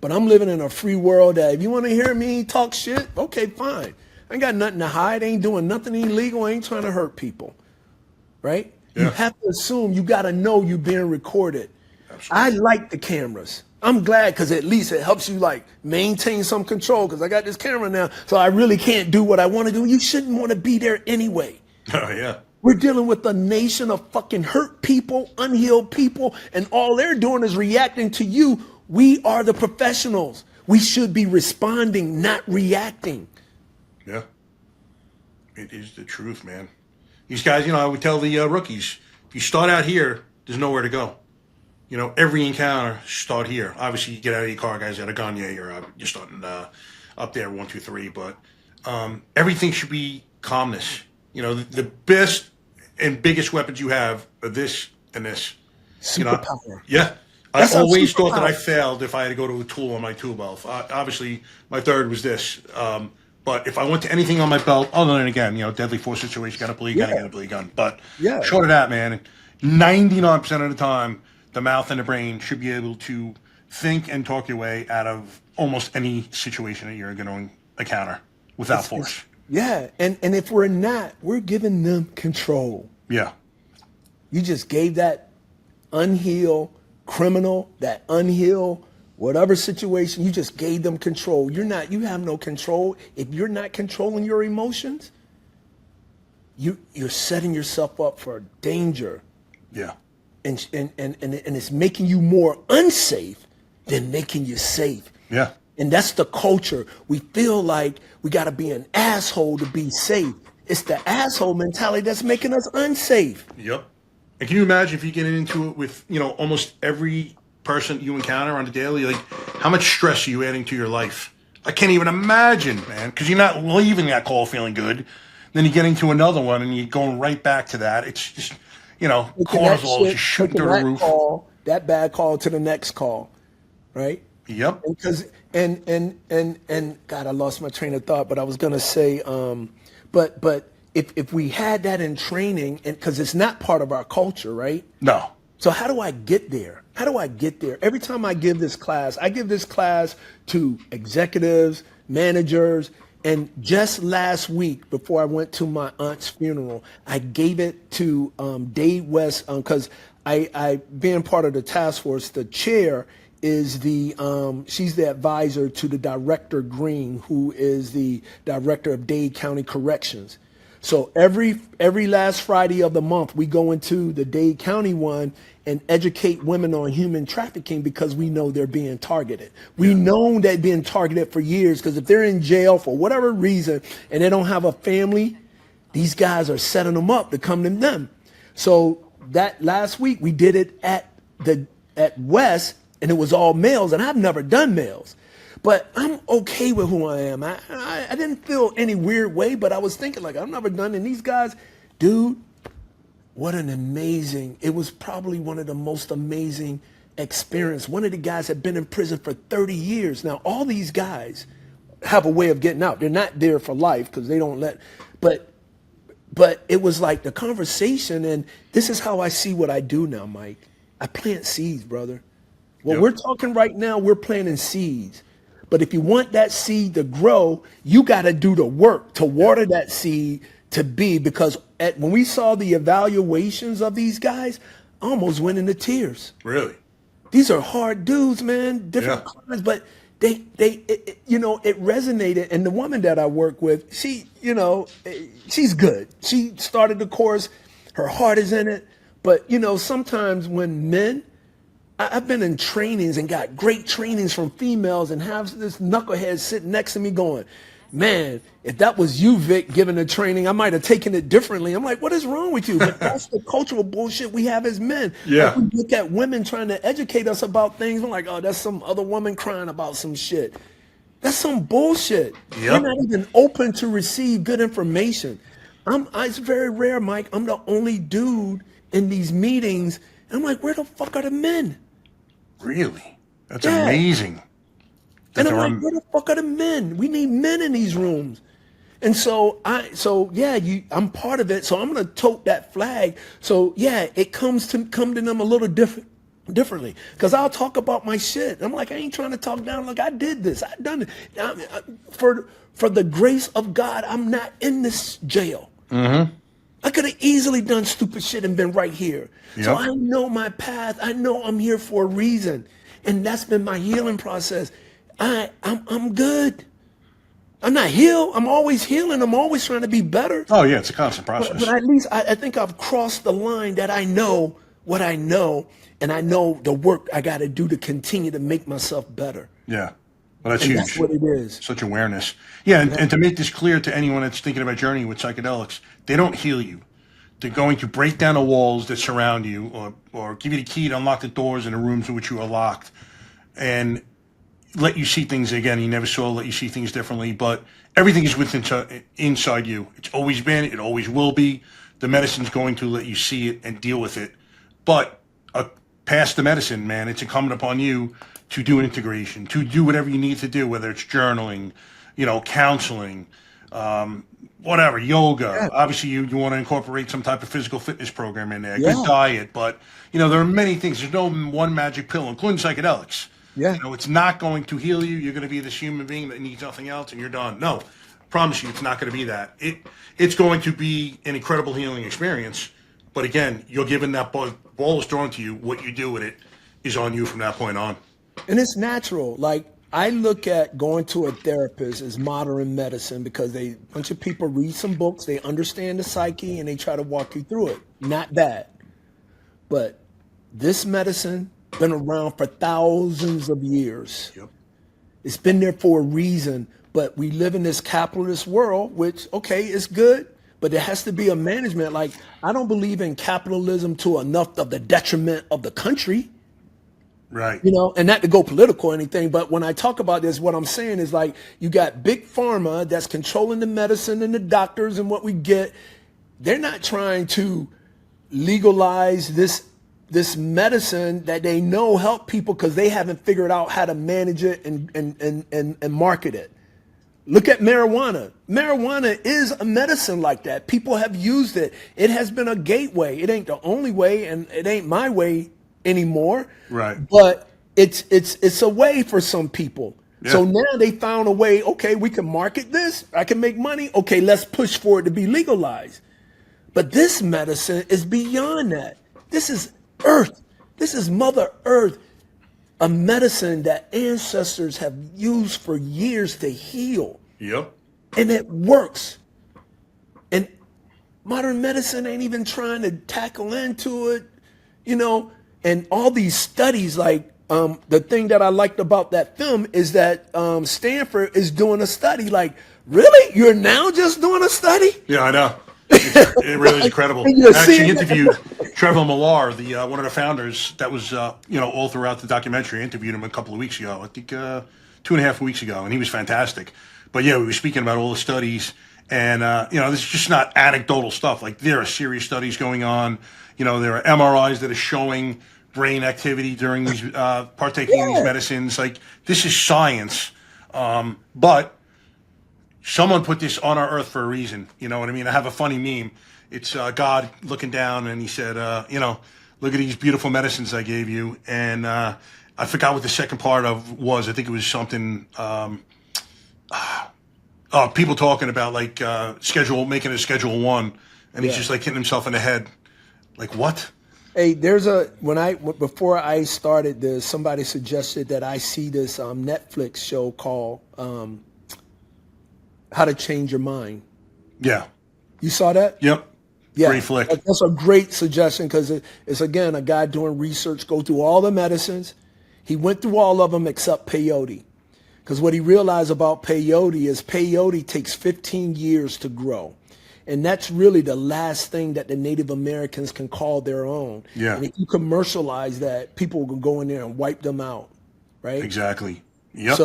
But I'm living in a free world that if you want to hear me talk shit, okay, fine. I ain't got nothing to hide. I ain't doing nothing illegal. I ain't trying to hurt people. Right? Yeah. You have to assume you got to know you're being recorded. Absolutely. I like the cameras. I'm glad because at least it helps you like maintain some control because I got this camera now, so I really can't do what I want to do. You shouldn't want to be there anyway. Oh, yeah. We're dealing with a nation of fucking hurt people, unhealed people, and all they're doing is reacting to you. We are the professionals. We should be responding, not reacting. Yeah. It is the truth, man. These guys, I would tell the rookies, if you start out here, there's nowhere to go. Every encounter start here. Obviously, you get out of your car, guys, at a gun, yeah, you're starting up there, 1, 2, 3. But everything should be calmness. The best and biggest weapons you have are this and this. Superpower. Yeah. That's I always thought that superpower. I failed if I had to go to a tool on my tool belt. Obviously, my third was this. But if I went to anything on my belt, other than, again, deadly force situation, got to bleed, got to bleed gun. But short of that, man, 99% of the time, the mouth and the brain should be able to think and talk your way out of almost any situation that you're going to encounter without force. Yeah, and if we're not, we're giving them control. Yeah. You just gave that unhealed criminal, that unhealed whatever situation, you just gave them control. You have no control. If you're not controlling your emotions, you're setting yourself up for danger. Yeah. And it's making you more unsafe than making you safe. Yeah. And that's the culture. We feel like we got to be an asshole to be safe. It's the asshole mentality that's making us unsafe. Yep. And can you imagine if you get into it with, almost every person you encounter on the daily, like how much stress are you adding to your life? I can't even imagine, man, because you're not leaving that call feeling good. Then you get into another one and you're going right back to that. It's just, cortisol is just shooting through the roof. That bad call to the next call, right? Yep. Because and God, I lost my train of thought, but I was gonna say, but if we had that in training, and because it's not part of our culture, right? No. So how do I get there? How do I get there? Every time I give this class to executives, managers, and just last week before I went to my aunt's funeral, I gave it to Dade West because I being part of the task force, the chair is she's the advisor to the director Green, who is the director of Dade County Corrections. So every last Friday of the month, we go into the Dade County one and educate women on human trafficking because we know they're being targeted. We know they've been targeted for years because if they're in jail for whatever reason and they don't have a family, these guys are setting them up to come to them. So that last week we did it at West, and it was all males, and I've never done males. But I'm okay with who I am. I didn't feel any weird way, but I was thinking like, I've never done it. And these guys, dude, what an amazing, it was probably one of the most amazing experience. One of the guys had been in prison for 30 years. Now, all these guys have a way of getting out. They're not there for life because they don't but it was like the conversation, and this is how I see what I do now, Mike. I plant seeds, brother. What we're talking right now, we're planting seeds. But if you want that seed to grow, you got to do the work to water that seed to be, because when we saw the evaluations of these guys, I almost went into tears. Really? these are hard dudes, man, different kinds, but it resonated. And the woman that I work with, she, she's good. She started the course, her heart is in it. But, sometimes when men, I've been in trainings and got great trainings from females and have this knucklehead sitting next to me going, man, if that was you, Vic, giving the training, I might have taken it differently. I'm like, what is wrong with you? But that's the cultural bullshit we have as men. Yeah. Like, we look at women trying to educate us about things. We're like, oh, that's some other woman crying about some shit. That's some bullshit. Yep. We're not even open to receive good information. It's very rare, Mike. I'm the only dude in these meetings. And I'm like, where the fuck are the men? Really? That's amazing. And I'm like, where the fuck are the men? We need men in these rooms. And I'm part of it. So I'm gonna tote that flag. So yeah, it come to them a little differently. Because I'll talk about my shit. I'm like, I ain't trying to talk down. Look, I did this. I done it. For the grace of God, I'm not in this jail. Mm-hmm. I could have easily done stupid shit and been right here. Yep. So I know my path. I know I'm here for a reason. And that's been my healing process. I'm good. I'm not healed. I'm always healing. I'm always trying to be better. Oh, yeah, it's a constant process. But at least I think I've crossed the line that I know what I know, and I know the work I got to do to continue to make myself better. Yeah. Well, that's huge. That's what it is. Such awareness. Yeah, and to make this clear to anyone that's thinking about journeying with psychedelics, they don't heal you. They're going to break down the walls that surround you or give you the key to unlock the doors in the rooms in which you are locked and let you see things again you never saw, let you see things differently. But everything is inside you. It's always been, it always will be. The medicine's going to let you see it and deal with it. But past the medicine, man, it's incumbent upon you to do an integration, to do whatever you need to do, whether it's journaling, counseling, whatever, yoga. Yeah. Obviously, you want to incorporate some type of physical fitness program in there, good diet. But, there are many things. There's no one magic pill, including psychedelics. Yeah. It's not going to heal you. You're going to be this human being that needs nothing else, and you're done. No, I promise you, it's not going to be that. It's going to be an incredible healing experience. But again, you're given that ball is thrown to you. What you do with it is on you from that point on. And it's natural. Like, I look at going to a therapist as modern medicine because a bunch of people read some books, they understand the psyche, and they try to walk you through it. Not bad. But this medicine been around for thousands of years. Yep. It's been there for a reason, but we live in this capitalist world, which, okay, is good, but there has to be a management. Like, I don't believe in capitalism to enough of the detriment of the country. Right. And not to go political or anything, but when I talk about this, what I'm saying is, like, you got big pharma that's controlling the medicine and the doctors and what we get. They're not trying to legalize this medicine that they know help people because they haven't figured out how to manage it and market it. Look at marijuana. Marijuana is a medicine like that. People have used it. It has been a gateway. It ain't the only way, and it ain't my way anymore. Right. But it's a way for some people. Yeah. So now they found a way, okay, we can market this. I can make money. Okay, let's push for it to be legalized. But this medicine is beyond that. This is Earth. This is Mother Earth, a medicine that ancestors have used for years to heal. Yep. And it works. And modern medicine ain't even trying to tackle into it, and all these studies, like the thing that I liked about that film is that Stanford is doing a study. Like, really? You're now just doing a study? Yeah, I know. It really is incredible. I actually interviewed Trevor Millar, one of the founders. That was, all throughout the documentary. I interviewed him a couple of weeks ago. I think 2.5 weeks ago, and he was fantastic. But yeah, we were speaking about all the studies, and this is just not anecdotal stuff. Like, there are serious studies going on. There are MRIs that are showing brain activity during these partaking in these medicines. Like, this is science, but someone put this on our earth for a reason. You know what I mean? I have a funny meme. It's God looking down, and he said, look at these beautiful medicines I gave you. And I forgot what the second part of was. I think it was something, people talking about, like, making a Schedule 1. And he's just, like, hitting himself in the head. Like, what? Hey, before I started this, somebody suggested that I see this Netflix show called How to Change Your Mind. Yeah. You saw that? Yep. Yeah, Great flick. that's a great suggestion because it's again a guy doing research, go through all the medicines. He went through all of them except peyote, because what he realized about peyote is peyote takes 15 years to grow. And that's really the last thing that the Native Americans can call their own. Yeah. And if you commercialize that, people will go in there and wipe them out, right? Exactly. Yep.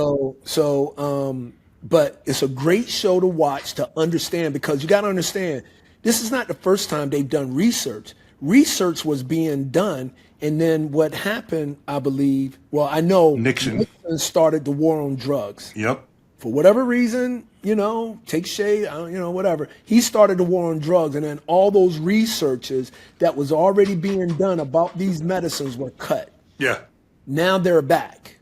But it's a great show to watch to understand, because you got to understand, this is not the first time they've done research. Research was being done, and then what happened, I believe, well, I know Nixon started the war on drugs. Yep. For whatever reason, take shade, whatever. He started the war on drugs, and then all those researches that was already being done about these medicines were cut. Yeah. Now they're back.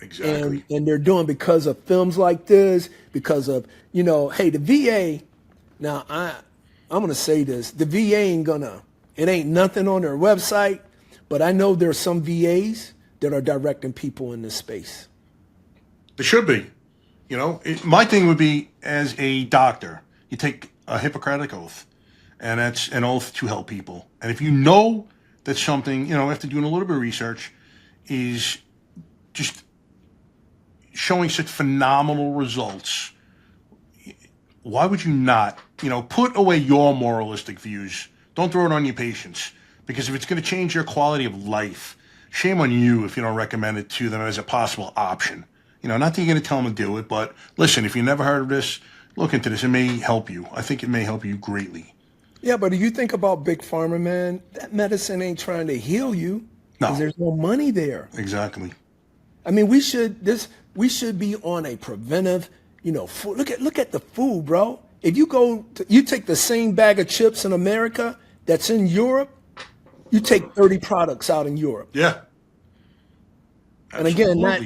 Exactly. And they're doing, because of films like this, because of, hey, the VA, now I'm going to say this, the VA it ain't nothing on their website, but I know there's some VAs that are directing people in this space. There should be. My thing would be, as a doctor, you take a Hippocratic oath, and that's an oath to help people. And if you know that something, after doing a little bit of research, is just showing such phenomenal results, why would you not, put away your moralistic views? Don't throw it on your patients, because if it's going to change your quality of life, shame on you if you don't recommend it to them as a possible option. Not that you're going to tell them to do it, but listen, if you never heard of this, look into this. It may help you. I think it may help you greatly. Yeah, but if you think about Big Pharma, man, that medicine ain't trying to heal you. No. Because there's no money there. Exactly. I mean, we should be on a preventive, food. Look at the food, bro. If you take the same bag of chips in America that's in Europe, you take 30 products out in Europe. Yeah. And again, I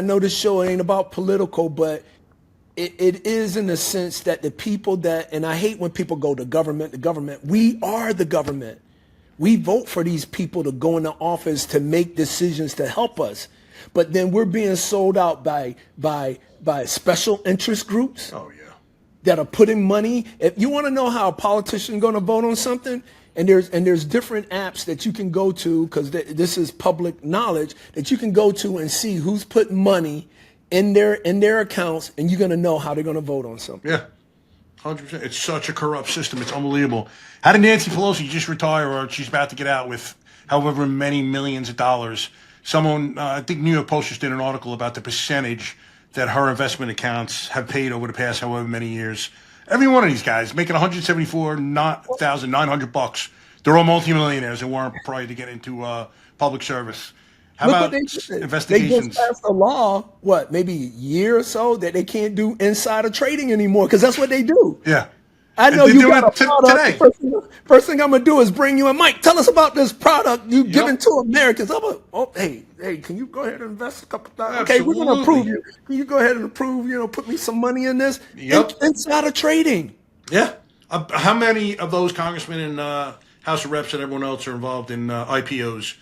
know this show ain't about political, but it is in the sense that the people and I hate when people go the government, we are the government. We vote for these people to go into office to make decisions to help us. But then we're being sold out by special interest groups. Oh, yeah. That are putting money. If you want to know how a politician is going to vote on something, and there's different apps that you can go to, because this is public knowledge, that you can go to and see who's putting money in their accounts, and you're going to know how they're going to vote on something. Yeah, 100%. It's such a corrupt system. It's unbelievable. How did Nancy Pelosi just retire, or she's about to get out with however many millions of dollars? Someone, I think New York Post just did an article about the percentage that her investment accounts have paid over the past however many years. Every one of these guys making $174,900. They're all multimillionaires and weren't prior to get into public service. How about investigations? They just passed a law, maybe a year or so, that they can't do insider trading anymore, because that's what they do. Yeah. I know you got a product. First thing I'm going to do is bring you in. Mike, tell us about this product you giving to Americans. Hey, can you go ahead and invest a couple thousand? Okay, we're going to approve you. Can you go ahead and approve, put me some money in this? Yep. Insider trading. Yeah. How many of those congressmen and House of Reps and everyone else are involved in IPOs?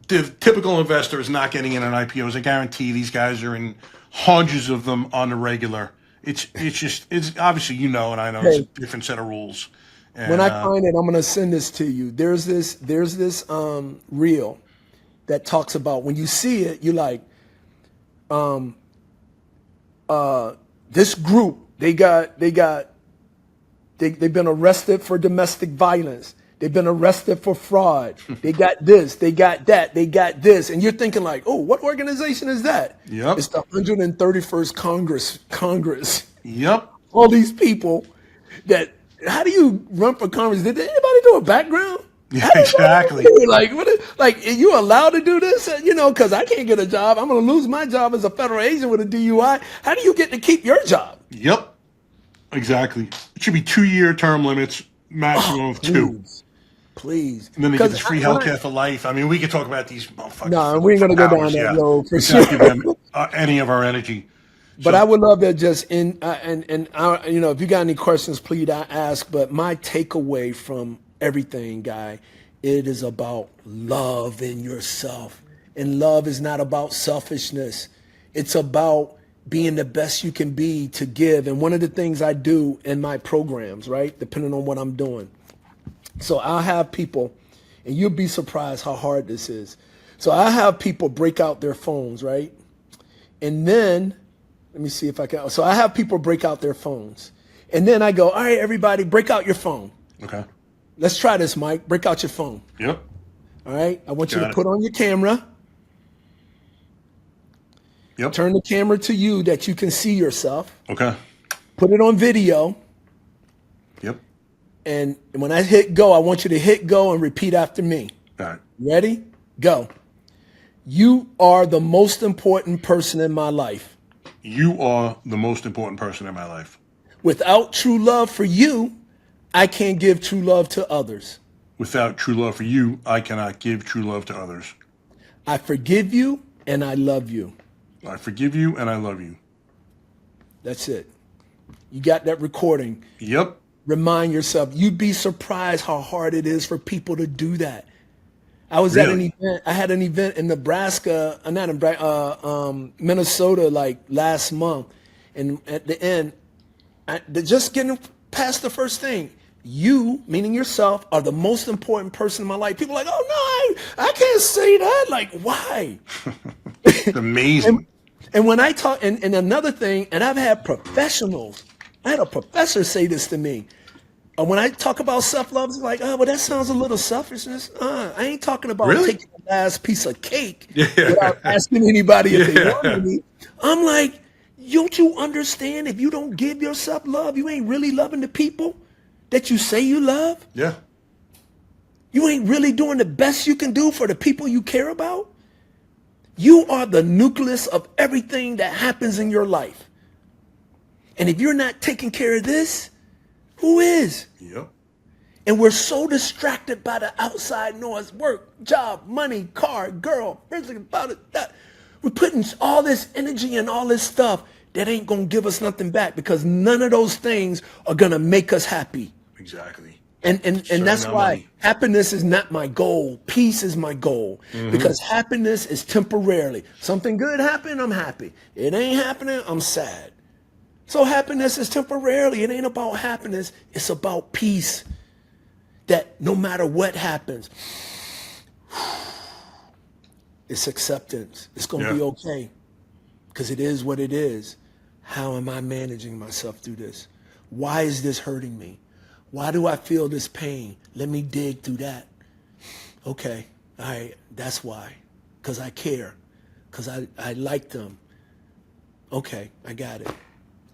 The typical investor is not getting in on IPOs. I guarantee these guys are in hundreds of them on the regular. It's obviously, and I know it's a different set of rules. And, when I find it, I'm going to send this to you. There's this reel that talks about, when you see it, you're like, this group, they've been arrested for domestic violence. They've been arrested for fraud. They got this, they got that, they got this. And you're thinking like, oh, what organization is that? Yep. It's the 131st Congress. Yep. All these people how do you run for Congress? Did anybody do a background? Yeah, exactly. Like, are you allowed to do this? Because I can't get a job. I'm going to lose my job as a federal agent with a DUI. How do you get to keep your job? Yep. Exactly. It should be 2-year term limits, maximum of 2. Please. And then they get this free healthcare for life. I mean, we could talk about these motherfuckers. No, we ain't going to go down that road for sure. Not give them any of our energy. But I would love to just if you got any questions, please ask. But my takeaway from everything, Guy, It is about love in yourself. And love is not about selfishness. It's about being the best you can be to give. And one of the things I do in my programs, right, depending on what I'm doing. So I'll have people, and you'll be surprised how hard this is. So I have people break out their phones, right? And then, let me see if I can. So I have people break out their phones. And then I go, all right, everybody, break out your phone. Okay. Let's try this, Mike. Break out your phone. Yep. All right. I want you Got to it. put on your camera. Yep. Turn the camera to you that you can see yourself. Okay. Put it on video. Yep. And when I hit go, I want you to hit go and repeat after me. All right. Ready? Go. You are the most important person in my life. You are the most important person in my life. Without true love for you, I can't give true love to others. Without true love for you, I cannot give true love to others. I forgive you and I love you. I forgive you and I love you. That's it. You got that recording. Yep. Remind yourself. You'd be surprised how hard it is for people to do that. I was at an event. I had an event in Nebraska, not in Minnesota, like last month, and at the end, just getting past the first thing. You, meaning yourself, are the most important person in my life. People are like, oh no, I can't say that. Like, why? It's amazing. And when I talk, and another thing, and I've had professionals, I had a professor say this to me. When I talk about self-love, it's like, oh, well, that sounds a little selfishness. I ain't talking about taking the last piece of cake without asking anybody if they wanted me. I'm like, don't you understand if you don't give yourself love, you ain't really loving the people that you say you love? Yeah. You ain't really doing the best you can do for the people you care about? You are the nucleus of everything that happens in your life. And if you're not taking care of this, who is? Yep. And we're so distracted by the outside noise, work, job, money, car, girl, everything about it. That we're putting all this energy and all this stuff that ain't going to give us nothing back because none of those things are going to make us happy. Exactly. And that's why happiness is not my goal. Peace is my goal. Because happiness is temporarily. Something good happened, I'm happy. It ain't happening, I'm sad. So happiness is temporarily. It ain't about happiness. It's about peace. That no matter what happens, it's acceptance. It's going to be okay. Because it is what it is. How am I managing myself through this? Why is this hurting me? Why do I feel this pain? Let me dig through that. Okay. All right. That's why. Because I care. Because I like them. Okay. I got it.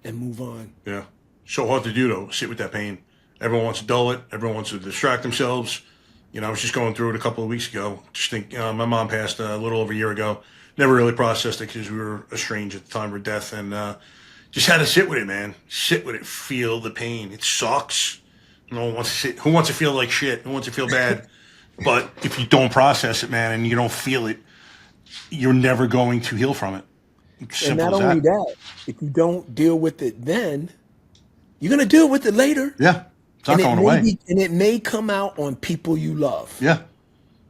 And move on. Yeah. So hard to do, though. Sit with that pain. Everyone wants to dull it. Everyone wants to distract themselves. You know, I was just going through it a couple of weeks ago. Just think, my mom passed a little over a year ago. Never really processed it because we were estranged at the time of her death. And just had to sit with it, man. Sit with it. Feel the pain. It sucks. No one wants to sit. Who wants to feel like shit? Who wants to feel bad? But if you don't process it, man, and you don't feel it, you're never going to heal from it. And not only that, if you don't deal with it then, you're going to deal with it later. Yeah. It's not going away. And it may come out on people you love. Yeah.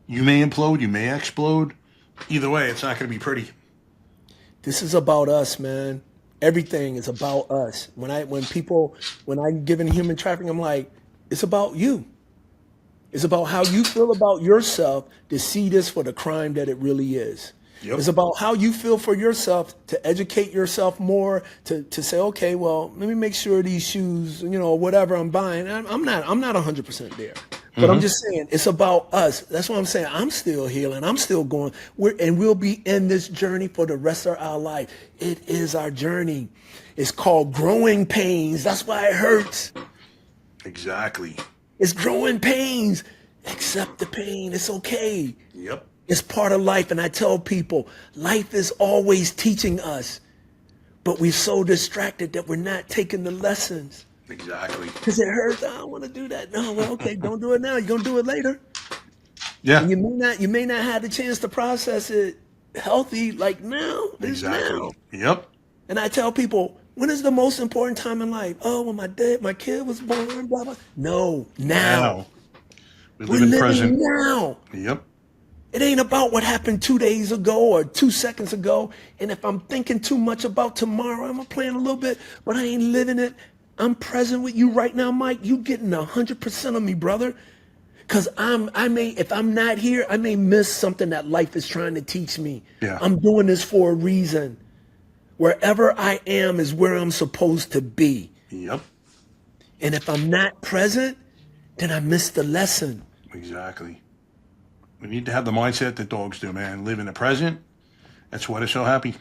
You may implode. You may explode. Either way, it's not going to be pretty. This is about us, man. Everything is about us. When I give in human trafficking, I'm like, it's about you. It's about how you feel about yourself to see this for the crime that it really is. Yep. It's about how you feel for yourself to educate yourself more, to say, okay, well, let me make sure these shoes, whatever I'm buying. I'm not 100% there. But I'm just saying, it's about us. That's what I'm saying. I'm still healing. I'm still going. We'll be in this journey for the rest of our life. It is our journey. It's called growing pains. That's why it hurts. Exactly. It's growing pains. Accept the pain. It's okay. Yep. It's part of life. And I tell people, life is always teaching us. But we're so distracted that we're not taking the lessons. Exactly. Because it hurts. I don't want to do that. No, well, okay, don't do it now. You're going to do it later. Yeah. And you may not have the chance to process it healthy like now. Exactly. Now. Yep. And I tell people, when is the most important time in life? Oh, when my kid was born, blah, blah. No, now. We We're live in living present. now. Yep. It ain't about what happened 2 days ago or 2 seconds ago. And if I'm thinking too much about tomorrow, I'm playing a little bit, but I ain't living it. I'm present with you right now, Mike. You getting 100% of me, brother. Cause if I'm not here, I may miss something that life is trying to teach me. Yeah. I'm doing this for a reason. Wherever I am is where I'm supposed to be. Yep. And if I'm not present, then I miss the lesson. Exactly. We need to have the mindset that dogs do, man. Live in the present. That's why they're so happy.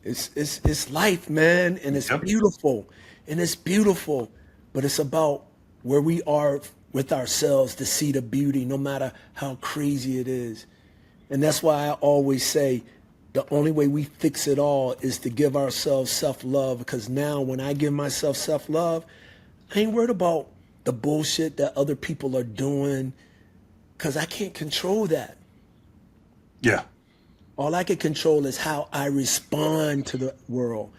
It's life, man, and it's beautiful. And it's beautiful. But it's about where we are with ourselves to see the beauty, no matter how crazy it is. And that's why I always say the only way we fix it all is to give ourselves self-love. Because now when I give myself self-love, I ain't worried about the bullshit that other people are doing, because I can't control that. Yeah. All I can control is how I respond to the world.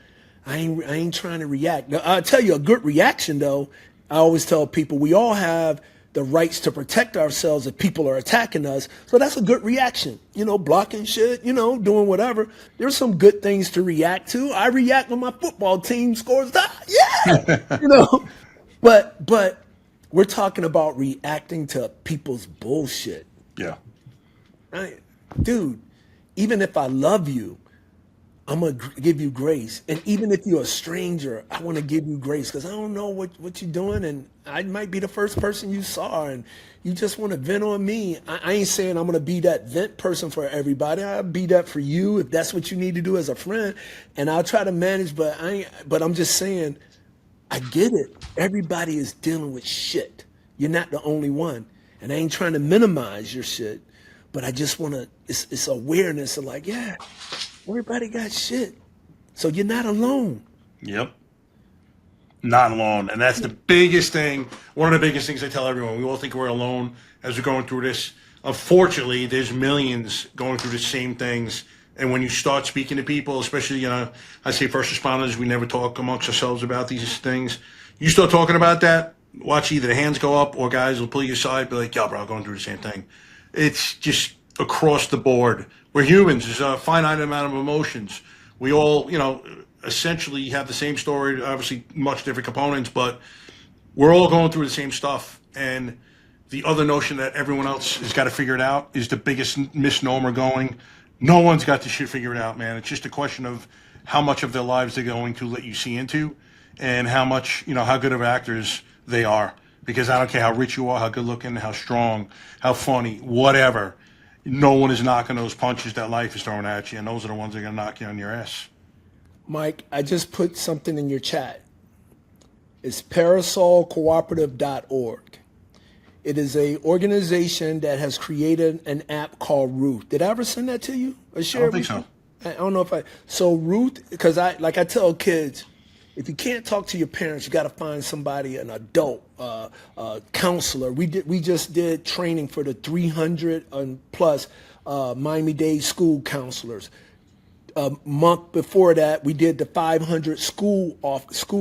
I ain't trying to react. Now, I'll tell you a good reaction, though. I always tell people we all have the rights to protect ourselves if people are attacking us. So that's a good reaction. You know, blocking shit, you know, doing whatever. There's some good things to react to. I react when my football team scores. Yeah, you know. But we're talking about reacting to people's bullshit. Yeah. Dude, even if I love you, I'm going to give you grace. And even if you're a stranger, I want to give you grace because I don't know what you're doing. And I might be the first person you saw and you just want to vent on me. I ain't saying I'm going to be that vent person for everybody. I'll be that for you if that's what you need to do as a friend. And I'll try to manage, but I'm just saying, I get it. Everybody is dealing with shit. You're not the only one. And I ain't trying to minimize your shit, but I just want to, it's awareness of like, yeah, everybody got shit. So you're not alone. Yep. Not alone. And that's the biggest thing. One of the biggest things I tell everyone. We all think we're alone as we're going through this. Unfortunately, there's millions going through the same things. And when you start speaking to people, especially, you know, I say first responders, we never talk amongst ourselves about these things. You start talking about that, watch either the hands go up or guys will pull you aside, be like, yo, bro, I'm going through the same thing. It's just across the board. We're humans. There's a finite amount of emotions. We all, you know, essentially have the same story, obviously much different components, but we're all going through the same stuff. And the other notion that everyone else has got to figure it out is the biggest misnomer going. No one's got this shit figured out, man. It's just a question of how much of their lives they're going to let you see into and how much, you know, how good of actors they are. Because I don't care how rich you are, how good looking, how strong, how funny, whatever. No one is knocking those punches that life is throwing at you, and those are the ones that are going to knock you on your ass. Mike, I just put something in your chat. It's parasolcooperative.org. It is an organization that has created an app called Ruth. Did I ever send that to you or share I don't think so. I don't know if so Ruth, because I tell kids, if you can't talk to your parents, you got to find somebody, an adult, counselor. We just did training for the 300 and plus Miami-Dade school counselors. A month before that, we did the 500 school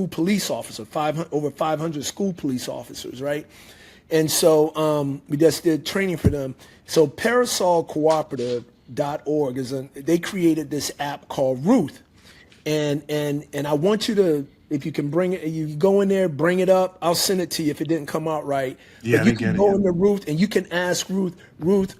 police officers, over 500 school police officers, right? And so we just did training for them. So parasolcooperative.org they created this app called Ruth. And I want you to, if you can bring it, you go in there, bring it up. I'll send it to you if it didn't come out right. Yeah, but you can go into Ruth and you can ask Ruth,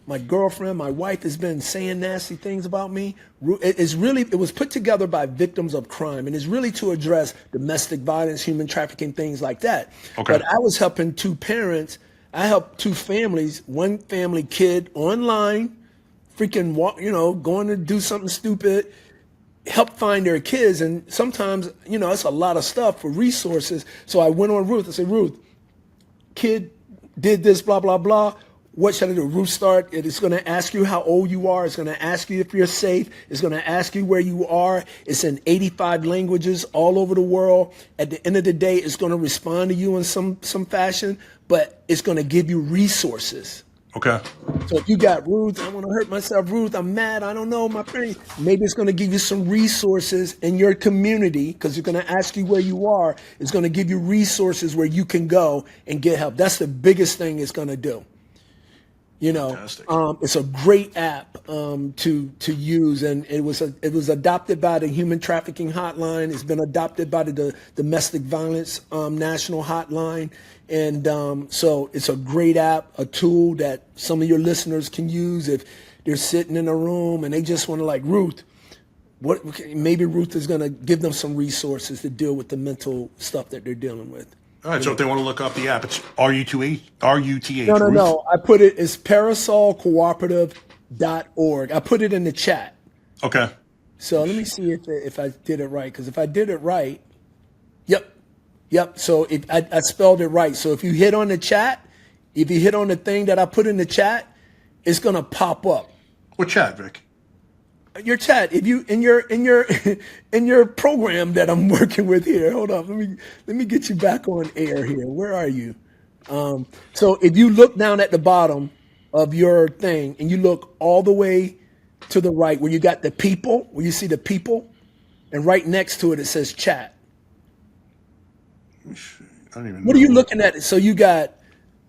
my girlfriend, my wife has been saying nasty things about me. It was put together by victims of crime and it's really to address domestic violence, human trafficking, things like that. Okay. But I was helping two parents. I helped two families, one family kid online, freaking, going to do something stupid, help find their kids. And sometimes, it's a lot of stuff for resources. So I went on Ruth and said, Ruth, kid did this, blah, blah, blah. What should I do? Ruth start. It's going to ask you how old you are. It's going to ask you if you're safe. It's going to ask you where you are. It's in 85 languages all over the world. At the end of the day, it's going to respond to you in some fashion, but it's going to give you resources. Okay. So if you got Ruth, I want to hurt myself, Ruth, I'm mad, I don't know, my friend. Maybe it's going to give you some resources in your community because it's going to ask you where you are. It's going to give you resources where you can go and get help. That's the biggest thing it's going to do. It's a great app to use, and it was adopted by the Human Trafficking Hotline. It's been adopted by the Domestic Violence National Hotline, and so it's a great app, a tool that some of your listeners can use if they're sitting in a room and they just want to Ruth. Maybe Ruth is going to give them some resources to deal with the mental stuff that they're dealing with. All right, so if they want to look up the app, it's RUTH. No. I put it's parasolcooperative.org. I put it in the chat. Okay. So let me see if I did it right. Because if I did it right, yep. So I spelled it right. So if you hit on the chat, if you hit on the thing that I put in the chat, it's gonna pop up. What chat, Vic? Your chat. If you in your program that I'm working with here. Hold on. Let me get you back on air here. Where are you? So if you look down at the bottom of your thing and you look all the way to the right where you got the people, where you see the people, and right next to it says chat. I don't even know. What are you looking at? So you got,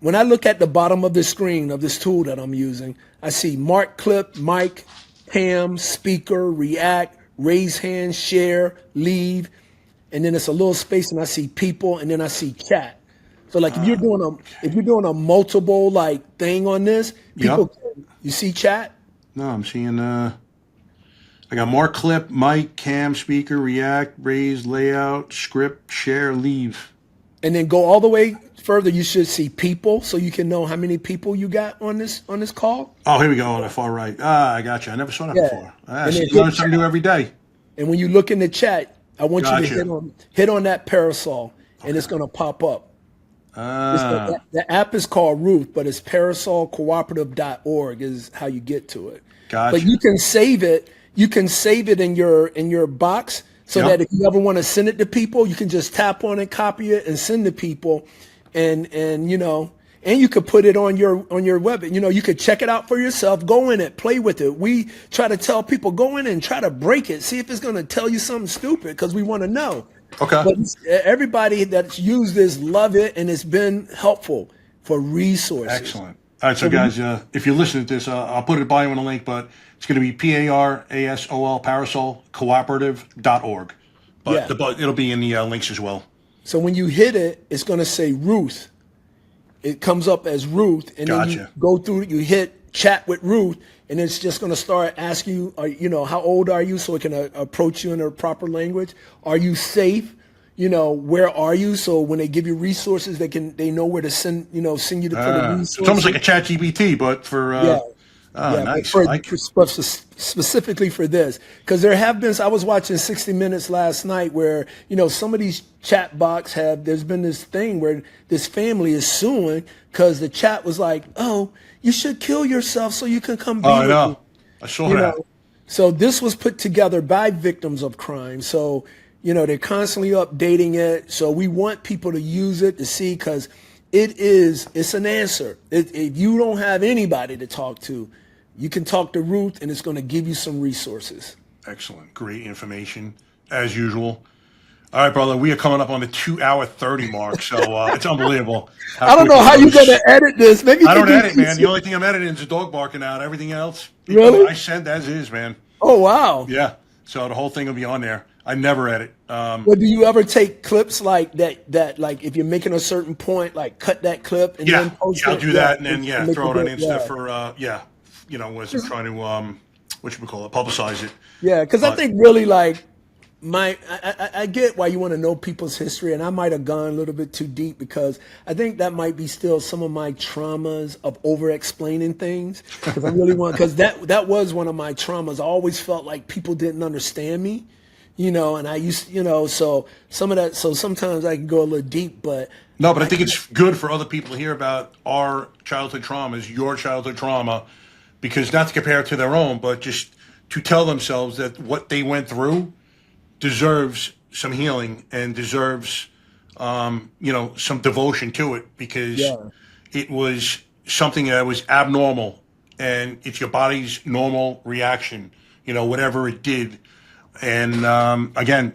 when I look at the bottom of the screen of this tool that I'm using, I see mark, clip, mic, ham, speaker, react, raise hand, share, leave, and then it's a little space, and I see people, and then I see chat. So if you're doing a multiple thing on this, people, you see chat? No, I'm seeing I got more clip, mic, cam, speaker, react, raise, layout, script, share, leave. And then go all the way further, you should see people, so you can know how many people you got on this call. Oh, here we go on the far right. I got you. I never saw that before. You learn something new every day. And when you look in the chat, I want you to hit on that parasol, and it's going to pop up. The app is called Ruth, but it's parasolcooperative.org is how you get to it. Gotcha. But you can save it. You can save it in your box so that if you ever want to send it to people, you can just tap on it, copy it, and send to people. And you could put it on your web. You could check it out for yourself. Go in it, play with it. We try to tell people, go in and try to break it. See if it's going to tell you something stupid because we want to know. Okay. But everybody that's used this love it, and it's been helpful for resources. Excellent. All right, so guys, if you're listening to this, I'll put it by you on the link, but it's going to be PARASOL, parasolcooperative.org. But it'll be in the links as well. So when you hit it, it's going to say Ruth. It comes up as Ruth, and then you go through it, you hit chat with Ruth, and it's just going to start asking you, how old are you, so it can approach you in a proper language. Are you safe? Where are you? So when they give you resources, they know where to send you to for the resources. It's almost like a chat GPT, but for nice. Specifically for this, because there have been. I was watching 60 Minutes last night where some of these chat box there's been this thing where this family is suing because the chat was like, "Oh, you should kill yourself so you can come be with me." I saw that. So this was put together by victims of crime. So they're constantly updating it. So we want people to use it to see, because it's an answer. If you don't have anybody to talk to, you can talk to Ruth, and it's going to give you some resources. Excellent. Great information, as usual. All right, brother, we are coming up on the 2-hour 30 mark, so it's unbelievable. I don't know how you're going to edit this. Maybe I don't edit, man. The only thing I'm editing is the dog barking out. Everything else, really? I send as is, man. Oh, wow. Yeah, so the whole thing will be on there. I never edit. Well, do you ever take clips like that, like if you're making a certain point, like cut that clip and then post it? I'll do that, and then throw it on Insta for was trying to publicize it. Yeah, because I think really I get why you want to know people's history, and I might have gone a little bit too deep because I think that might be still some of my traumas of over-explaining things. Because I really want, because that was one of my traumas. I always felt like people didn't understand me. And I used, so some of that, so sometimes I can go a little deep, but. No, but I think it's good for other people to hear about our childhood traumas, your childhood trauma, because not to compare it to their own, but just to tell themselves that what they went through deserves some healing and deserves, some devotion to it, because it was something that was abnormal and it's your body's normal reaction, whatever it did. And again,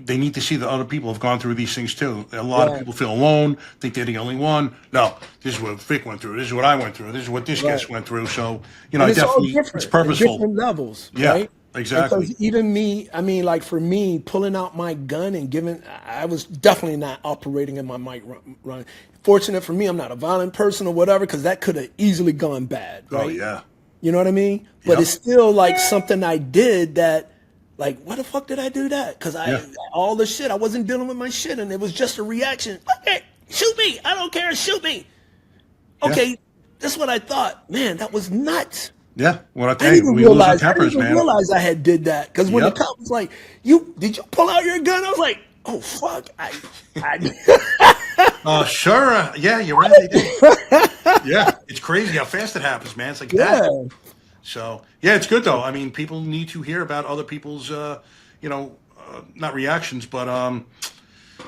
they need to see that other people have gone through these things too. A lot of Right. people feel alone, think they're the only one. No, this is what Vic went through. This is what I went through. This is what this guest went through. So, And I it's all definitely, it's different in purposeful. different levels, Yeah, right? exactly. Because even me, I mean, like for me, pulling out my gun and giving, I was definitely not operating in my mic run. Fortunate for me, I'm not a violent person or whatever, because that could have easily gone bad, right? Oh, yeah. You know what I mean? But Yep. it's still like something I did that, like, why the fuck did I do that? Because Yeah. all the shit, I wasn't dealing with my shit, and it was just a reaction. Okay, shoot me. I don't care. Shoot me. Okay, that's what I thought. Man, that was nuts. Yeah. What I I tell didn't you, even we lose our realize. I didn't tempers, even man. realize I had did that. Because when Yep. the cop was like, did you pull out your gun?" I was like, "Oh fuck, I." Sure. Yeah, you're right. They did. Yeah. It's crazy how fast it happens, man. It's like that. Yeah. So, yeah, it's good though. I mean, people need to hear about other people's, not reactions, but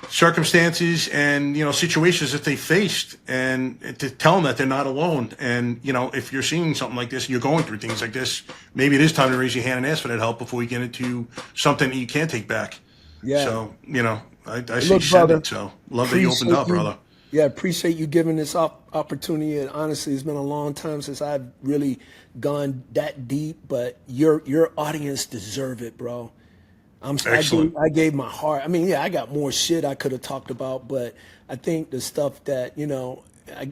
circumstances and situations that they faced, and to tell them that they're not alone. And if you're seeing something like this and you're going through things like this, maybe it is time to raise your hand and ask for that help before you get into something that you can't take back. Yeah. So I see Look, you said brother, it. So love that you opened appreciate up, brother. Yeah, appreciate you giving this opportunity. And honestly, it's been a long time since I've really gone that deep. But your audience deserve it, bro. Excellent. I gave my heart. I mean, yeah, I got more shit I could have talked about, but I think the stuff that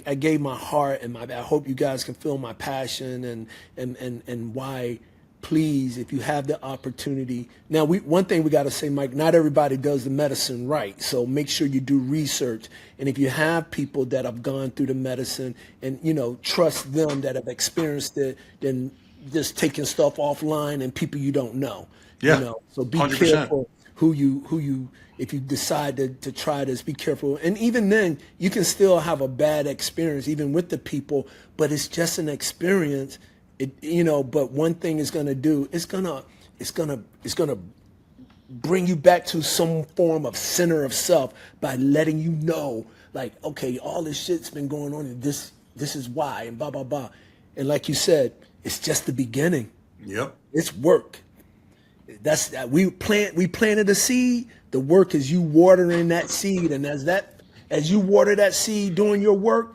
I gave my heart, and I hope you guys can feel my passion and why. Please, if you have the opportunity. Now, one thing we got to say, Mike, not everybody does the medicine right. So make sure you do research. And if you have people that have gone through the medicine and, trust them that have experienced it, then just taking stuff offline and people you don't know. Yeah, So be 100%. careful who you, if you decide to try this, be careful. And even then, you can still have a bad experience, even with the people, but it's just an experience. But one thing it's gonna do, it's gonna bring you back to some form of center of self by letting you know, like, okay, all this shit's been going on, and this is why, and blah blah blah. And like you said, it's just the beginning. Yep. It's work. We planted a seed. The work is you watering that seed, and as you water that seed doing your work,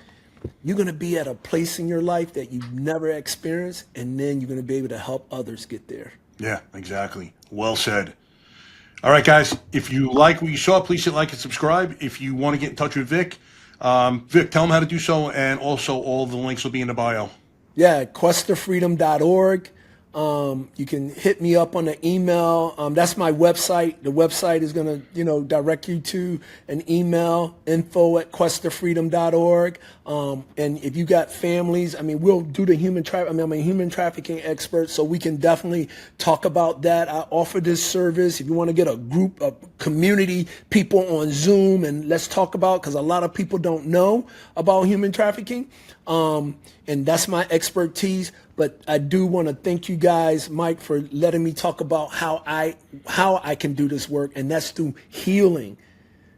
you're going to be at a place in your life that you've never experienced, and then you're going to be able to help others get there. Yeah, exactly. Well said. All right, guys. If you like what you saw, please hit like and subscribe. If you want to get in touch with Vic, Vic, tell them how to do so, and also all the links will be in the bio. Yeah, questofreedom.org. You can hit me up on the email. That's my website. The website is going to, direct you to an email, info@questofreedom.org. And if you got families, I mean, we'll do the human trafficking. I'm a human trafficking expert, so we can definitely talk about that. I offer this service. If you want to get a group of community people on Zoom and let's talk about, because a lot of people don't know about human trafficking. And that's my expertise. But I do want to thank you guys, Mike, for letting me talk about how I can do this work, and that's through healing.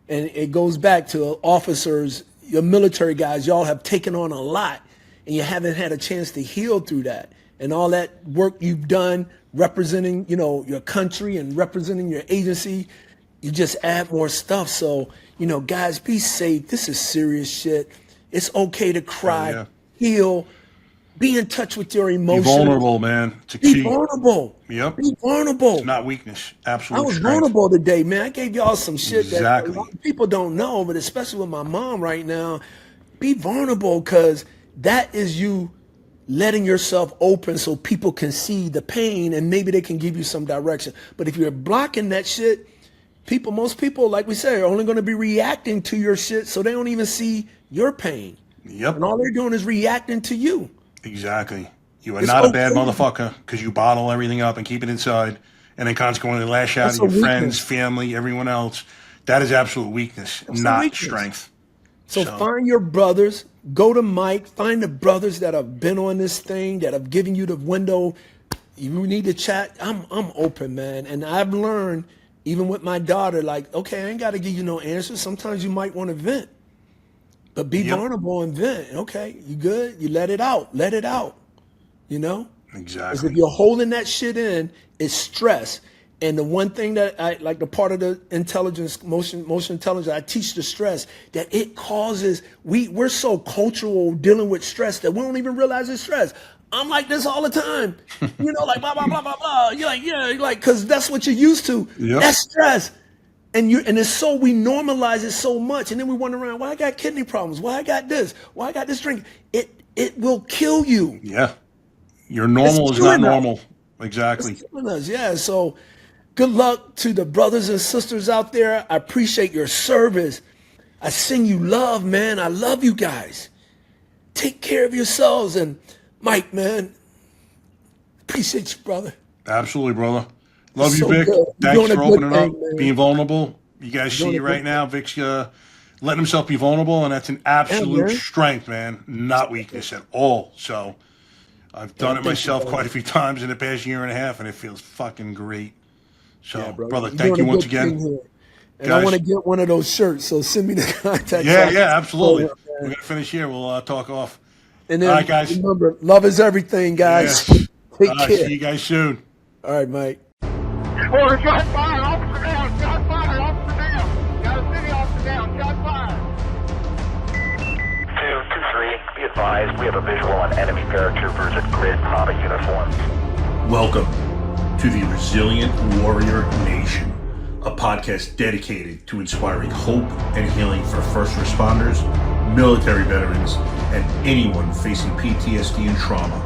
And it goes back to officers, your military guys, y'all have taken on a lot, and you haven't had a chance to heal through that. And all that work you've done representing, your country and representing your agency, you just add more stuff. So, guys, be safe. This is serious shit. It's okay to cry, heal, be in touch with your emotions. Be vulnerable, man. It's a Be key. vulnerable. Yep. Be vulnerable. It's not weakness. Absolute I was strength. vulnerable today, man. I gave y'all some shit that a Exactly. lot of people don't know, but especially with my mom right now. Be vulnerable, because that is you letting yourself open so people can see the pain and maybe they can give you some direction. But if you're blocking that shit, most people, like we say, are only going to be reacting to your shit, so they don't even see your pain. Yep. And all they're doing is reacting to you. Exactly. You are It's not a bad okay. motherfucker because you bottle everything up and keep it inside, and then consequently lash out That's at your a weakness. friends, family, everyone else. That is absolute weakness, That's a not weakness. strength. So find your brothers, go to Mike, find the brothers that have been on this thing, that have given you the window. You need to chat. I'm open, man. And I've learned, even with my daughter, like, okay, I ain't got to give you no answers. Sometimes you might want to vent. But be vulnerable and vent. Okay, you good? You let it out. Let it out. you know? Exactly. Because if you're holding that shit in, it's stress. And the one thing that I like, the part of the intelligence, motion intelligence, I teach the stress that it causes. We're so cultural dealing with stress that we don't even realize it's stress. I'm like this all the time, you know, like blah blah blah blah blah. You're like, yeah, you're like, because that's what you're used to. Yep. That's stress, and it's so we normalize it so much, and then we wonder around why I got kidney problems, why I got this, why I got this drink. It will kill you. Yeah, your normal is not normal. Exactly. It's killing us. Yeah. So. Good luck to the brothers and sisters out there. I appreciate your service. I send you love, man. I love you guys. Take care of yourselves. And Mike, man, appreciate you, brother. Absolutely, brother. Love you, So Vic. good. You're Thanks doing for a good opening up, thing, man. being vulnerable. You guys You're see doing a right good now, Vic's letting himself be vulnerable, and that's an absolute man. strength, man. Not weakness at all. So I've done it thank you, myself brother. quite a few times in the past year and a half, and it feels fucking great. So, Yeah, brother, You're thank doing you a once good again. thing here. And Guys. I want to get one of those shirts, so send me the contact. Yeah, so yeah, absolutely. man. We're going to finish here. We'll talk off. And then All right, guys. remember, love is everything, guys. Yes. Take All right, care. see you guys soon. All right, Mike. Order, shot fire, officer down, shot fire, officer down. Got a city officer down, shot fire. 223, be advised, we have a visual on enemy paratroopers at grid combat uniforms. Welcome to the Resilient Warrior Nation, a podcast dedicated to inspiring hope and healing for first responders, military veterans, and anyone facing PTSD and trauma